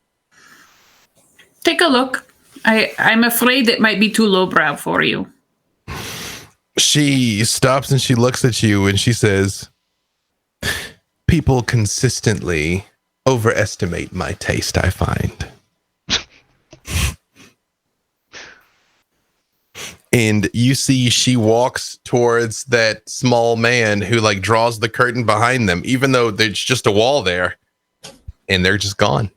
Take a look. I'm afraid it might be too lowbrow for you. She stops and she looks at you and she says, people consistently overestimate my taste, I find. And you see she walks towards that small man who like draws the curtain behind them, even though there's just a wall there, and they're just gone.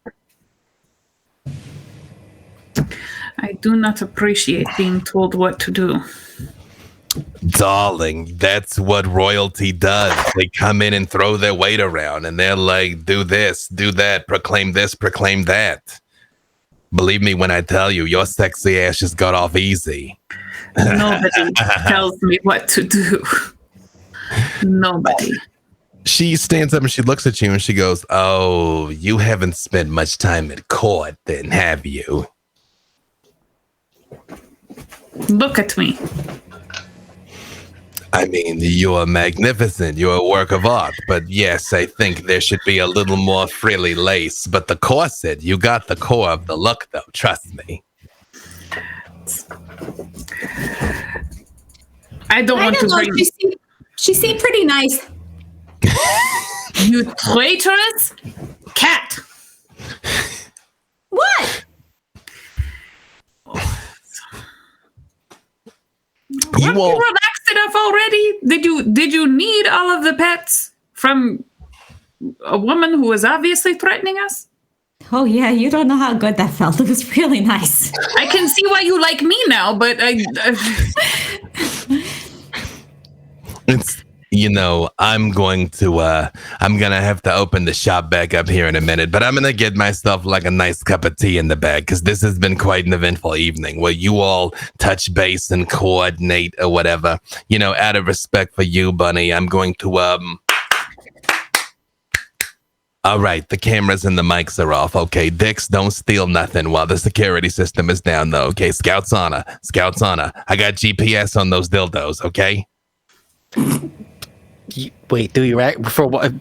I do not appreciate being told what to do. Darling, that's what royalty does. They come in and throw their weight around, and they're like, do this, do that, proclaim this, proclaim that. Believe me when I tell you, your sexy ass just got off easy. Nobody tells me what to do. Nobody. She stands up and she looks at you and she goes, oh, you haven't spent much time at court then, have you? Look at me. I mean, you're magnificent. You're a work of art. But yes, I think there should be a little more frilly lace. But the corset, you got the core of the look, though. Trust me. I don't want to bring... She seemed pretty nice. You traitorous cat. What? You won't... relaxed enough already? Did you need all of the pets from a woman who was obviously threatening us? Oh yeah, you don't know how good that felt. It was really nice. I can see why you like me now, but It's, you know, I'm gonna have to open the shop back up here in a minute, but I'm gonna get myself like a nice cup of tea in the bag, because this has been quite an eventful evening where you all touch base and coordinate or whatever. You know, out of respect for you, Bunny, I'm going to all right, the cameras and the mics are off. Okay, Dix, don't steal nothing while the security system is down, though. Okay, Scouts honor. I got GPS on those dildos, okay? Wait, do you for what?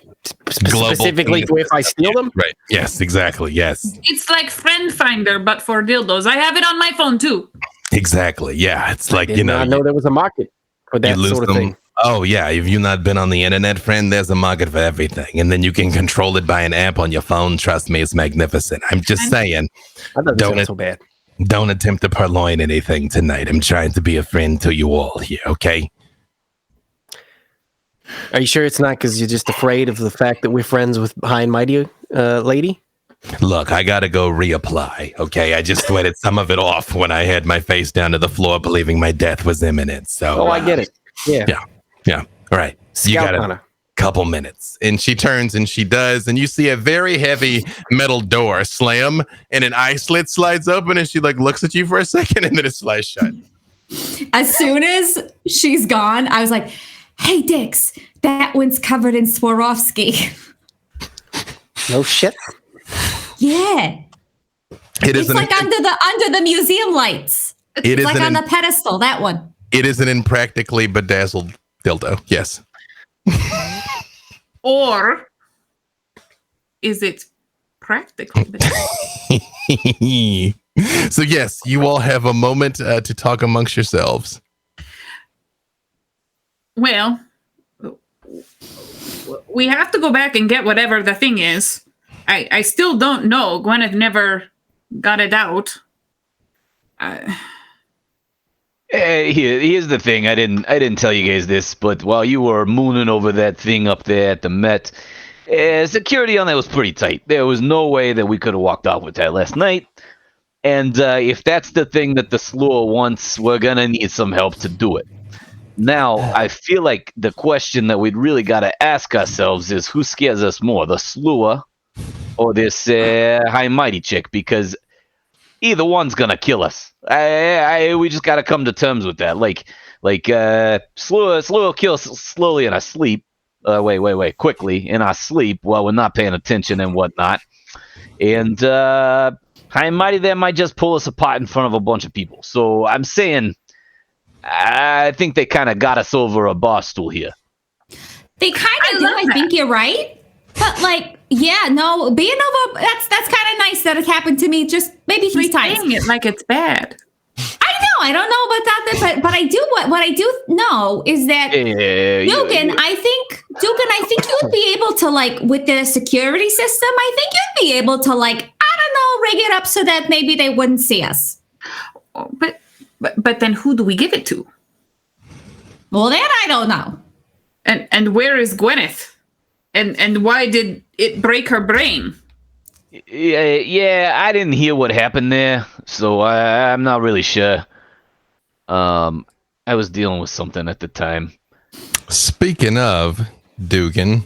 Specifically, if I steal them? Right. Yes, exactly. Yes. it's like Friend Finder, but for dildos. I have it on my phone, too. Exactly. Yeah, it's like, I know there was a market for that sort of thing. Oh, yeah. If you've not been on the internet, friend, there's a market for everything. And then you can control it by an app on your phone. Trust me, it's magnificent. I'm just saying. I thought it was so bad. Don't attempt to purloin anything tonight. I'm trying to be a friend to you all here, okay? Are you sure it's not because you're just afraid of the fact that we're friends with High and Mighty Lady? Look, I gotta go reapply, okay? I just sweated some of it off when I had my face down to the floor believing my death was imminent. So, I get it. Yeah. Yeah. All right. You got a couple minutes. And she turns and she does. And you see a very heavy metal door slam and an eye slit slides open. And she like looks at you for a second and then it slides shut. As soon as she's gone, I was like, hey, Dix, that one's covered in Swarovski. No shit. Yeah. It's like under the museum lights. It's like on the pedestal, that one. It is an impractically bedazzled dildo. Yes. Or is it practically bedazzled? So yes, you all have a moment to talk amongst yourselves. Well, we have to go back and get whatever the thing is. I still don't know. Gwyneth never got it out. Here's the thing. I didn't tell you guys this, but while you were mooning over that thing up there at the Met, security on that was pretty tight. There was no way that we could have walked off with that last night. And if that's the thing that the Slur wants, we're gonna need some help to do it. Now, I feel like the question that we'd really got to ask ourselves is who scares us more, the Slur or this high and mighty chick? Because either one's gonna kill us. We just got to come to terms with that. Slur kills slowly in our sleep. Quickly in our sleep while we're not paying attention and whatnot. And high and mighty there might just pull us apart in front of a bunch of people. So I'm saying, I think they kind of got us over a bar stool here. They kind of do. I think you're right. But being over, that's kind of nice that it happened to me just maybe 3 times. Saying it like it's bad. I know. I don't know about that, but I do. What I do know is that Dugan, I think you'd be able to with the security system. I think you'd be able to rig it up so that maybe they wouldn't see us. But then who do we give it to? Well, that I don't know. And where is Gwyneth? And why did it break her brain? Yeah, I didn't hear what happened there, so I'm not really sure. I was dealing with something at the time. Speaking of Dugan,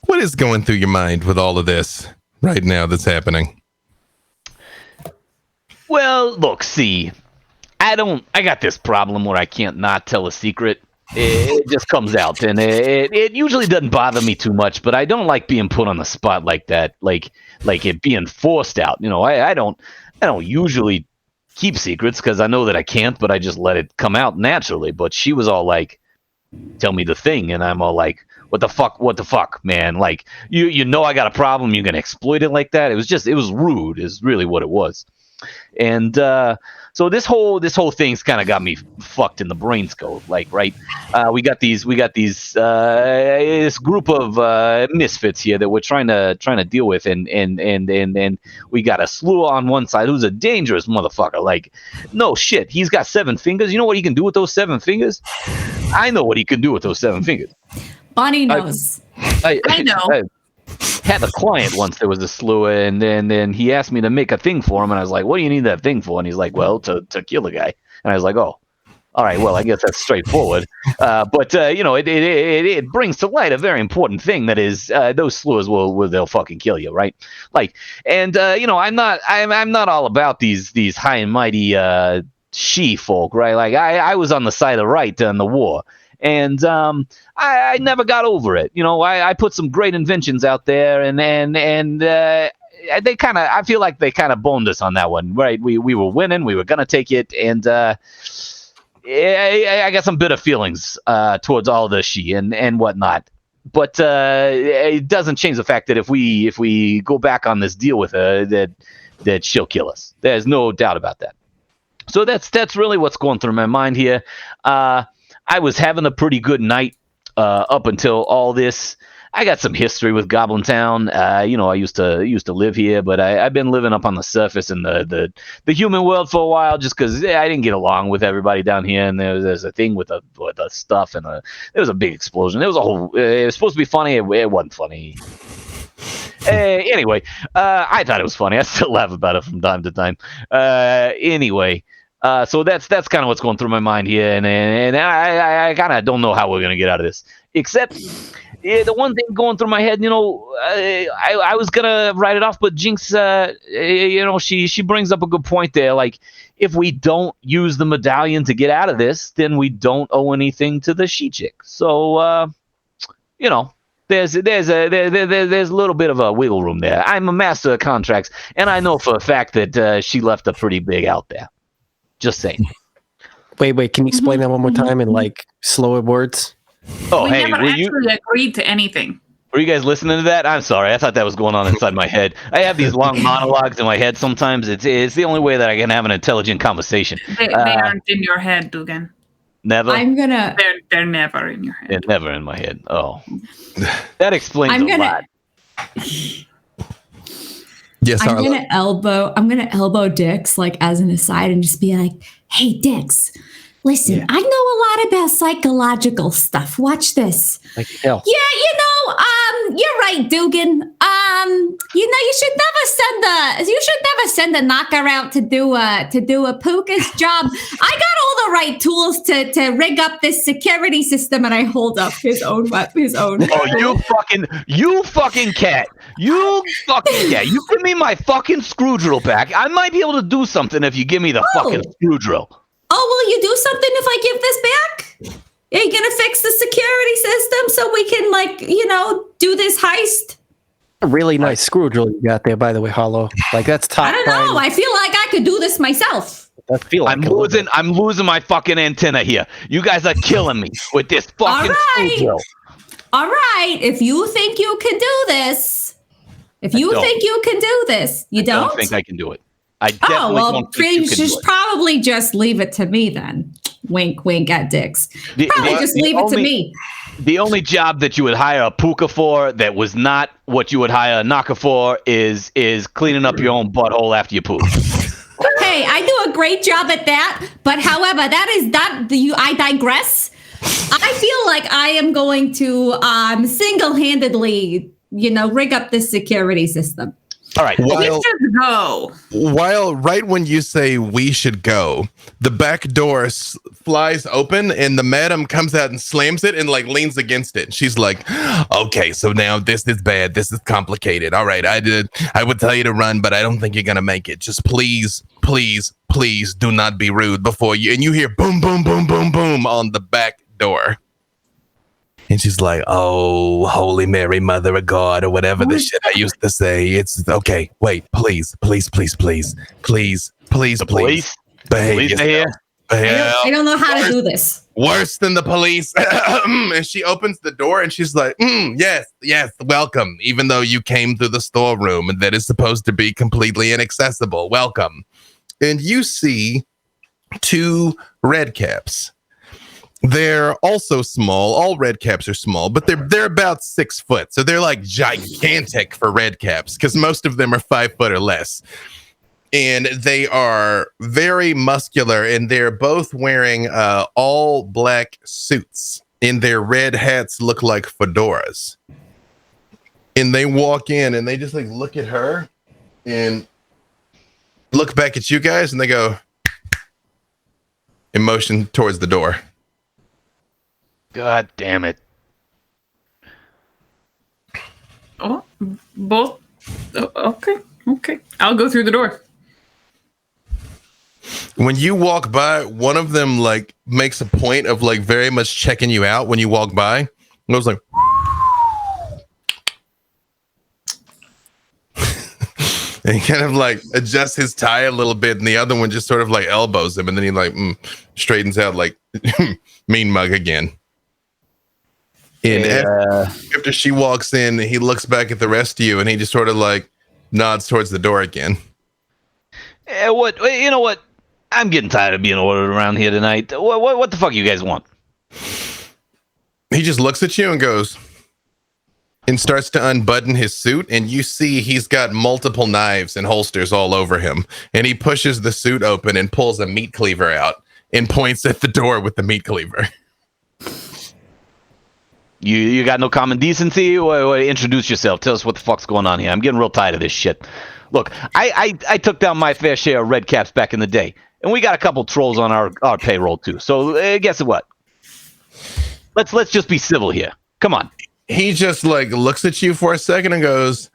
what is going through your mind with all of this right now that's happening? Well, look, see, I got this problem where I can't not tell a secret. It just comes out, and it usually doesn't bother me too much, but I don't like being put on the spot like that, like it being forced out. I don't usually keep secrets because I know that I can't, but I just let it come out naturally. But she was all like, tell me the thing, and I'm all like, what the fuck, man? Like, you know I got a problem, you're gonna exploit it like that? It was rude is really what it was. And so this whole thing's kind of got me fucked in the brain scope. Right? We got this group of misfits here that we're trying to deal with, and we got a Slur on one side who's a dangerous motherfucker. Like, no shit, he's got 7 fingers. You know what he can do with those 7 fingers? I know what he can do with those 7 fingers. Bonnie knows. I know. I had a client once that was a Slur, and then he asked me to make a thing for him, and I was like, what do you need that thing for? And he's like, well, to kill the guy. And I was like, oh, all right, well, I guess that's straightforward. But it brings to light a very important thing, that is, those Slurs they'll fucking kill you, right? I'm not all about these high and mighty she folk, right? I was on the side of right in the war. And I never got over it. I put some great inventions out there, and they kind of, I feel like they kind of boned us on that one, right? We were winning, we were gonna take it, and I got some bitter feelings towards all the she and whatnot. But it doesn't change the fact that if we go back on this deal with her, that she'll kill us. There's no doubt about that. So that's really what's going through my mind here. I was having a pretty good night up until all this. I got some history with Goblin Town. I used to live here, but I've been living up on the surface in the human world for a while, just because I didn't get along with everybody down here. And there's a thing with the stuff, and there was a big explosion. It was supposed to be funny. It wasn't funny. Anyway, I thought it was funny. I still laugh about it from time to time. Anyway. So that's kind of what's going through my mind here, and I kind of don't know how we're gonna get out of this. Except the one thing going through my head, I was gonna write it off, but Jinx, she brings up a good point there. Like, if we don't use the medallion to get out of this, then we don't owe anything to the she chick. So there's a little bit of a wiggle room there. I'm a master of contracts, and I know for a fact that she left a pretty big out there. Just saying. Wait, can you explain that one more time in slower words? Oh, we hey, never actually agreed to anything. Were you guys listening to that? I'm sorry. I thought that was going on inside my head. I have these long monologues in my head sometimes. It's the only way that I can have an intelligent conversation. They aren't in your head, Dugan. Never? They're never in your head. They're never in my head. Oh. That explains a lot. Yes, I'm Harlow. gonna elbow Dix like as an aside and just be like, "Hey, Dix, listen, Yeah. I know a lot about psychological stuff. Watch this. Like hell. Yeah, you're right, Dugan. You should never send a knocker out to do a puka's job. I got all the right tools to rig up this security system," and I hold up his own. Oh, you fucking cat. You fucking cat. You give me my fucking screw drill back. I might be able to do something if you give me the fucking screw drill. Oh, will you do something if I give this back? Are you gonna fix the security system so we can, do this heist? A really nice screw drill you got there, by the way, Hollow. Like that's top. I don't know. I feel like I could do this myself. I feel like I'm losing my fucking antenna here. You guys are killing me with this fucking screw drill. All right. If you think you can do this, you don't think I can do it. I definitely don't think you can do it. Probably just leave it to me then. Wink, wink at Dix. Leave it to me. The only job that you would hire a puka for that was not what you would hire a knocker for is cleaning up your own butthole after you poop. Hey, I do a great job at that. But however, I digress. I feel like I am going to single-handedly, rig up this security system. All right. While right when you say we should go, the back door flies open and the madam comes out and slams it and like leans against it. She's like, "Okay, so now this is bad. This is complicated. All right, I would tell you to run, but I don't think you're gonna make it. Just please do not be rude before you." And you hear boom, boom, boom, boom, boom on the back door. And she's like, "Oh, Holy Mary, Mother of God," or whatever the shit I used to say. It's okay. Wait, please. Police Behave yourself. I don't know how to do this. Worse than the police. And she opens the door and she's like, yes, welcome. Even though you came through the storeroom that is supposed to be completely inaccessible. Welcome. And you see 2 red caps. They're also small. All red caps are small, but they're about 6 foot. So they're like gigantic for red caps because most of them are 5 foot or less. And they are very muscular, and they're both wearing all black suits, and their red hats look like fedoras. And they walk in and they just like look at her and look back at you guys, and they go and motion towards the door. God damn it. Oh, both. Oh, okay. I'll go through the door. When you walk by, one of them like makes a point of like very much checking you out when you walk by. And I was like, and he kind of like adjusts his tie a little bit, and the other one just sort of like elbows him, and then he like straightens out like mean mug again. And after she walks in, he looks back at the rest of you, and he just sort of like nods towards the door again. You know what? I'm getting tired of being ordered around here tonight. What the fuck you guys want? He just looks at you and goes, and starts to unbutton his suit, and you see he's got multiple knives and holsters all over him. And he pushes the suit open and pulls a meat cleaver out and points at the door with the meat cleaver. You got no common decency? Introduce yourself. Tell us what the fuck's going on here. I'm getting real tired of this shit. Look, I took down my fair share of red caps back in the day, and we got a couple trolls on our payroll too. So guess what? Let's just be civil here. Come on. He just like looks at you for a second and goes,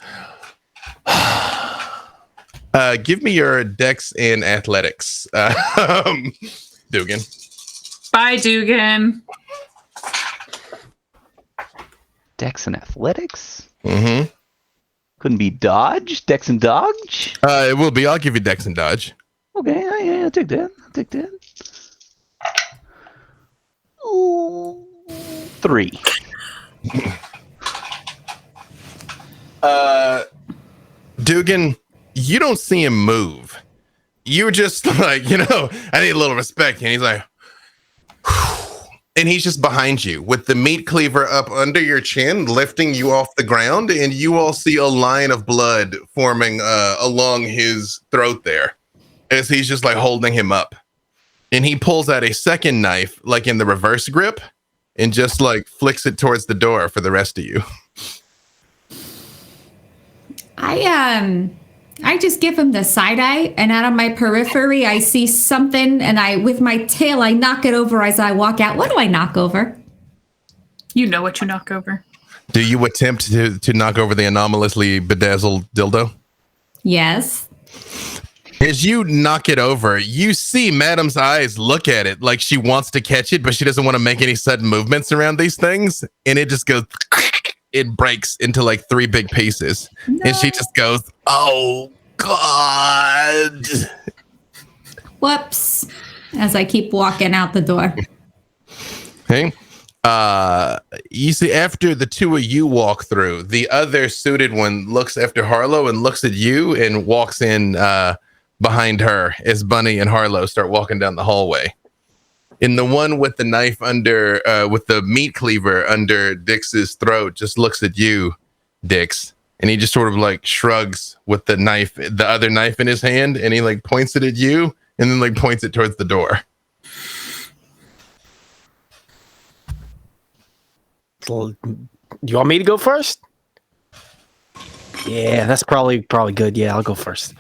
"Give me your dex and athletics, Dugan." Bye, Dugan. Dex and athletics? Mm-hmm. Couldn't be dodge? Dex and dodge? It will be. I'll give you dex and dodge. Okay, I'll take that. Ooh, 3. Dugan, you don't see him move. You're just like, I need a little respect. And he's like, And he's just behind you with the meat cleaver up under your chin, lifting you off the ground. And you all see a line of blood forming along his throat there as he's just like holding him up. And he pulls out a second knife, like in the reverse grip, and just like flicks it towards the door for the rest of you. I just give him the side eye, and out of my periphery, I see something, and with my tail, I knock it over as I walk out. What do I knock over? You know what you knock over. Do you attempt to knock over the anomalously bedazzled dildo? Yes. As you knock it over, you see Madam's eyes look at it like she wants to catch it, but she doesn't want to make any sudden movements around these things. And it just goes, it breaks into like 3 big pieces. No. And she just goes, oh, God. Whoops. As I keep walking out the door. Okay. You see, after the two of you walk through, the other suited one looks after Harlow and looks at you and walks in behind her as Bunny and Harlow start walking down the hallway. And the one with the knife under, with the meat cleaver under Dix's throat just looks at you, Dix. And he just sort of like shrugs with the knife, the other knife in his hand. And he like points it at you and then like points it towards the door. Do you want me to go first? Yeah, that's probably good. Yeah, I'll go first.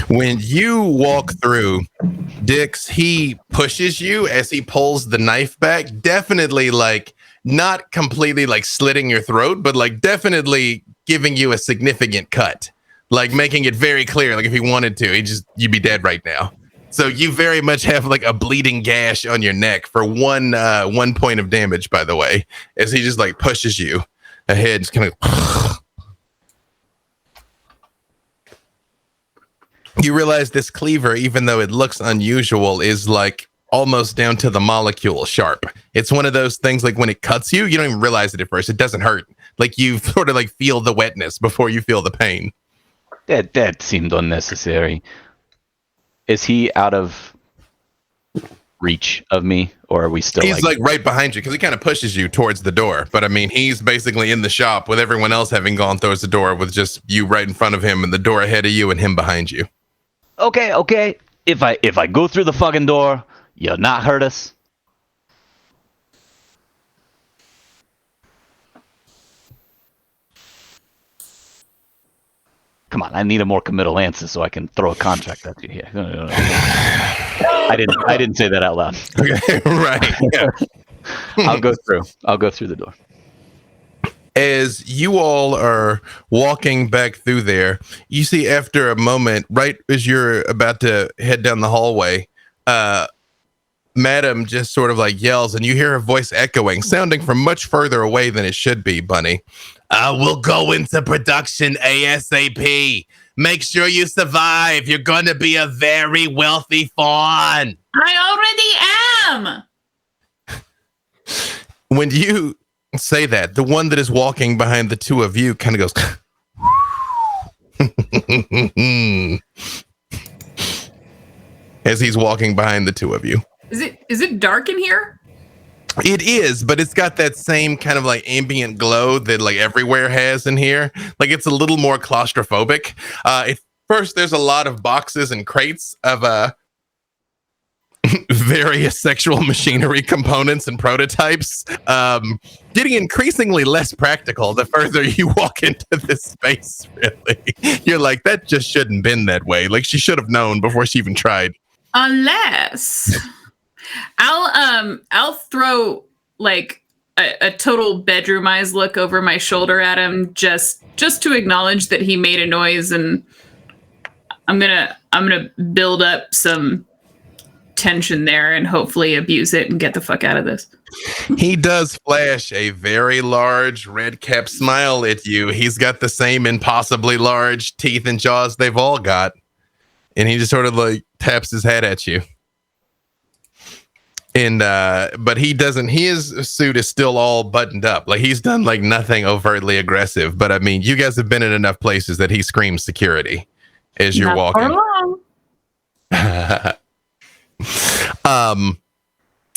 When you walk through, Dix, he pushes you as he pulls the knife back. Definitely like not completely like slitting your throat, but like definitely giving you a significant cut, like making it very clear. Like if he wanted to, you'd be dead right now. So you very much have like a bleeding gash on your neck for one point of damage, by the way, as he just like pushes you ahead. Just kind of. You realize this cleaver, even though it looks unusual, is like almost down to the molecule sharp. It's one of those things like when it cuts you, you don't even realize it at first. It doesn't hurt. Like you sort of like feel the wetness before you feel the pain. That seemed unnecessary. Is he out of reach of me, or are we still? He's like right behind you because he kind of pushes you towards the door. But I mean, he's basically in the shop with everyone else having gone towards the door, with just you right in front of him and the door ahead of you and him behind you. Okay. If I go through the fucking door, you'll not hurt us. Come on, I need a more committal answer so I can throw a contract at you here. I didn't say that out loud. Okay, right. Yeah. I'll go through the door. As you all are walking back through there, you see after a moment, right as you're about to head down the hallway, Madam just sort of like yells, and you hear her voice echoing, sounding from much further away than it should be, Bunny. We'll go into production ASAP. Make sure you survive. You're going to be a very wealthy fawn. I already am. When you say that, the one that is walking behind the two of you kind of goes as he's walking behind the two of you. Is it dark in here? It is, but it's got that same kind of like ambient glow that like everywhere has in here. Like it's a little more claustrophobic. At first, there's a lot of boxes and crates of various sexual machinery components and prototypes, getting increasingly less practical the further you walk into this space, really. You're like, that just shouldn't been that way. Like she should have known before she even tried. Unless I'll throw like a total bedroom eyes look over my shoulder at him just to acknowledge that he made a noise, and I'm gonna build up some tension there and hopefully abuse it and get the fuck out of this. He does flash a very large red cap smile at you. He's got the same impossibly large teeth and jaws they've all got. And he just sort of like taps his head at you. And but he doesn't, his suit is still all buttoned up. Like he's done like nothing overtly aggressive. But I mean, you guys have been in enough places that he screams security as you're walking.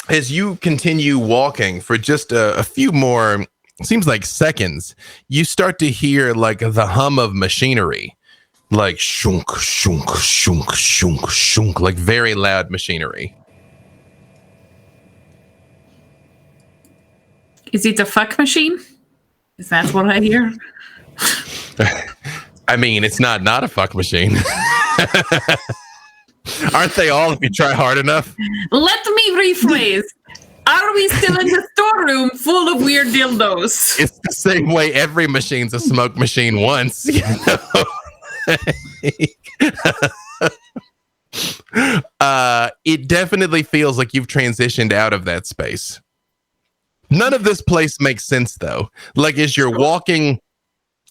as you continue walking for just a few more, seems like seconds, you start to hear like the hum of machinery, like shunk, shunk, shunk, shunk, shunk, like very loud machinery. Is it a fuck machine? Is that what I hear? I mean, it's not a fuck machine. Aren't they all if you try hard enough? Let me rephrase. Are we still in the storeroom full of weird dildos? It's the same way every machine's a smoke machine once, you know? It definitely feels like you've transitioned out of that space. None of this place makes sense, though. Like, as you're walking,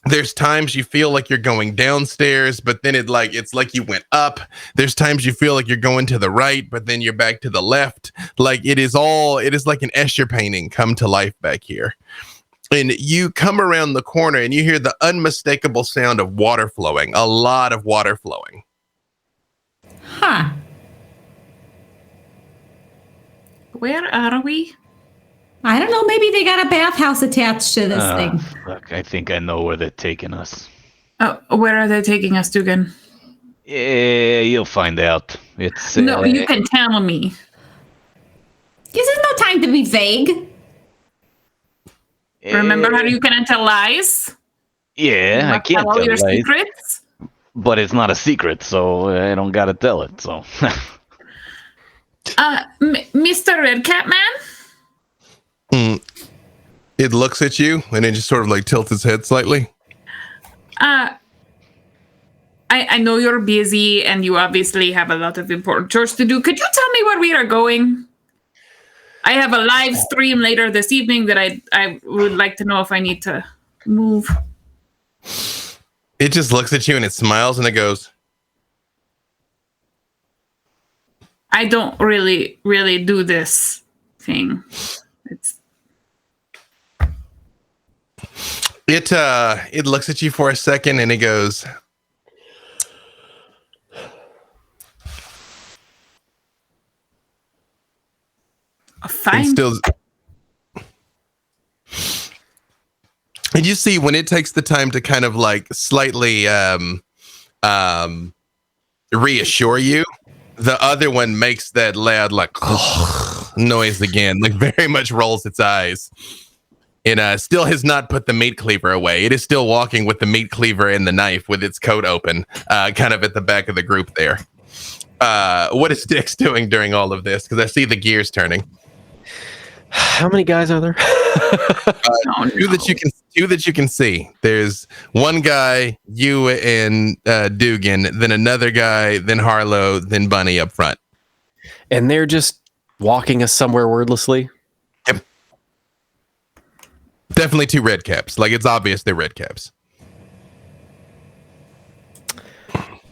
there's times you feel like you're going downstairs, but then it's like you went up. There's times you feel like you're going to the right, but then you're back to the left. Like, it is like an Escher painting come to life back here. And you come around the corner and you hear the unmistakable sound of water flowing, a lot of water flowing. Huh. Where are we? I don't know. Maybe they got a bathhouse attached to this thing. Fuck, I think I know where they're taking us. Oh, where are they taking us, Dugan? Yeah, you'll find out. It's No, you can tell me. This is no time to be vague. Remember how you cannot tell lies? Yeah, I must can't tell all tell your lies, secrets? but it's not a secret, so I don't gotta tell it. So, Mr. Redcap Man? It looks at you and it just sort of like tilts its head slightly. I know you're busy and you obviously have a lot of important chores to do. Could you tell me where we are going? I have a live stream later this evening that I would like to know if I need to move. It just looks at you and it smiles and it goes, I don't really do this thing. It looks at you for a second and it goes, Fine. And you see when it takes the time to kind of like slightly reassure you, the other one makes that loud like noise again, like very much rolls its eyes. And still has not put the meat cleaver away. It is still walking with the meat cleaver and the knife with its coat open, kind of at the back of the group there. What is Dix doing during all of this? Because I see the gears turning. How many guys are there? Two that you can see. There's one guy, you and Dugan, then another guy, then Harlow, then Bunny up front. And they're just walking us somewhere wordlessly? Yep. Definitely two red caps. Like, it's obvious they're red caps.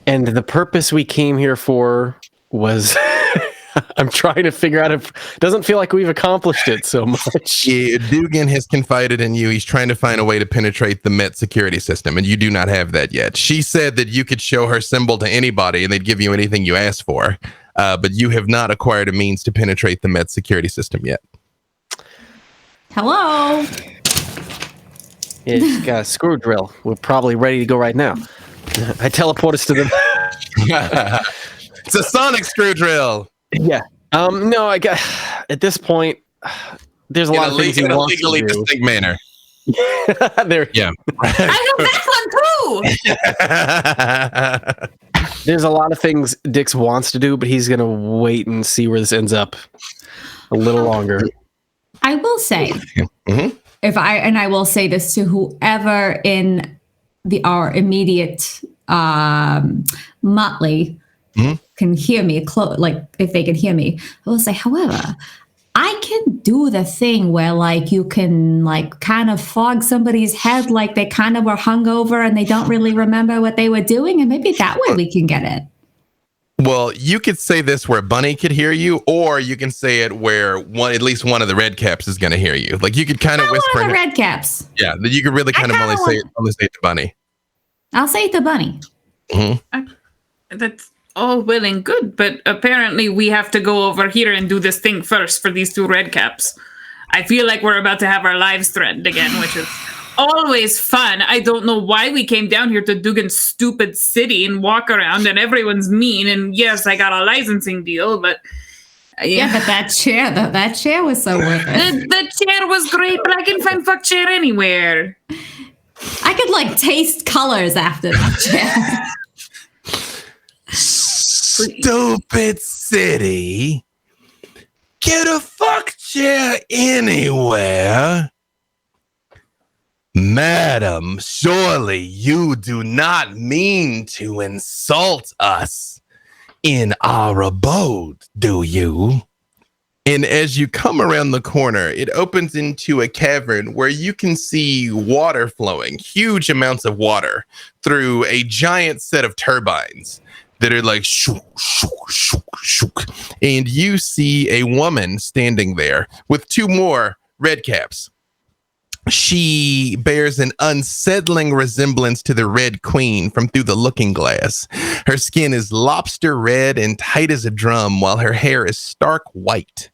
And the purpose we came here for was... I'm trying to figure out if it doesn't feel like we've accomplished it so much. Yeah, Dugan has confided in you. He's trying to find a way to penetrate the Met security system, and you do not have that yet. She said that you could show her symbol to anybody and they'd give you anything you asked for, but you have not acquired a means to penetrate the Met security system yet. Hello. It's got a screw drill. We're probably ready to go right now. I teleport us to them. It's a sonic screw drill. Yeah. No, I got at this point. There's a lot of things he wants to do. Distinct manner. There. Yeah. I have that one too. There's a lot of things Dix wants to do, but he's gonna wait and see where this ends up a little longer. I will say, I will say this to whoever in our immediate motley can hear me, like if they can hear me, I will say, however, I can do the thing where like you can like kind of fog somebody's head like they kind of were hungover and they don't really remember what they were doing, and maybe that way we can get it. Well, you could say this where Bunny could hear you, or you can say it where at least one of the red caps is going to hear you. Like you could kind of whisper. One of the red caps. Yeah, that you could really kind of only say it to Bunny. I'll say it to Bunny. That's all well and good, but apparently we have to go over here and do this thing first for these two red caps. I feel like we're about to have our lives threatened again, which is always fun. I don't know why we came down here to Dugan's stupid city and walk around and everyone's mean. And yes, I got a licensing deal, but Yeah, but that chair was so worth it. the chair was great, but I can find fuck chair anywhere. I could like taste colors after that chair. Stupid city. Get a fuck chair anywhere. Madam, surely you do not mean to insult us in our abode, do you? And as you come around the corner, it opens into a cavern where you can see water flowing, huge amounts of water through a giant set of turbines that are like shook, shook, shook, shook. And you see a woman standing there with two more red caps. She bears an unsettling resemblance to the Red Queen from Through the Looking Glass. Her skin is lobster red and tight as a drum, while her hair is stark white.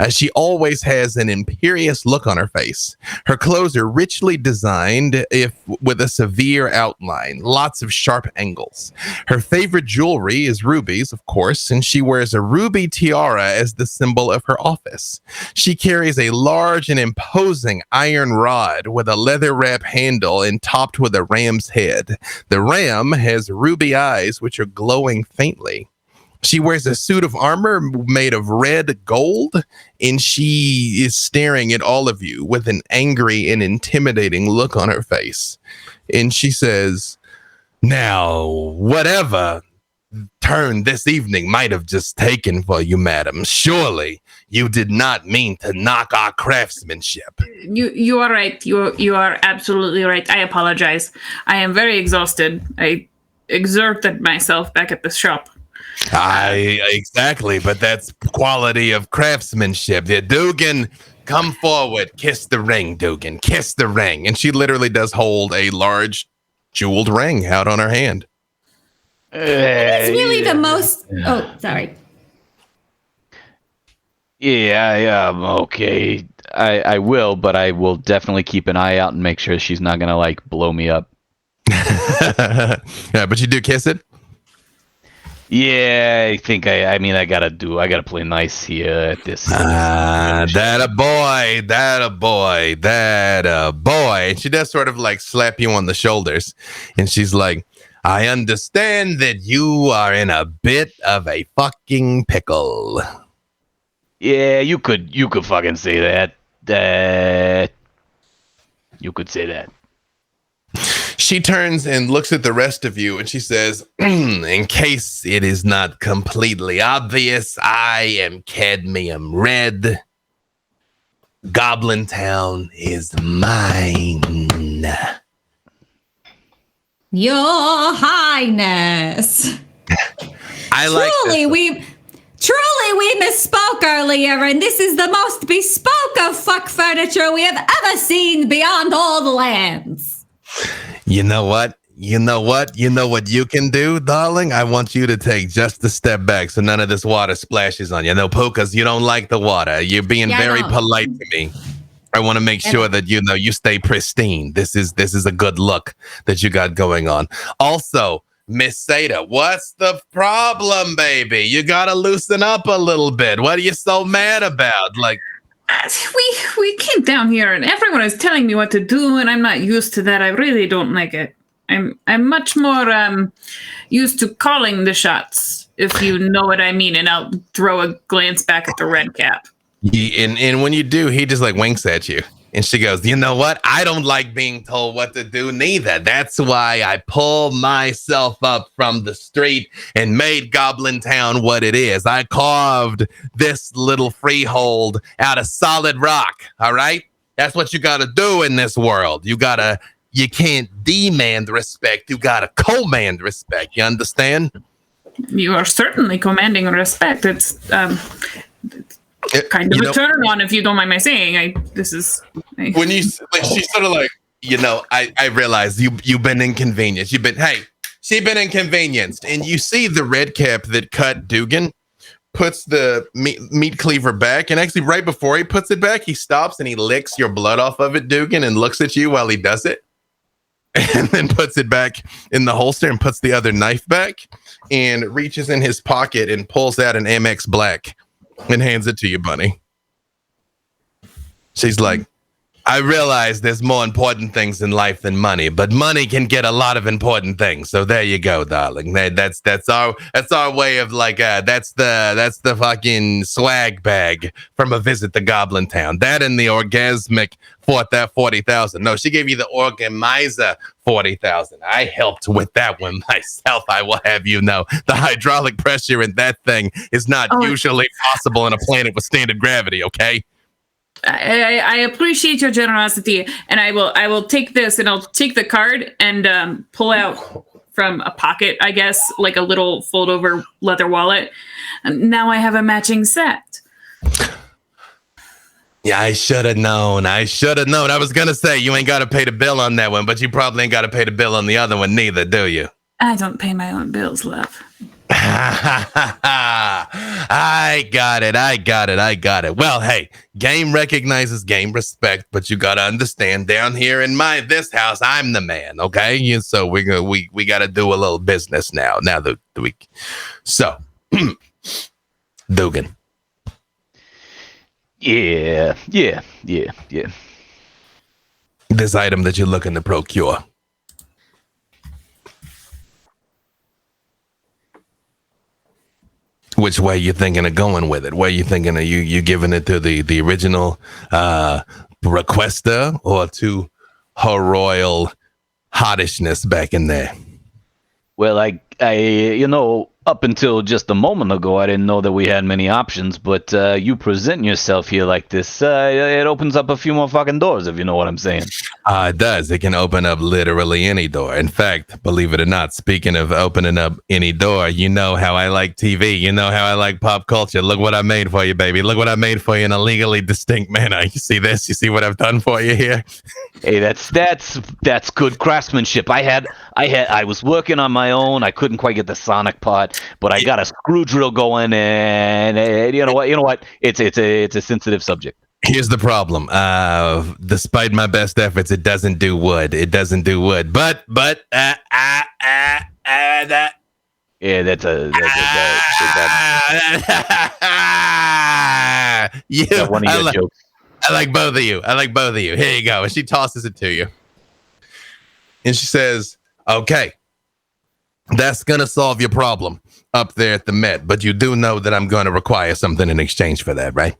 She always has an imperious look on her face. Her clothes are richly designed, if with a severe outline, lots of sharp angles. Her favorite jewelry is rubies, of course, and she wears a ruby tiara as the symbol of her office. She carries a large and imposing iron rod with a leather wrap handle and topped with a ram's head. The ram has ruby eyes which are glowing faintly. She wears a suit of armor made of red gold, and she is staring at all of you with an angry and intimidating look on her face. And she says, "Now, whatever turn this evening might have just taken for you, madam, surely you did not mean to knock our craftsmanship." You are right. You are absolutely right. I apologize. I am very exhausted. I exerted myself back at the shop. Exactly, but that's quality of craftsmanship. Yeah, Dugan, come forward. Kiss the ring, Dugan. Kiss the ring. And she literally does hold a large jeweled ring out on her hand. It's really the most. Oh, sorry. Yeah, okay. I will, but I will definitely keep an eye out and make sure she's not gonna like blow me up. Yeah, but you do kiss it? Yeah, I think I gotta play nice here at this. That a boy. And she does sort of like slap you on the shoulders. And she's like, "I understand that you are in a bit of a fucking pickle." Yeah, you could fucking say that. You could say that. She turns and looks at the rest of you and she says, "In case it is not completely obvious, I am Cadmium Red. Goblin Town is mine." Your Highness. Truly, we misspoke earlier, and this is the most bespoke of fuck furniture we have ever seen beyond all the lands. You know what? You know what you can do, darling? I want you to take just a step back so none of this water splashes on you. No, Pukas, you don't like the water. You're being very polite to me. I want to make sure that you stay pristine. This is a good look that you got going on. Also, Miss Seda, what's the problem, baby? You gotta loosen up a little bit. What are you so mad about? Like, we came down here and everyone is telling me what to do, and I'm not used to that. I really don't like it. I'm much more used to calling the shots, if you know what I mean. And I'll throw a glance back at the red cap. And when you do, he just like winks at you. And she goes, "You know what? I don't like being told what to do neither. That's why I pulled myself up from the street and made Goblin Town what it is. I carved this little freehold out of solid rock. All right? That's what you got to do in this world. You can't demand respect. You got to command respect. You understand?" You are certainly commanding respect. It's kind of a turn on, if you don't mind my saying. When she's sort of like, I realize you've been inconvenienced. Hey, She been inconvenienced. And you see the red cap that cut Dugan puts the meat cleaver back. And actually, right before he puts it back, he stops and he licks your blood off of it, Dugan, and looks at you while he does it. And then puts it back in the holster and puts the other knife back and reaches in his pocket and pulls out an MX Black and hands it to you, Bunny. She's like, I realize there's more important things in life than money, but money can get a lot of important things. So there you go, darling. That's our way of like that's the fucking swag bag from a visit to Goblin Town. That and the orgasmic fought that 40,000. No, she gave you the Organizer 40,000. I helped with that one myself. I will have you know the hydraulic pressure in that thing is not usually possible on a planet with standard gravity. Okay. I appreciate your generosity, and I will take this, and I'll take the card and pull out from a pocket, I guess, like a little fold over leather wallet. And now I have a matching set. Yeah, I should have known. I was gonna say you ain't gotta pay the bill on that one, but you probably ain't gotta pay the bill on the other one neither, do you? I don't pay my own bills, love. I got it. Well, hey, game recognizes game respect, but you gotta understand down here in this house, I'm the man, okay? And so we gotta do a little business now. So Dugan. Yeah. This item that you're looking to procure. Which way you thinking of going with it? Where you thinking of you giving it to the original requester or to her royal hottishness back in there? Well, I up until just a moment ago, I didn't know that we had many options, but you present yourself here like this, it opens up a few more fucking doors, if you know what I'm saying. It does. It can open up literally any door. In fact, believe it or not, speaking of opening up any door, you know how I like TV. You know how I like pop culture. Look what I made for you, baby. Look what I made for you in a legally distinct manner. You see this? You see what I've done for you here? Hey, that's good craftsmanship. I was working on my own. I couldn't quite get the sonic part, but I got a screw drill going, and you know what? It's a sensitive subject. Here's the problem. Despite my best efforts, it doesn't do wood. But yeah, that's one of your jokes. I like both of you. Here you go. And she tosses it to you. And she says, okay, that's going to solve your problem up there at the Met. But you do know that I'm going to require something in exchange for that, right?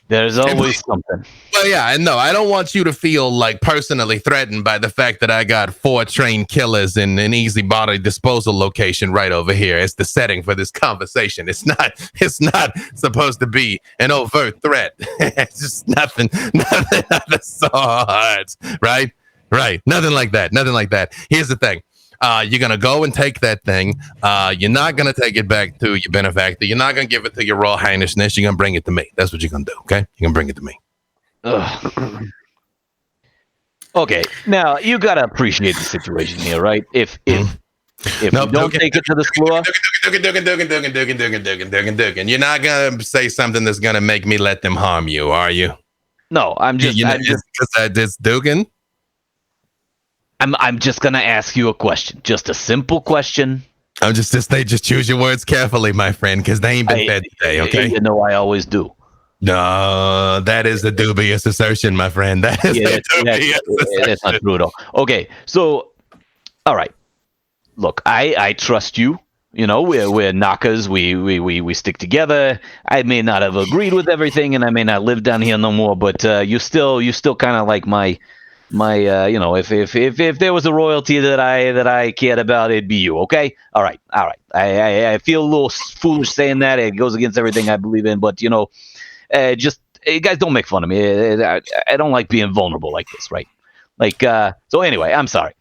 There's always something. Well, yeah, I know. I don't want you to feel like personally threatened by the fact that I got 4 trained killers in an easy body disposal location right over here. It's the setting for this conversation. It's not supposed to be an overt threat. It's just nothing of the sort, right? Right. Nothing like that. Here's the thing. You're going to go and take that thing. You're not going to take it back to your benefactor. You're not going to give it to your Royal Highnessness. You're going to bring it to me. That's what you're going to do, okay? You're going to bring it to me. Okay, now you got to appreciate the situation here, right? If you don't take it to the floor... Dugan. You're not going to say something that's going to make me let them harm you, are you? No, I'm just... It's Dugan? I'm just gonna ask you a question, just a simple question. I'm just choose your words carefully, my friend, because they ain't been fed today. Okay, you know I always do. No, that is a dubious assertion, my friend. That is that's not true at all. Okay, so all right, look, I trust you. You know, we're knockers. We stick together. I may not have agreed with everything, and I may not live down here no more. But you still kind of like my if there was a royalty that I cared about, it'd be you. Okay, all right. I feel a little foolish saying that. It goes against everything I believe in, but guys, don't make fun of me. I don't like being vulnerable like this, right? Like, so anyway, I'm sorry.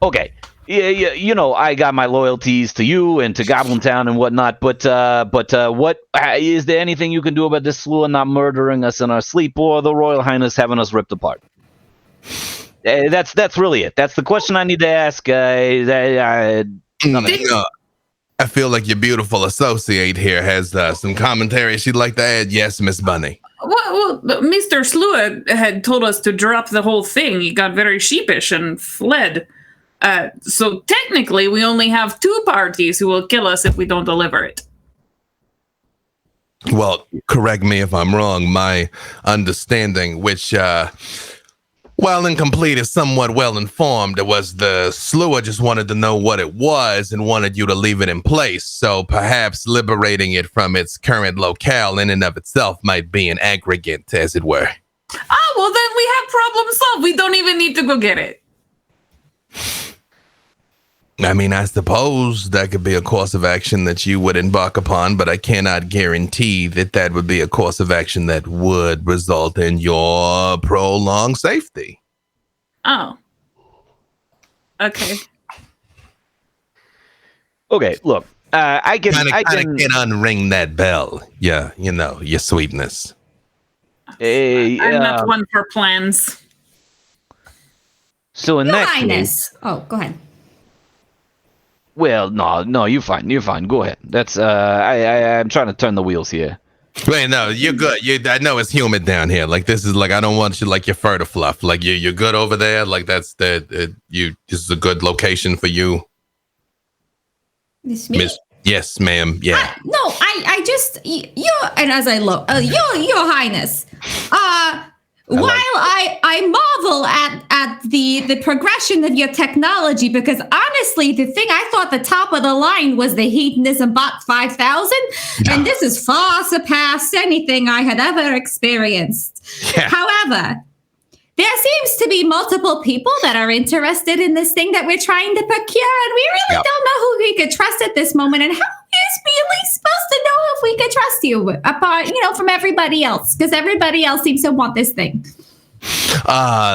Okay. Yeah, I got my loyalties to you and to Goblin Town and whatnot, but what is there anything you can do about this Slua not murdering us in our sleep or the Royal Highness having us ripped apart? That's really it. That's the question I need to ask. No, I feel like your beautiful associate here has some commentary she'd like to add. Yes, Miss Bunny. Well, Mr. Slua had told us to drop the whole thing. He got very sheepish and fled. So technically, we only have 2 parties who will kill us if we don't deliver it. Well, correct me if I'm wrong. My understanding, which, while incomplete, is somewhat well informed, it was the Slua just wanted to know what it was and wanted you to leave it in place. So perhaps liberating it from its current locale in and of itself might be an aggregate, as it were. Oh, well, then we have problem solved. We don't even need to go get it. I mean, I suppose that could be a course of action that you would embark upon, but I cannot guarantee that that would be a course of action that would result in your prolonged safety. Oh. Okay. Okay, look, I can unring that bell. Yeah, you know, your sweetness. I'm not one for plans. So in Your that Highness. case, Oh, go ahead. well, no, you're fine. Go ahead. That's I'm trying to turn the wheels here. Wait, no, you're good. I know it's humid down here. Like, this is like, I don't want you like your fur to fluff. Like, you're good over there. Like, this is a good location for you. This me? Yes, ma'am. Yeah. No, I just your and as I look, your Highness. While I marvel at the progression of your technology, because honestly, the thing I thought the top of the line was the Hedonism Bot 5000, and this is far surpassed anything I had ever experienced. Yeah. However, there seems to be multiple people that are interested in this thing that we're trying to procure, and we really don't know who we could trust at this moment. And how is Bailey supposed to know if we could trust you apart, from everybody else? Because everybody else seems to want this thing.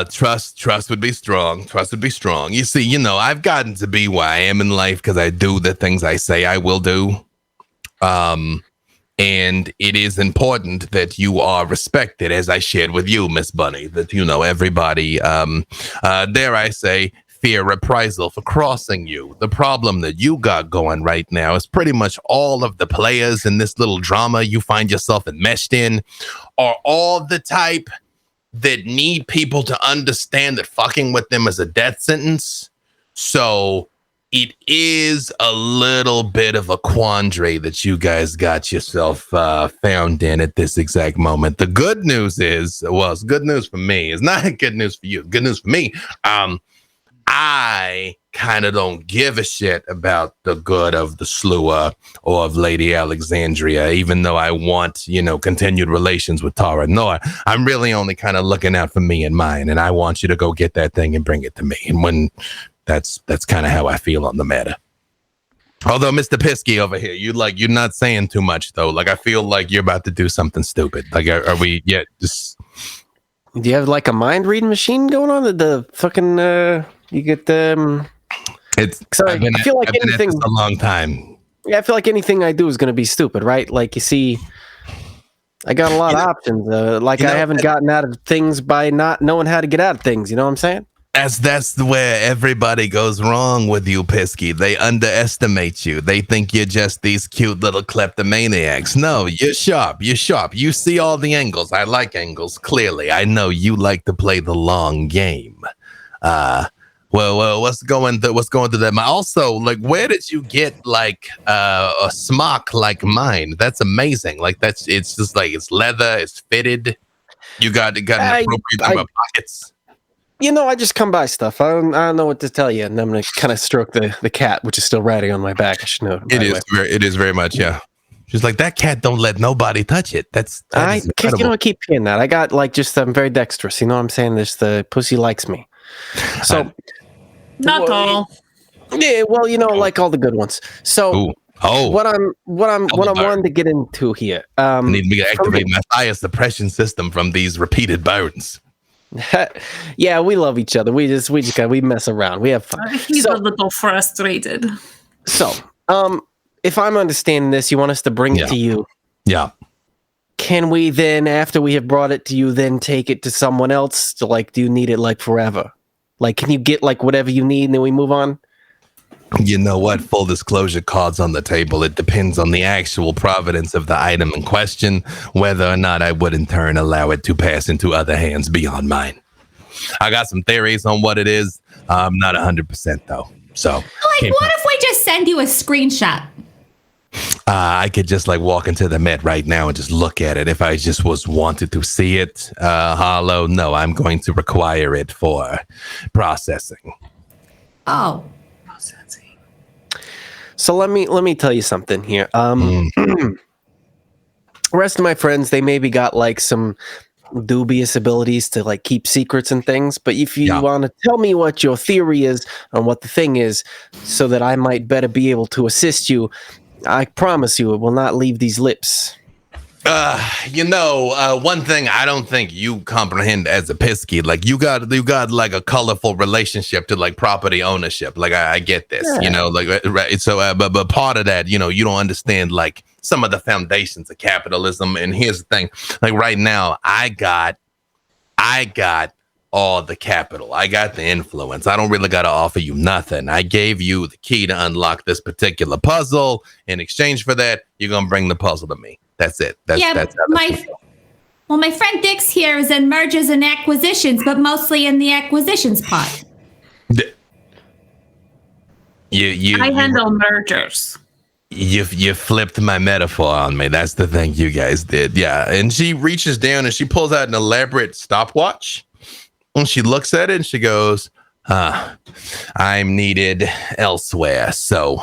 Trust would be strong. Trust would be strong. You see, I've gotten to be where I am in life because I do the things I say I will do. And it is important that you are respected, as I shared with you, Miss Bunny, that, everybody, dare I say, fear reprisal for crossing you. The problem that you got going right now is pretty much all of the players in this little drama you find yourself enmeshed in are all the type that need people to understand that fucking with them is a death sentence. So it is a little bit of a quandary that you guys got yourself found in at this exact moment. The good news is, well, it's good news for me. It's not good news for you. Good news for me. I kind of don't give a shit about the good of the Slua or of Lady Alexandria, even though I want, continued relations with Tara Noir. I'm really only kind of looking out for me and mine, and I want you to go get that thing and bring it to me. And when that's kind of how I feel on the matter. Although, Mr. Pisky over here, you're not saying too much though. Like, I feel like you're about to do something stupid. Like, are we? Yeah, just. Do you have like a mind reading machine going on? The fucking you get It's. Sorry, I feel like anything. A long time. Yeah, I feel like anything I do is going to be stupid, right? Like, you see, I got a lot of options. I haven't gotten out of things by not knowing how to get out of things. You know what I'm saying? That's where everybody goes wrong with you, Pisky. They underestimate you. They think you're just these cute little kleptomaniacs. No, you're sharp. You're sharp. You see all the angles. I like angles, clearly. I know you like to play the long game. Well, what's going through that? Also, like, where did you get like a smock like mine? That's amazing. Like, it's just like, it's leather, it's fitted. You got an appropriate number of pockets. I just come by stuff. I don't know what to tell you, and I'm gonna kind of stroke the cat, which is still riding on my back. I should know. It is very much, yeah. She's like, that cat don't let nobody touch it. I keep hearing that. I got I'm very dexterous. You know what I'm saying? The pussy likes me. So, not all. Yeah, well, like all the good ones. So, what I'm wanting to get into here. I need to activate my suppression system from these repeated burns. Yeah, we love each other. We mess around. We have fun. He's a little frustrated. So, if I'm understanding this, you want us to bring it to you. Yeah. Can we then, after we have brought it to you, then take it to someone else? Do you need it like forever? Like, can you get like whatever you need and then we move on? You know what? Full disclosure, cards on the table. It depends on the actual provenance of the item in question, whether or not I would in turn allow it to pass into other hands beyond mine. I got some theories on what it is. I'm not 100% though. So, Like, what if we just send you a screenshot? I could just like walk into the Met right now and just look at it. If I just was wanted to see it, Hollow, no, I'm going to require it for processing. Oh. So let me tell you something here. The rest of my friends, they maybe got like some dubious abilities to like keep secrets and things. But if you want to tell me what your theory is on what the thing is, so that I might better be able to assist you, I promise you it will not leave these lips. One thing I don't think you comprehend as a Pisky, like you got like a colorful relationship to like property ownership. Like I get this, right. So, but part of that, you don't understand like some of the foundations of capitalism. And here's the thing, like right now, I got all the capital. I got the influence. I don't really got to offer you nothing. I gave you the key to unlock this particular puzzle. In exchange for that, you're going to bring the puzzle to me. That's it. That's my friend Dix here is in mergers and acquisitions, but mostly in the acquisitions part. I handle mergers. You flipped my metaphor on me. That's the thing you guys did. Yeah. And she reaches down and she pulls out an elaborate stopwatch. And she looks at it and she goes, I'm needed elsewhere. So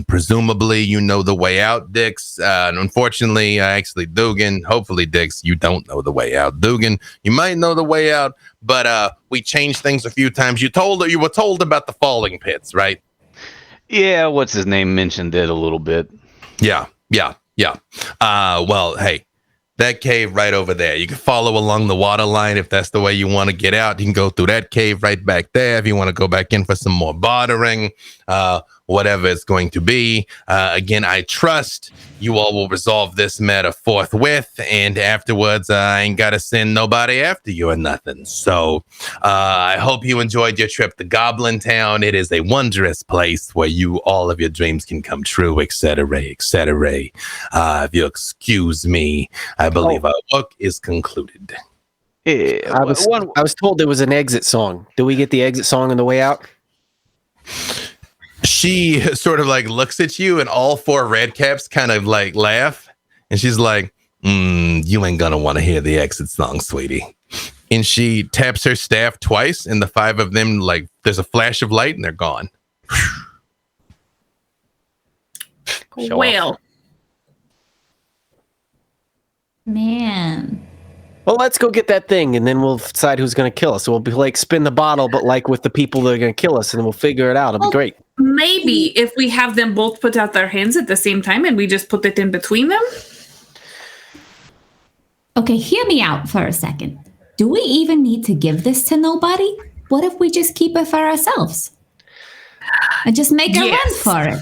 presumably you know the way out, Dix. And unfortunately, actually, Dugan, hopefully, Dix, you don't know the way out. Dugan, you might know the way out, but we changed things a few times. You were told about the falling pits, right? Yeah, what's his name mentioned it a little bit. Yeah. Well, hey, that cave right over there. You can follow along the water line if that's the way you want to get out. You can go through that cave right back there if you want to go back in for some more bartering, whatever it's going to be. Again, I trust you all will resolve this matter forthwith, and afterwards, I ain't got to send nobody after you or nothing. So I hope you enjoyed your trip to Goblin Town. It is a wondrous place where all of your dreams can come true, etc., etc. If you excuse me, I believe our work is concluded. I was told there was an exit song. Do we get the exit song on the way out? She sort of like looks at you and all four redcaps kind of like laugh. And she's like, you ain't gonna want to hear the exit song, sweetie. And she taps her staff twice and the five of them, like there's a flash of light and they're gone. Well. Man. Well, let's go get that thing, and then we'll decide who's going to kill us. So we'll be like spin the bottle, but like with the people that are going to kill us, and then we'll figure it out. It'll be great. Maybe if we have them both put out their hands at the same time, and we just put it in between them. Okay, hear me out for a second. Do we even need to give this to nobody? What if we just keep it for ourselves and just make a run for it?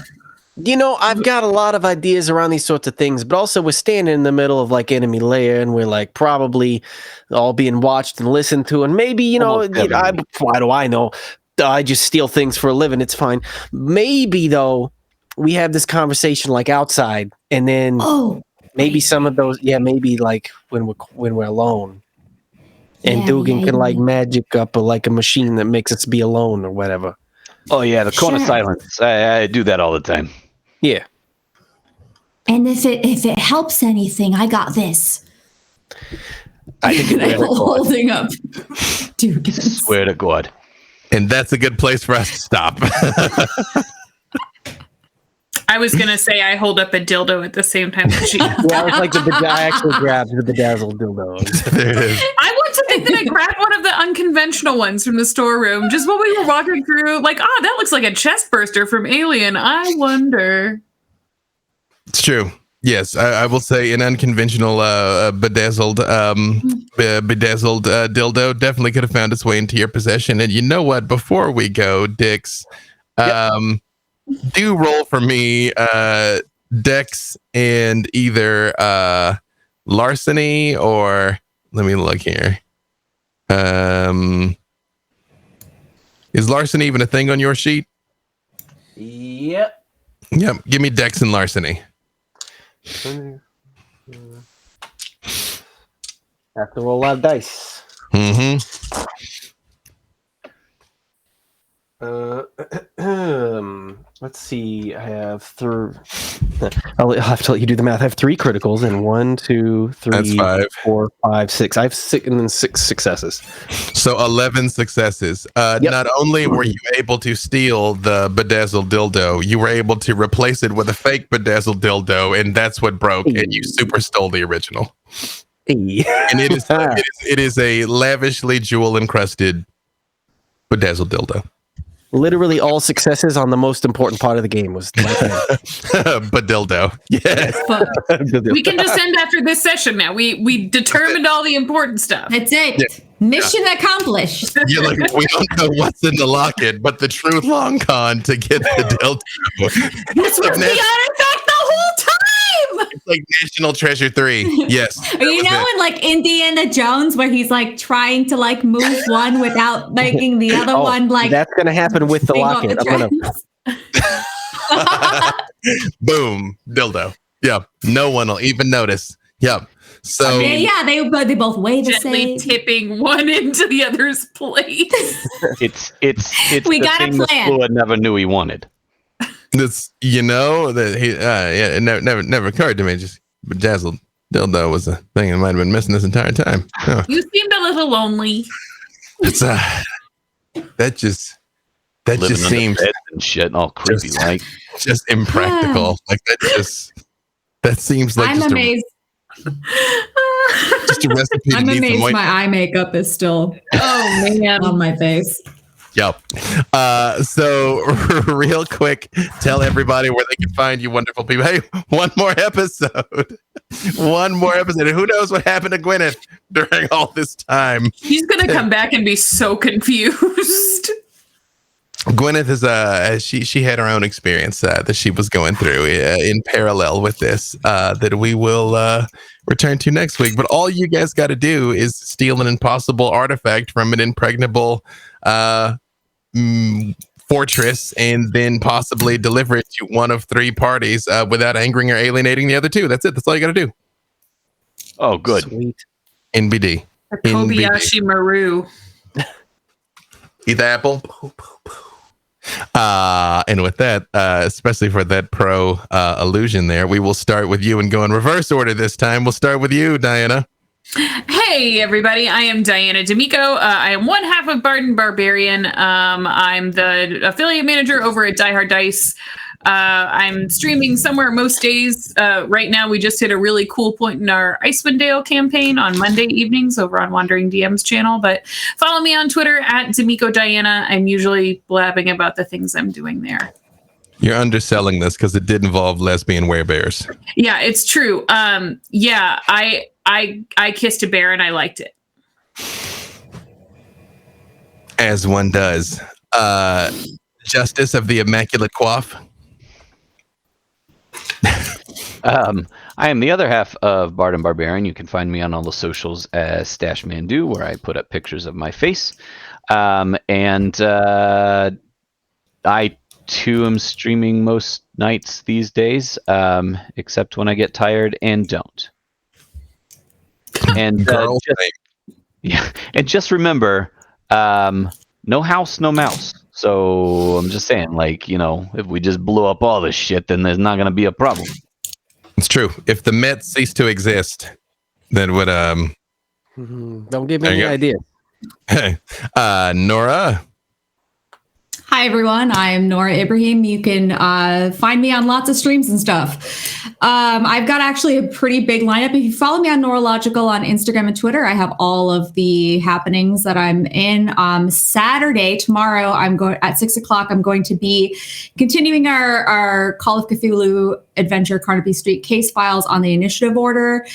I've got a lot of ideas around these sorts of things, but also we're standing in the middle of like enemy lair, and we're like probably all being watched and listened to. And maybe, why do I know? I just steal things for a living. It's fine. Maybe though, we have this conversation like outside, and then maybe some of those, maybe like when we're alone, and Dugan can like magic up a machine that makes us be alone or whatever. Oh yeah, the cone of silence. I do that all the time. Yeah. And if it helps anything, I got this. I think I'm holding up. Dugan. Swear to God. And that's a good place for us to stop. I was going to say I hold up a dildo at the same time that she Yeah, I was like I actually grabbed the bedazzled dildo. There it is. I want to think that I grabbed one of the unconventional ones from the storeroom just while we were walking through. Like, that looks like a chest burster from Alien. I wonder. It's true. Yes, I will say an unconventional bedazzled dildo definitely could have found its way into your possession. And you know what? Before we go, Dix, do roll for me Dex and either larceny or let me look here. Is larceny even a thing on your sheet? Yep. Yep. Give me Dex and larceny. Have to roll a lot of dice. Mm-hmm. Let's see. I have I'll have to let you do the math. I have 3 criticals and 1, 2, 3, That's 5. 4, 5, 6. I have 6 and then 6 successes. So 11 successes. Yep. Not only were you able to steal the bedazzled dildo, you were able to replace it with a fake bedazzled dildo, and that's what broke. And you super stole the original. Hey. And it is a lavishly jewel encrusted bedazzled dildo. Literally all successes on the most important part of the game was my Badildo. Yeah. We can just end after this session now. We determined all the important stuff. That's it. Yeah. Mission accomplished. You're like, we don't know what's in the locket, but the true long con to get the dildo. This was the artifact the whole time. It's like National Treasure 3. Yes. You know, in like Indiana Jones, where he's like trying to like move one without making the other one like. That's gonna happen with the big on locket. the Boom. Dildo. Yep. No one will even notice. Yep. So yeah, they both weigh the Gently same. tipping one into the other's plate. It's We the got a thing that plan. Fluid never knew he wanted. this, that he, it never occurred to me. Just bedazzled dildo was a thing that might have been missing this entire time. Oh, You seemed a little lonely. it's that just Living under seems beds and shit, all creepy like. just impractical. Like that seems like I'm just amazed. just a recipe. I'm to need some amazed white- my eye makeup is still Oh man. on my face. Yep. So real quick, tell everybody where they can find you, wonderful people. Hey, one more episode. And who knows what happened to Gwyneth during all this time? He's gonna come back and be so confused. Gwyneth is she had her own experience that she was going through in parallel with this that we will return to next week. But all you guys got to do is steal an impossible artifact from an impregnable fortress and then possibly deliver it to one of 3 parties without angering or alienating the other 2. That's it. That's all you got to do. Oh, good. Sweet. NBD. Kobayashi Maru. Eat the apple. And with that, especially for that pro illusion there, we will start with you and go in reverse order this time. We'll start with you, Diana. Hey everybody, I am Diana DiMicco. I am one half of Barden Barbarian. I'm the affiliate manager over at Die Hard Dice. I'm streaming somewhere most days. Right now, we just hit a really cool point in our Icewind Dale campaign on Monday evenings over on Wandering DM's channel. But follow me on Twitter at DiMicco Diana. I'm usually blabbing about the things I'm doing there. You're underselling this because it did involve lesbian werebears. Yeah, it's true. Yeah, I kissed a bear and I liked it. As one does. Justus of the Immaculate Coif. I am the other half of Barden Barbarian. You can find me on all the socials as Stashmandu, where I put up pictures of my face. And I too am streaming most nights these days, except when I get tired and don't. And just remember, no house, no mouse. So I'm just saying, like, if we just blew up all this shit, then there's not going to be a problem. It's true. If the Mets cease to exist, then would Don't give me any idea. Hey, Noura. Hi, everyone. I am Noura Ibrahim. You can find me on lots of streams and stuff. I've got actually a pretty big lineup. If you follow me on Neurological on Instagram and Twitter, I have all of the happenings that I'm in. Saturday, tomorrow, I'm going at 6:00. I'm going to be continuing our Call of Cthulhu adventure, Carnaby Street case files on the initiative order.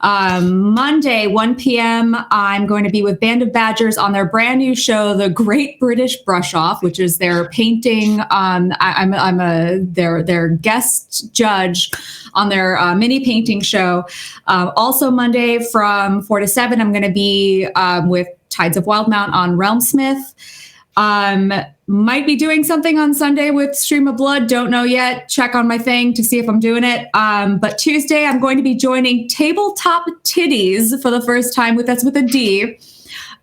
Monday, 1 p.m., I'm going to be with Band of Badgers on their brand new show, The Great British Brush Off, which is their painting. I'm their guest judge on their mini painting show. Also Monday from 4 to 7, I'm going to be with Tides of Wildmount on Realmsmith. Might be doing something on Sunday with Stream of Blood. Don't know yet. Check on my thing to see if I'm doing it. But Tuesday, I'm going to be joining Tabletop Titties for the first time. That's with a D.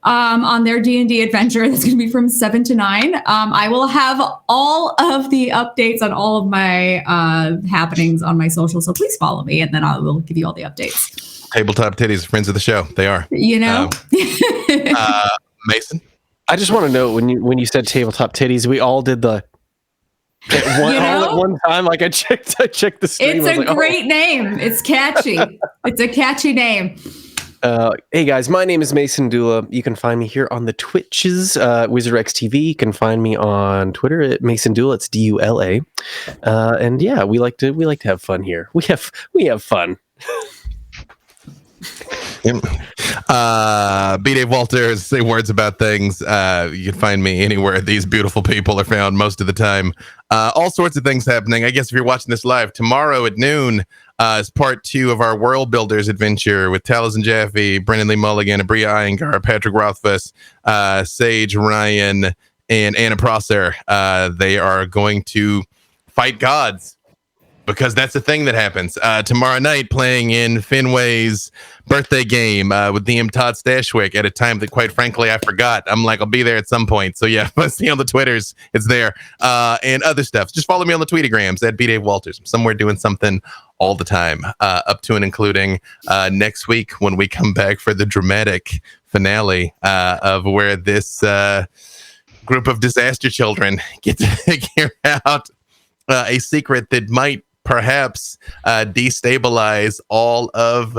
On their D&D adventure. That's going to be from 7 to 9. I will have all of the updates on all of my happenings on my social. So please follow me, and then I will give you all the updates. Tabletop Titties, friends of the show. They are. You know? Mason? I just want to know when you said tabletop titties, we all did the all at one time. Like I checked the stream. It's a great name. It's catchy. It's a catchy name. Hey guys, my name is Mason Dula. You can find me here on the Twitches, WizardX TV. You can find me on Twitter at Mason Dula. It's Dula. And yeah, we like to have fun here. We have fun. B. Dave Walters, say words about things. You can find me anywhere these beautiful people are found most of the time. All sorts of things happening. I guess if you're watching this live, tomorrow at noon is part 2 of our World Builders adventure with Taliesin Jaffe, Brendan Lee Mulligan, Abria Iyengar, Patrick Rothfuss, Sage Ryan, and Anna Prosser. They are going to fight gods, because that's the thing that happens. Tomorrow night, playing in Finway's birthday game with DM Todd Stashwick at a time that, quite frankly, I forgot. I'm like, I'll be there at some point. So yeah, see on the Twitters, it's there. And other stuff. Just follow me on the Tweetagrams at B. Dave Walters. I'm somewhere doing something all the time, up to and including next week when we come back for the dramatic finale of where this group of disaster children get to figure out a secret that might perhaps destabilize all of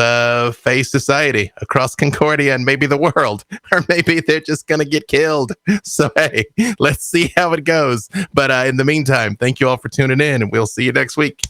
Fae society across Concordia and maybe the world, or maybe they're just gonna get killed. So hey, let's see how it goes. But in the meantime, thank you all for tuning in, and we'll see you next week.